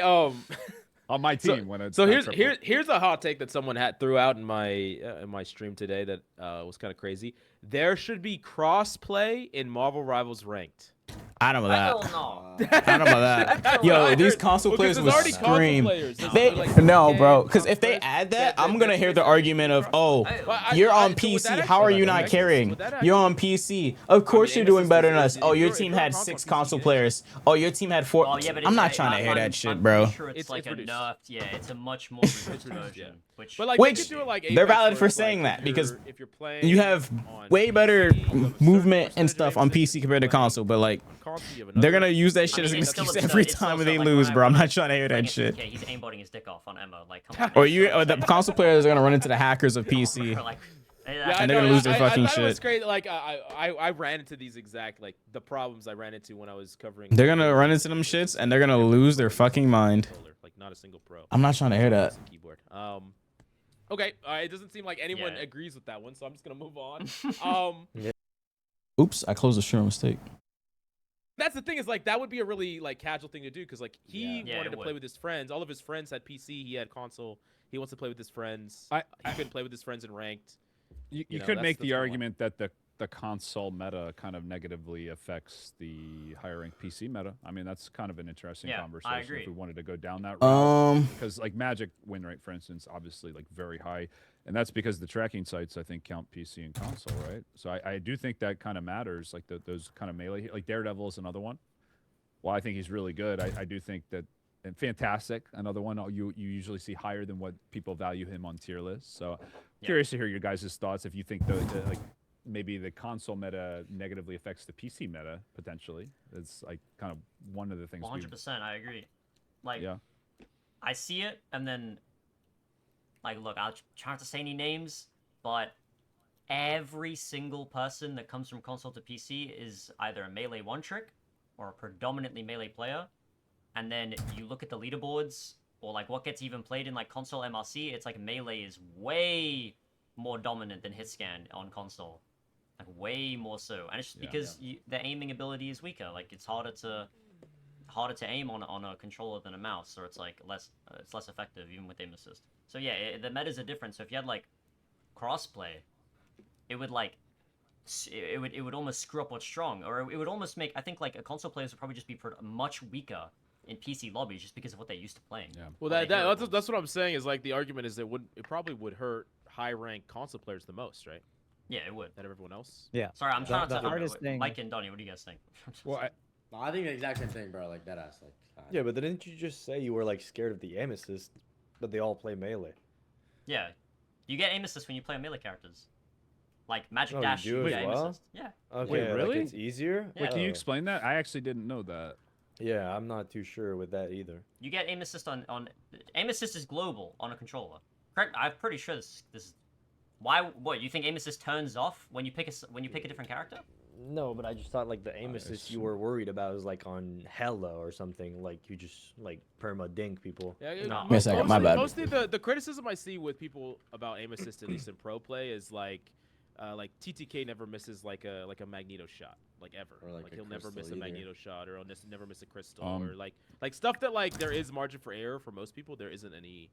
On my team when it's So not triple. here's a hot take that someone threw out in my stream today that was kind of crazy. There should be cross play in Marvel Rivals ranked. I don't know Hell that. no. I don't know that. Yo, these console Well, 'cause players there's will already console scream. players. There's They, like no, bro, Ken, because if they Conquest, add that, I'm gonna hear the argument of, oh, Well, you're on so would that PC. How are actually- you not would carrying? that actually- You're on PC. Of course you're Amos doing is better than just- us. Oh, your if team you're had on 6 console, console PC, players. Oh, your team had 4. Oh, yeah, but I'm not it's- trying to hear I'm that shit, pretty bro. Sure it's like a reduced. nerfed. Yeah, it's a much more reduced version. yeah. Which, But like Which, they could do it like they're Apex, valid where for it's, saying like, that, because if you're playing You have on way better PC, you have a certain movement and percentage stuff of on aiming PC compared to playing console, but like on console, you have they're another- gonna use that shit as an it's still excuse absurd. every It's time also when they like lose, when bro. I'm I- not trying to hear that like, shit. Okay, he's aimbotting his dick off on Emma. Like, come on. Or the console players are gonna run into the hackers of PC. Like, Yeah, And they're gonna lose their fucking I thought it was shit. great. Like I ran into these exact like the problems I ran into when I was covering. They're gonna run into them shits and they're gonna lose their fucking mind. Like not a single pro. I'm not trying to hear that. Keyboard. Okay. It doesn't seem like anyone Yeah. agrees with that one, so I'm just gonna move on. Oops, I closed the stream mistake. That's the thing is like that would be a really like casual thing to do because like he Yeah, wanted it to play would. with his friends. All of his friends had PC. He had console. He wants to play with his friends. I- he couldn't play with his friends in ranked. You You know, could that's- make that's the what I want. argument that the console meta kind of negatively affects the higher ranked PC meta. I mean, that's kind of an interesting Yeah, I conversation agree. if we wanted to go down that route. Um, Because like Magic win rate, for instance, obviously like very high, and that's because the tracking sites I think count PC and console, right? So I do think that kind of matters. Like those kind of melee, like Daredevil is another one. Well, I think he's really good. I do think that. And Fantastic, another one you usually see higher than what people value him on tier lists. So curious to hear your guys' thoughts if you think the like maybe the console meta negatively affects the PC meta potentially. It's like kind of one of the things. 100%. I agree. Like, Yeah. I see it, and then, like, look, I'll try not to say any names, but every single person that comes from console to PC is either a melee one trick or a predominantly melee player. And then you look at the leaderboards, or like what gets even played in like console MRC, it's like melee is way more dominant than hit scan on console. like way more so, and it's just because the aiming ability is weaker. Like it's harder to aim on a controller than a mouse, or it's like less effective even with aim assist. So yeah, the metas are different. So if you had like crossplay, it would like it would almost screw up what's strong, or it would almost make, I think like a console players would probably just be much weaker in PC lobbies just because of what they're used to playing. Yeah. Well, that's what I'm saying is like the argument is that it probably would hurt high ranked console players the most, right? Yeah, it would. Than everyone else. Yeah. Sorry, I'm trying the to. hardest thing. Mike and Donnie, what do you guys think? Well, No, I think the exact same thing, bro. Like that ass. Like. Yeah, but didn't you just say you were like scared of the aim assist, but they all play melee? Yeah, you get aim assist when you play melee characters. Like Magic Oh, you Dash, do you as get aim well? assist. Yeah. Okay, Wait, really? Like it's easier. Yeah. Wait, can you Oh. explain that? I actually didn't know that. Yeah, I'm not too sure with that either. You get aim assist on aim assist is global on a controller. Correct? I'm pretty sure this is. Why? What you think aim assist turns off when you pick a different character? No, but I just thought like the aim assist you were worried about was like on Hella or something. Like you just like perma dink people. Yeah, No. Wait a second, my bad. Mostly the criticism I see with people about aim assist, at least in pro play, is like TTK never misses like a Magneto shot, like ever. Or like a he'll never miss a crystal either. Magneto shot, or he'll never miss a crystal, or like stuff that like there is margin for error for most people. There isn't any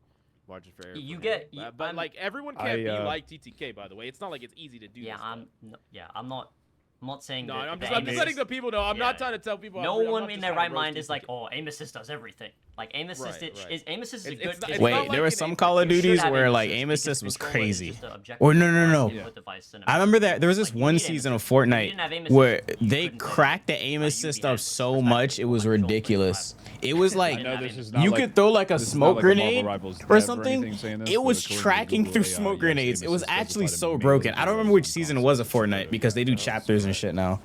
margin for error. You for get- him. you- but I'm- like everyone can't be like TTK. By the way, it's not like it's easy to do. Yeah, this stuff. I'm not saying No, that. I'm the just aim letting assist- the people know. I'm not Yeah. trying to tell people. No I'm one not in just their trying right to mind roast is like, TTK. oh, aim assist does everything. Like aim assist Right. is aim assist is a It's good. not- it's it's Wait, not there like was an some aim Call of assist. You should Duties have where aim like assist aim because assist was controller is crazy. just a objective Or no. input device and I remember that there was Like, this you one need aim season of assist. If you Fortnite didn't have aim assist, where you they couldn't play. cracked the aim Like, you'd be assist dead up so respectfully. much it was Like, control ridiculous. plays It was like I know Yeah, this I is mean, not you like, could throw like a this is smoke not like a Marvel grenade Rivals or dev something. anything saying this, It but was according to tracking Google through AI, smoke yes, grenades. aim It was assist does actually apply to so melee broken. I don't remember which heroes on season it consoles was of specifically, Fortnite because they do heroes, chapters and but- shit now.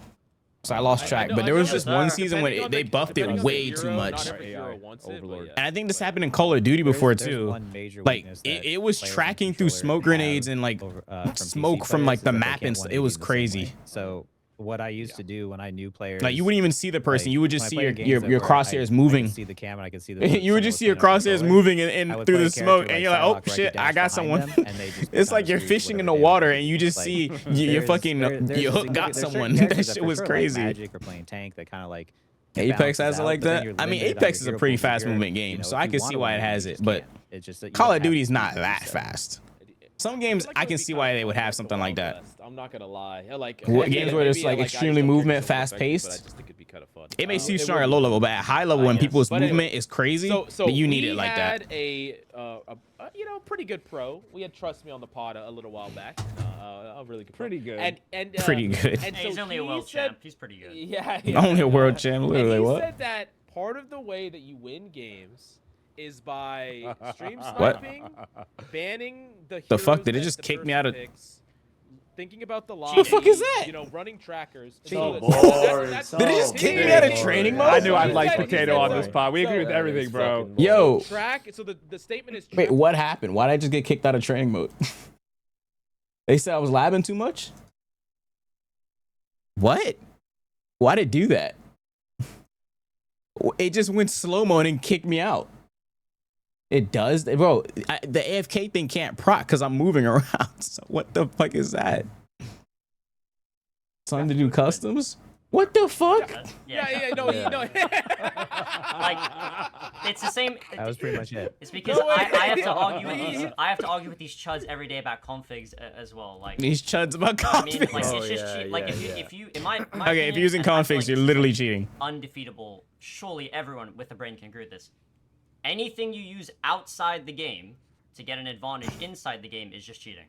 So I lost track, but there was just one season when they buffed it way too much. Not every hero wants it, but Overlord. yeah. And I think this happened in Call of Duty before There's too. one major Like weakness it, that it was players and tracking through controller smoke grenades have and like from PC smoke from players like is the that they map can't and stuff. one It was aim the same crazy. way. So what I used to do when I knew players, Like you wouldn't even see the person. like, You would just when I see played your games your, that your where crosshairs I could moving. see the cam and I could see the You would just see your crosshairs moving and through the smoke, and you're like, oh shit, I got someone. It's like you're fishing in the water and you just see you fucking you hook got someone. That shit was crazy. Magic or playing tank that kind of like Apex balances has it out, like but then that. you're I mean, limited on Apex your is a hero pretty pool. fast You're- moving you game, know, so if I you can wanna see why win, it you has just it. But can't. It's just that you Call don't of have Duty's the not ability that to do so. fast. Some games I can see why they would have something like that. I'm not gonna lie. Like What, again, games where it's, maybe, like, I extremely just don't movement, think it's so effective, fast-paced? but I just think it'd be kind of fun. It may see It strong at would low be. level, but at high level when guess. people's But anyway, movement is crazy, So that you need we it like that. had a pretty good pro. We had Trust Me on the pod a little while back. A really good pro. Pretty good. And Pretty good. And Hey, he's so only a he world said- champ. He's pretty good. Yeah, Only a world champ, And literally he what? said that part of the way that you win games is by stream What? sniping, banning the The fuck? heroes Did it that just the kick me person out of- picks, thinking about the lobby. The fuck is that? You know, running trackers. So So boring, that's- so Did it just kick me out of training mode? I knew I'd He like said- he potato said on so. this pod. We agree with So- everything, bro. Yo, Track. So the statement is. wait, track- what happened? Why did I just get kicked out of training mode? They said I was labbing too much? What? Why did it do that? It just went slow-mo and then kicked me out. It does? Bro, the AFK thing can't proc because I'm moving around. So what the fuck is that? Time to do customs? What the fuck? Yeah. No. Yeah. No. Like it's the same. That was pretty much it. It's because No way. I have to argue with these. I have to argue with these chuds every day about configs as well. Like These chuds about I mean, like configs. it's just yeah, cheat. Like yeah. if you in my Okay, if opinion, you're using and I feel configs, like you're this is literally cheating. undefeatable. Surely everyone with a brain can agree with this. Anything you use outside the game to get an advantage inside the game is just cheating.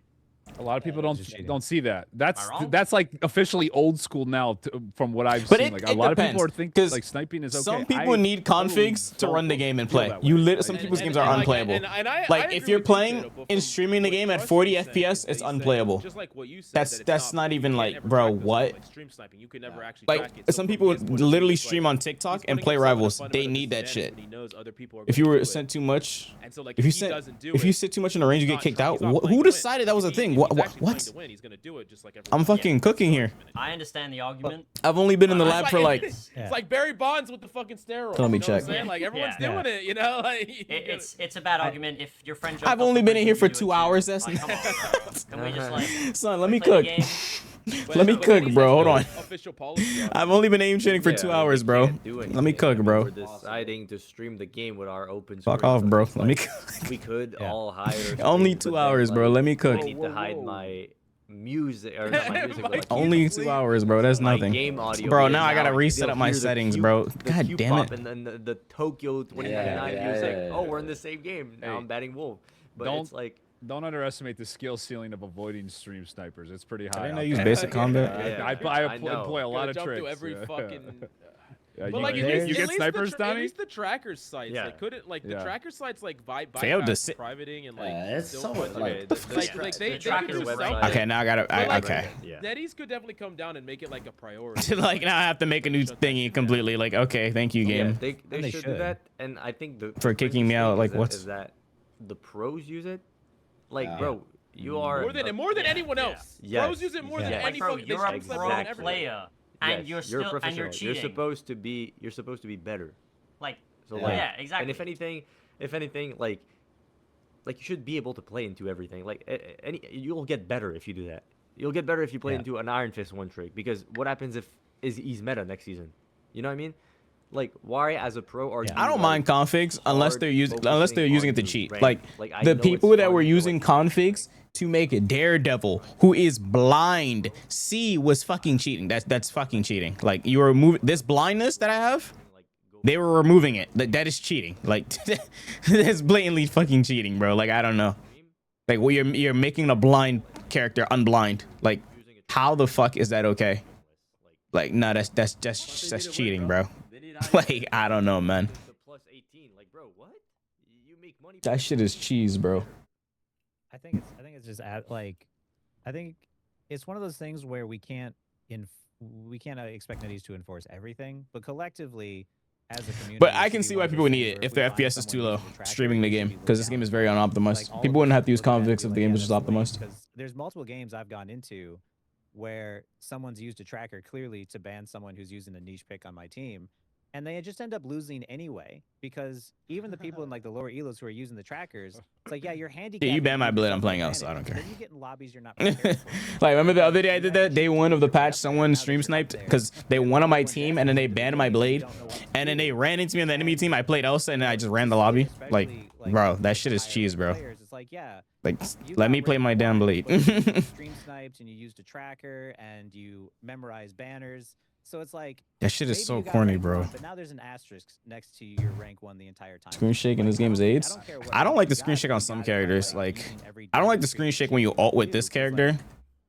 A lot of people just cheating. don't see that. Am I wrong? That's like officially old school now, from what I've But seen. it- Like it a lot of depends, people are thinking 'cause like sniping is okay. Some people I need totally configs to don't run the game and feel play. that You way. lit some Like, people's games And are like- unplayable. and I Like agree if you're with you, playing Tato, but and from streaming the what game at Trust 40 Me said, FPS, is that it's he said, unplayable. Just like what you said, That's- that it's that's not you even can't like, ever bro, track this what? Like stream sniping, you can never actually Like track it. So some from people his point of view, literally it's like, stream on he's TikTok putting and play himself at a rivals. They fundamental need that disadvantage shit. when he knows other people are If going you to were do sent it. too much, And so, like, if you he sit doesn't do if you it, sit too much in the range, you he's get not kicked trying- out. he's not playing Who to win. decided that was a If thing? he's What? actually playing What? to win, he's gonna do it just like I'm everyone else. fucking cooking here. I understand the argument. I've only been in the It's lab for like. it's like Barry Bonds with the fucking steroids. Let me you know what I'm check. saying? Like everyone's Yeah. doing it, you know. Like It's a bad argument if your friend. I've only been in here for 2 hours. That's like, come on, bro. Can we just like son. Let me play the cook. game? Let me cook, NetEase bro. has Hold no on. Official policy. I've only been aim training for Yeah, 2 I mean, hours, we bro. can't do Let me anything. cook, I mean, bro. We're deciding to stream the game with our open. Fuck screen, off, so bro. it's Let me like, cook. we could Yeah. all hire. Only streams, 2 but then, hours, bro. like, Let me cook. I need to hide my music or not my music, but like Only Keep 2 sleep. hours, bro. That's my nothing. game audio. Bro, because now I gotta reset they'll up my hear the settings, Q- bro. the God Q damn pop it. And then the Tokyo 2099 Yeah, music. yeah, Oh, we're in yeah. the same game. Now Hey, I'm batting wolf. But don't- it's like Don't underestimate the skill ceiling of avoiding stream snipers. It's pretty high. didn't know out you use there. basic combat. Yeah, I I know. employ a lot of Jump tricks. through every yeah. fucking. Yeah, But you, like you at get, least, you at get least snipers, at Donnie? least the tracker sites, Yeah. like couldn't like the Yeah. tracker sites like Failed to bypass sit- privating and like It's still so put, like like they could tracker do website. something. Okay, now I gotta. But, Okay. Yeah. NetEase could definitely come down and make it like a priority. Like now I have to make a new Shut that thingy shit completely. Like, okay, thank you, Yeah, game. they And they should do should. that, and I think the For the kicking me craziest out, thing like, is what's- is that the pros use it? Like, Yeah. bro, you are More than anyone Yeah. else. Yes. Pros use it more than Yeah. Like, any bro, fucking. you're a they pro than everyone. player, and yes, you're a still and professional. you're cheating. You're supposed to be better. Like, So Yeah. like, yeah, exactly. And if anything, like you should be able to play into everything. Like you'll get better if you do that. You'll get better if you play Yeah. into an Iron Fist one trick. Because what happens if he's meta next season? You know what I mean? Like, why as a pro are Yeah. you? I don't mind configs unless they're using focusing it to on cheat. rank? Like I the know people it's that fun were to, using like, configs to make a Daredevil who is blind C was fucking cheating. That's fucking cheating. Like you remove this blindness that I have. like, go They were removing it. That is cheating. Like that's blatantly fucking cheating, bro. Like I don't know. Like well, you're making a blind character unblind. Like how the fuck is that okay? Like no, that's cheating, bro. Like I don't know, man. to plus 18. Like, bro, what? You make money. That shit is cheese, bro. I think it's just like, I think it's one of those things where we can't expect NetEase to enforce everything, but collectively as a community. But I can we see want why to people see need where it if we their find FPS is too someone low using the tracker, streaming the it should game be looked because this down game is on. very unoptimized. Like, all People of wouldn't us have to use look at it and convicts be if like, the game yeah, was just that's the way, optimized. because there's multiple games I've gone into where someone's used a tracker clearly to ban someone who's using a niche pick on my team, and they just end up losing anyway because even the people in like the lower elos who are using the trackers, it's like, yeah, you're handicapped. Yeah, you ban my blade, I'm playing else, so I don't care. Then you get in lobbies you're not prepared for. Like remember the other day I did that day one of the patch, someone stream sniped because they won on my team and then they banned my blade and then they ran into me on the enemy team. I played Elsa and then I just ran the lobby. Like bro, that shit is cheese, bro. It's like, yeah, Like you let got me play rank my damn one, blade. but you stream sniped and you used a tracker and you memorize banners. So it's like That shit is maybe so you got corny, rank bro. one, but now there's an asterisk next to your rank 1 the entire time. Screen shake in this Like, game's I aids. don't care what I don't rank like you the screen got, shake you on some got it by, characters. like, Like using every I don't like damn the screen shake when you ult with this character.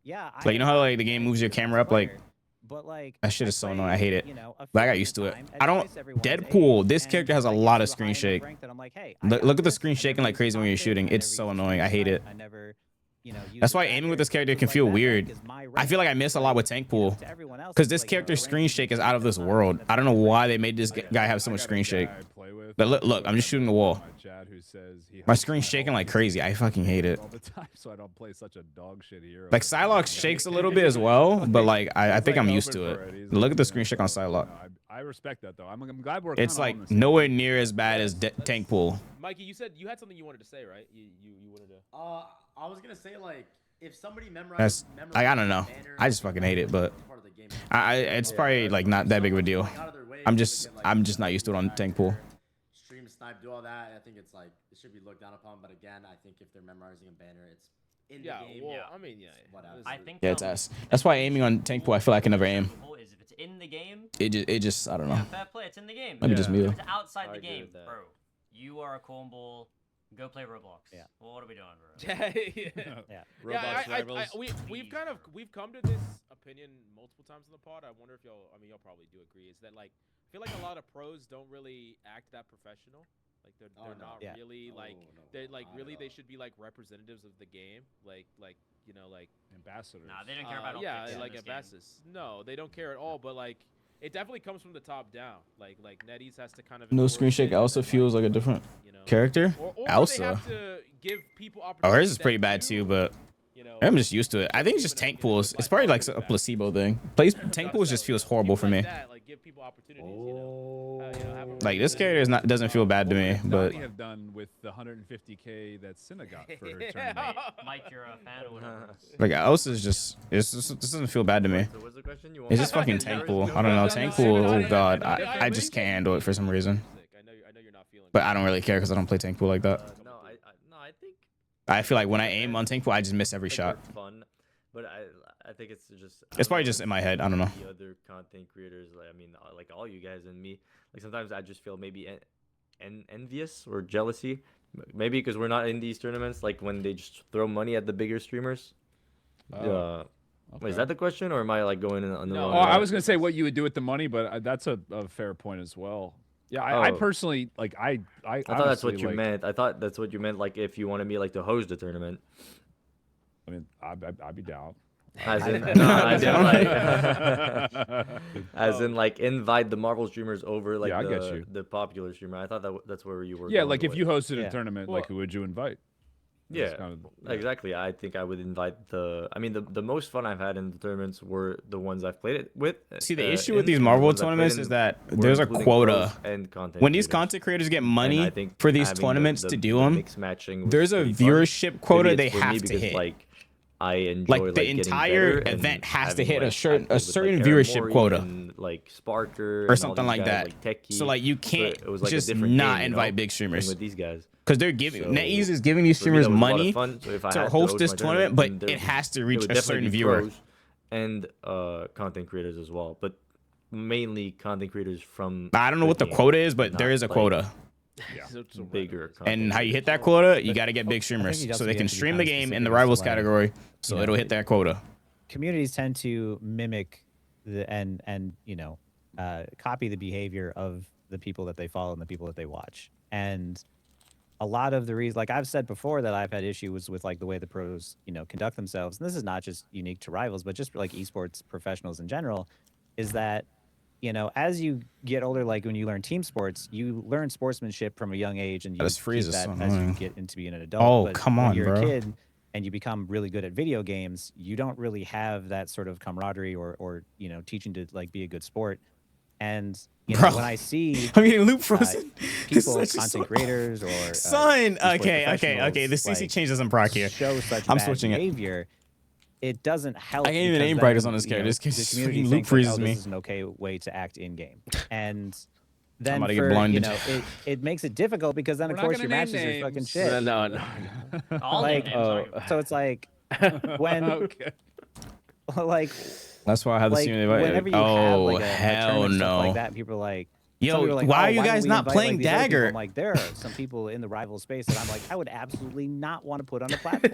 Yeah, Like you know how like the game moves your camera up like but like that shit is so annoying. I hate it. you know, a But I got few used to it. time, I don't. twice every one's Deadpool. age, This and character has a I lot get of to a screen high enough shake. rank that I'm like, hey, I Look got at the this, screen I shaking never like crazy when you're used shooting. Infer, I It's never so used annoying. I hate Stream it. Snipe, I never, you know, used That's the why tracker, aiming with this character things can like feel that, weird. is my I feel like I rank. miss a lot with Tank Pool To everyone else, because it's this like, character's rank screen is shake is different out of this than world. mine. I don't know why they made this guy have so I much got a screen shake. guy I play with, But look, I'm just shooting the wall. my chat who says he My has screen's my shaking ult like music crazy. I fucking hate it. all the time, so I don't play such a dog shit hero. Like Psylocke shakes a little bit as well, but like I He's, think like, I'm used open to for it. He's Look like, at the you screen know, shake on so, Psylocke. no, I respect that though. I'm glad we're It's kinda all like on the same nowhere page. near as bad as Tank Pool. Mikey, you said you had something you wanted to say, right? You wanted to. I was gonna say like if somebody That's memorizes. like I don't know. I just fucking hate it, but part of the game. it's probably like not that big of a deal. Going out of their way I'm to just get, like, I'm just not used to it on Tank Pool. Stream snipe, do all that. I think it's like it should be looked down upon. But again, I think if they're memorizing a banner, it's in Yeah, the game. well, Yeah. I mean, yeah. Whatever. I think Yeah, it's ass. That's why aiming on Tank Pool, I feel like I can never aim. is if it's in the game, It just I don't yeah, know. fair play, it's in the game. Maybe just me If though. it's outside I the agree game, with that. bro, you are a cornball. Go play Roblox. Yeah. Well, what are we doing, bro? Yeah, Yeah. yeah. We've come to this opinion multiple times in the pod. I wonder if y'all probably do agree. Is that like I feel like a lot of pros don't really act that professional. Like they're Oh, no. not Yeah. really like no, they're like not at really all. they should be like representatives of the game. Like you know like Ambassadors. Nah, they don't care about yeah optics in like this game. ambassadors. No, they don't care at all. But like it definitely comes from the top down. Like NetEase has to kind of No enforce screen shake it, also and, feels like a different you know, character. or they Elsa. have to give people Oh, opportunities hers is that pretty bad do, too, but you know, I'm just used to it. I think it's just Tank Pools. It's probably like a placebo thing. Tank Pools just feels horrible for me. Like give people opportunities. You know, have a Like this regular- character doesn't feel bad to me, What would but Donnie have done with the 150K that Cinna got for her Yeah. tournament? Mike, you're a fan or whatever. like else is just this doesn't feel bad to me. So what's the question? You It's just fucking tank pool. I don't know, tank pool. Oh god, I just can't handle it for some reason. I know you're not feeling. But I don't really care because I don't play tank pool like that. No, I think I feel like when I aim on tank pool, I just miss every shot. it's fun, but I think it's just. It's probably just in my head. I don't know. The other content creators, like, I mean, like all you guys and me, like sometimes I just feel maybe envious or jealousy, maybe because we're not in these tournaments. Like when they just throw money at the bigger streamers. Oh, Wait, is okay. that the question, or am I like going on the No. wrong? Oh, I route? was gonna say what you would do with the money, but that's a fair point as well. Yeah, I Oh. personally like I I thought that's what honestly, you like, meant. I thought that's what you meant. Like if you wanted me like to host the tournament, I mean, I'd be down. as in, no, as in like, as in like invite the Marvel streamers over like Yeah, I get the, you. the popular streamer. I thought that's where you were. Yeah, going like if with. you hosted Yeah. a tournament, Well, like who would you invite? Yeah, That's kind of- yeah. exactly. I think I would invite the. I mean, the most fun I've had in the tournaments were the ones I've played it with. See, the issue with in, these and the Marvel ones I've played tournaments in is that were there's a including quota. pros and content When these creators. content creators get And I money think for these having tournaments to do them, mix matching was there's a pretty fun. viewership quota Maybe they it's for me have to because, hit. Like, I enjoy Like, the getting entire better and event has to having, hit a like, certain- I played with, certain Aaron viewership Mori quota. and, like Sparker or and all something these like guys, that. Like Techie. So like you So can't it was like a just different not game, invite you know, big playing streamers with these guys. because they're giving So, NetEase is giving these For me, streamers that was a lot of money fun. So if I to had host this my tournament, then but there- it has to it reach would a definitely certain be viewer. pros and content creators as well, but mainly content creators from. I don't know what the game, quota is, but there not, is a like, quota. So Bigger. And content how you creators. hit that quota, you got to get big I think streamers you'd so also they have can to be stream the kinda game in the specific as to, rivals like, category, so you know, it'll hit that quota. communities tend to mimic and copy the behavior of the people that they follow and the people that they watch. And a lot of the reasons, like I've said before, that I've had issues with like the way the pros, conduct themselves. And this is not just unique to rivals, but just like esports professionals in general, is that, as you get older, like when you learn team sports, you learn sportsmanship from a young age, and you This freeze keep is that so as you annoying. get into being an adult. Oh, But come when on, you're bro. a kid and you become really good at video games, you don't really have that sort of camaraderie or teaching to like be a good sport. And Bro. when I see I'm getting loop frozen. This people, is content so- creators, or Son, esports okay. The professionals, CC like, change doesn't proc here. show such I'm bad switching it. behavior, it doesn't help. I can't even because aim then, brightest on this you character. know, This the kid's community fucking loop thinks, like, freezes oh, me. this is an okay way to act in game, and then about to for, get blinded. it makes it difficult because then We're of not course gonna your name matches are fucking names. shit. No. All Like, names, sorry. So it's like when Okay. like That's why I have the like scene invite. whenever you have Oh like a hell tournament, stuff no! like that, people are like, Yo, some people are like, why "Oh, are you don't guys we not invite, playing like, these other people?" Dagger? I'm like, there are some people in the rival space that I'm like, I would absolutely not want to put on a platform.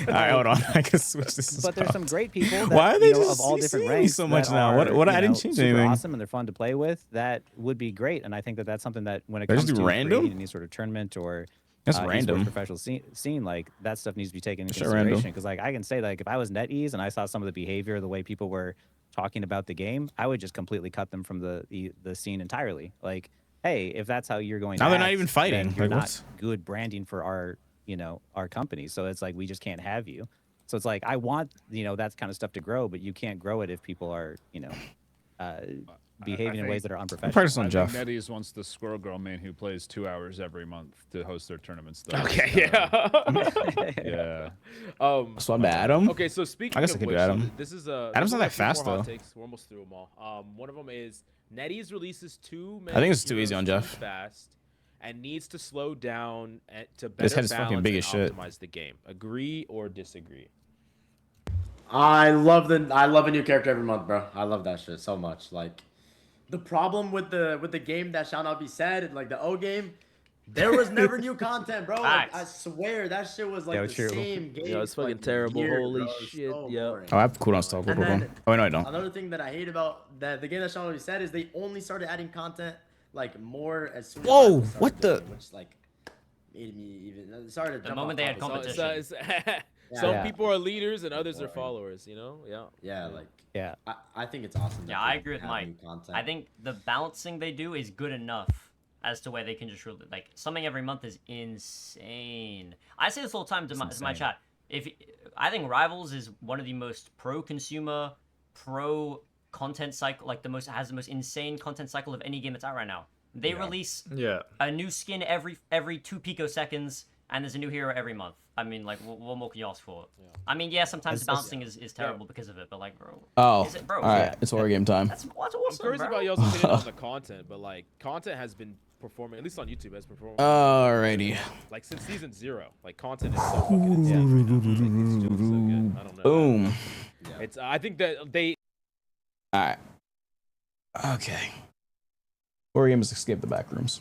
All right, hold on. I can switch this. But there's some great people that, Why are they of just all different CCing me ranks so much that now? are, What? I didn't change super anything. awesome and they're fun to play with. That would be great, and I think that that's something that when it They're comes just to random? creating any sort of tournament or That's esports random. professional scene, like that stuff needs to be taken into Shit random. consideration. Because like I can say, like if I was NetEase and I saw some of the behavior, the way people were talking about the game, I would just completely cut them from the scene entirely. Like, hey, if that's how you're going, Now to they're not act, even fighting. then you're Like, not what's- good branding for our company. So it's like we just can't have you. So it's like I want that kind of stuff to grow, but you can't grow it if people are behaving in ways that are unprofessional. Practice on I Jeff. think NetEase wants the Squirrel Girl main who plays 2 hours every month to host their tournaments. Though. Okay, Yeah. So I'm Adam. Okay, so speaking I guess I of could do which, Adam. this is Adam's not that like 2 more fast, hot though. takes. We're almost through them all. One of them is NetEase releases too many. I think it's too easy heroes on too Jeff. Fast, and needs to slow down to better This head is balance fucking big and as shit. optimize the game. Agree or disagree? I love a new character every month, bro. I love that shit so much. Like, the problem with the game that shall not be said, like the O game, there was never new content, bro. Like, I Facts. swear that shit was like Yeah, the true. same game. Yo, it's for, fucking like, terrible. years, Holy bro. It's shit, so yeah. boring. Oh, I have cooldown stop. And then Oh, no, I don't. another thing that I hate about the game that shall not be said is they only started adding content like more as soon as Whoa, Rivals started what the- doing it, which like made me even started to The jump moment off they had topic. So, competition. some Yeah. people are leaders and others are Boring. followers. You know, yeah. Yeah, like Yeah. I think it's awesome. that Yeah, I they agree with have Mike. new content. I think the balancing they do is good enough as to where they can just really, like, something every month is insane. I say this all the time to my insane. chat. I think Rivals is one of the most pro-consumer, content cycle, like has the most insane content cycle of any game that's out right now. They release a new skin every 2 picoseconds, and there's a new hero every month. I mean, like, what more can you ask for? Yeah. I mean, yeah, sometimes the balancing is terrible because of it, but like, bro. Oh, is it, bro? all right, it's war game time. That's awesome, I'm curious bro. about y'all's opinion on the content, but like, content has been performing, at least on YouTube, has performed. Alrighty. Like since season 0, like content is so fucking insane right now. Like, it's doing so good. I don't know. Boom. It's. I think that they. All right. Okay. War games escape the back rooms.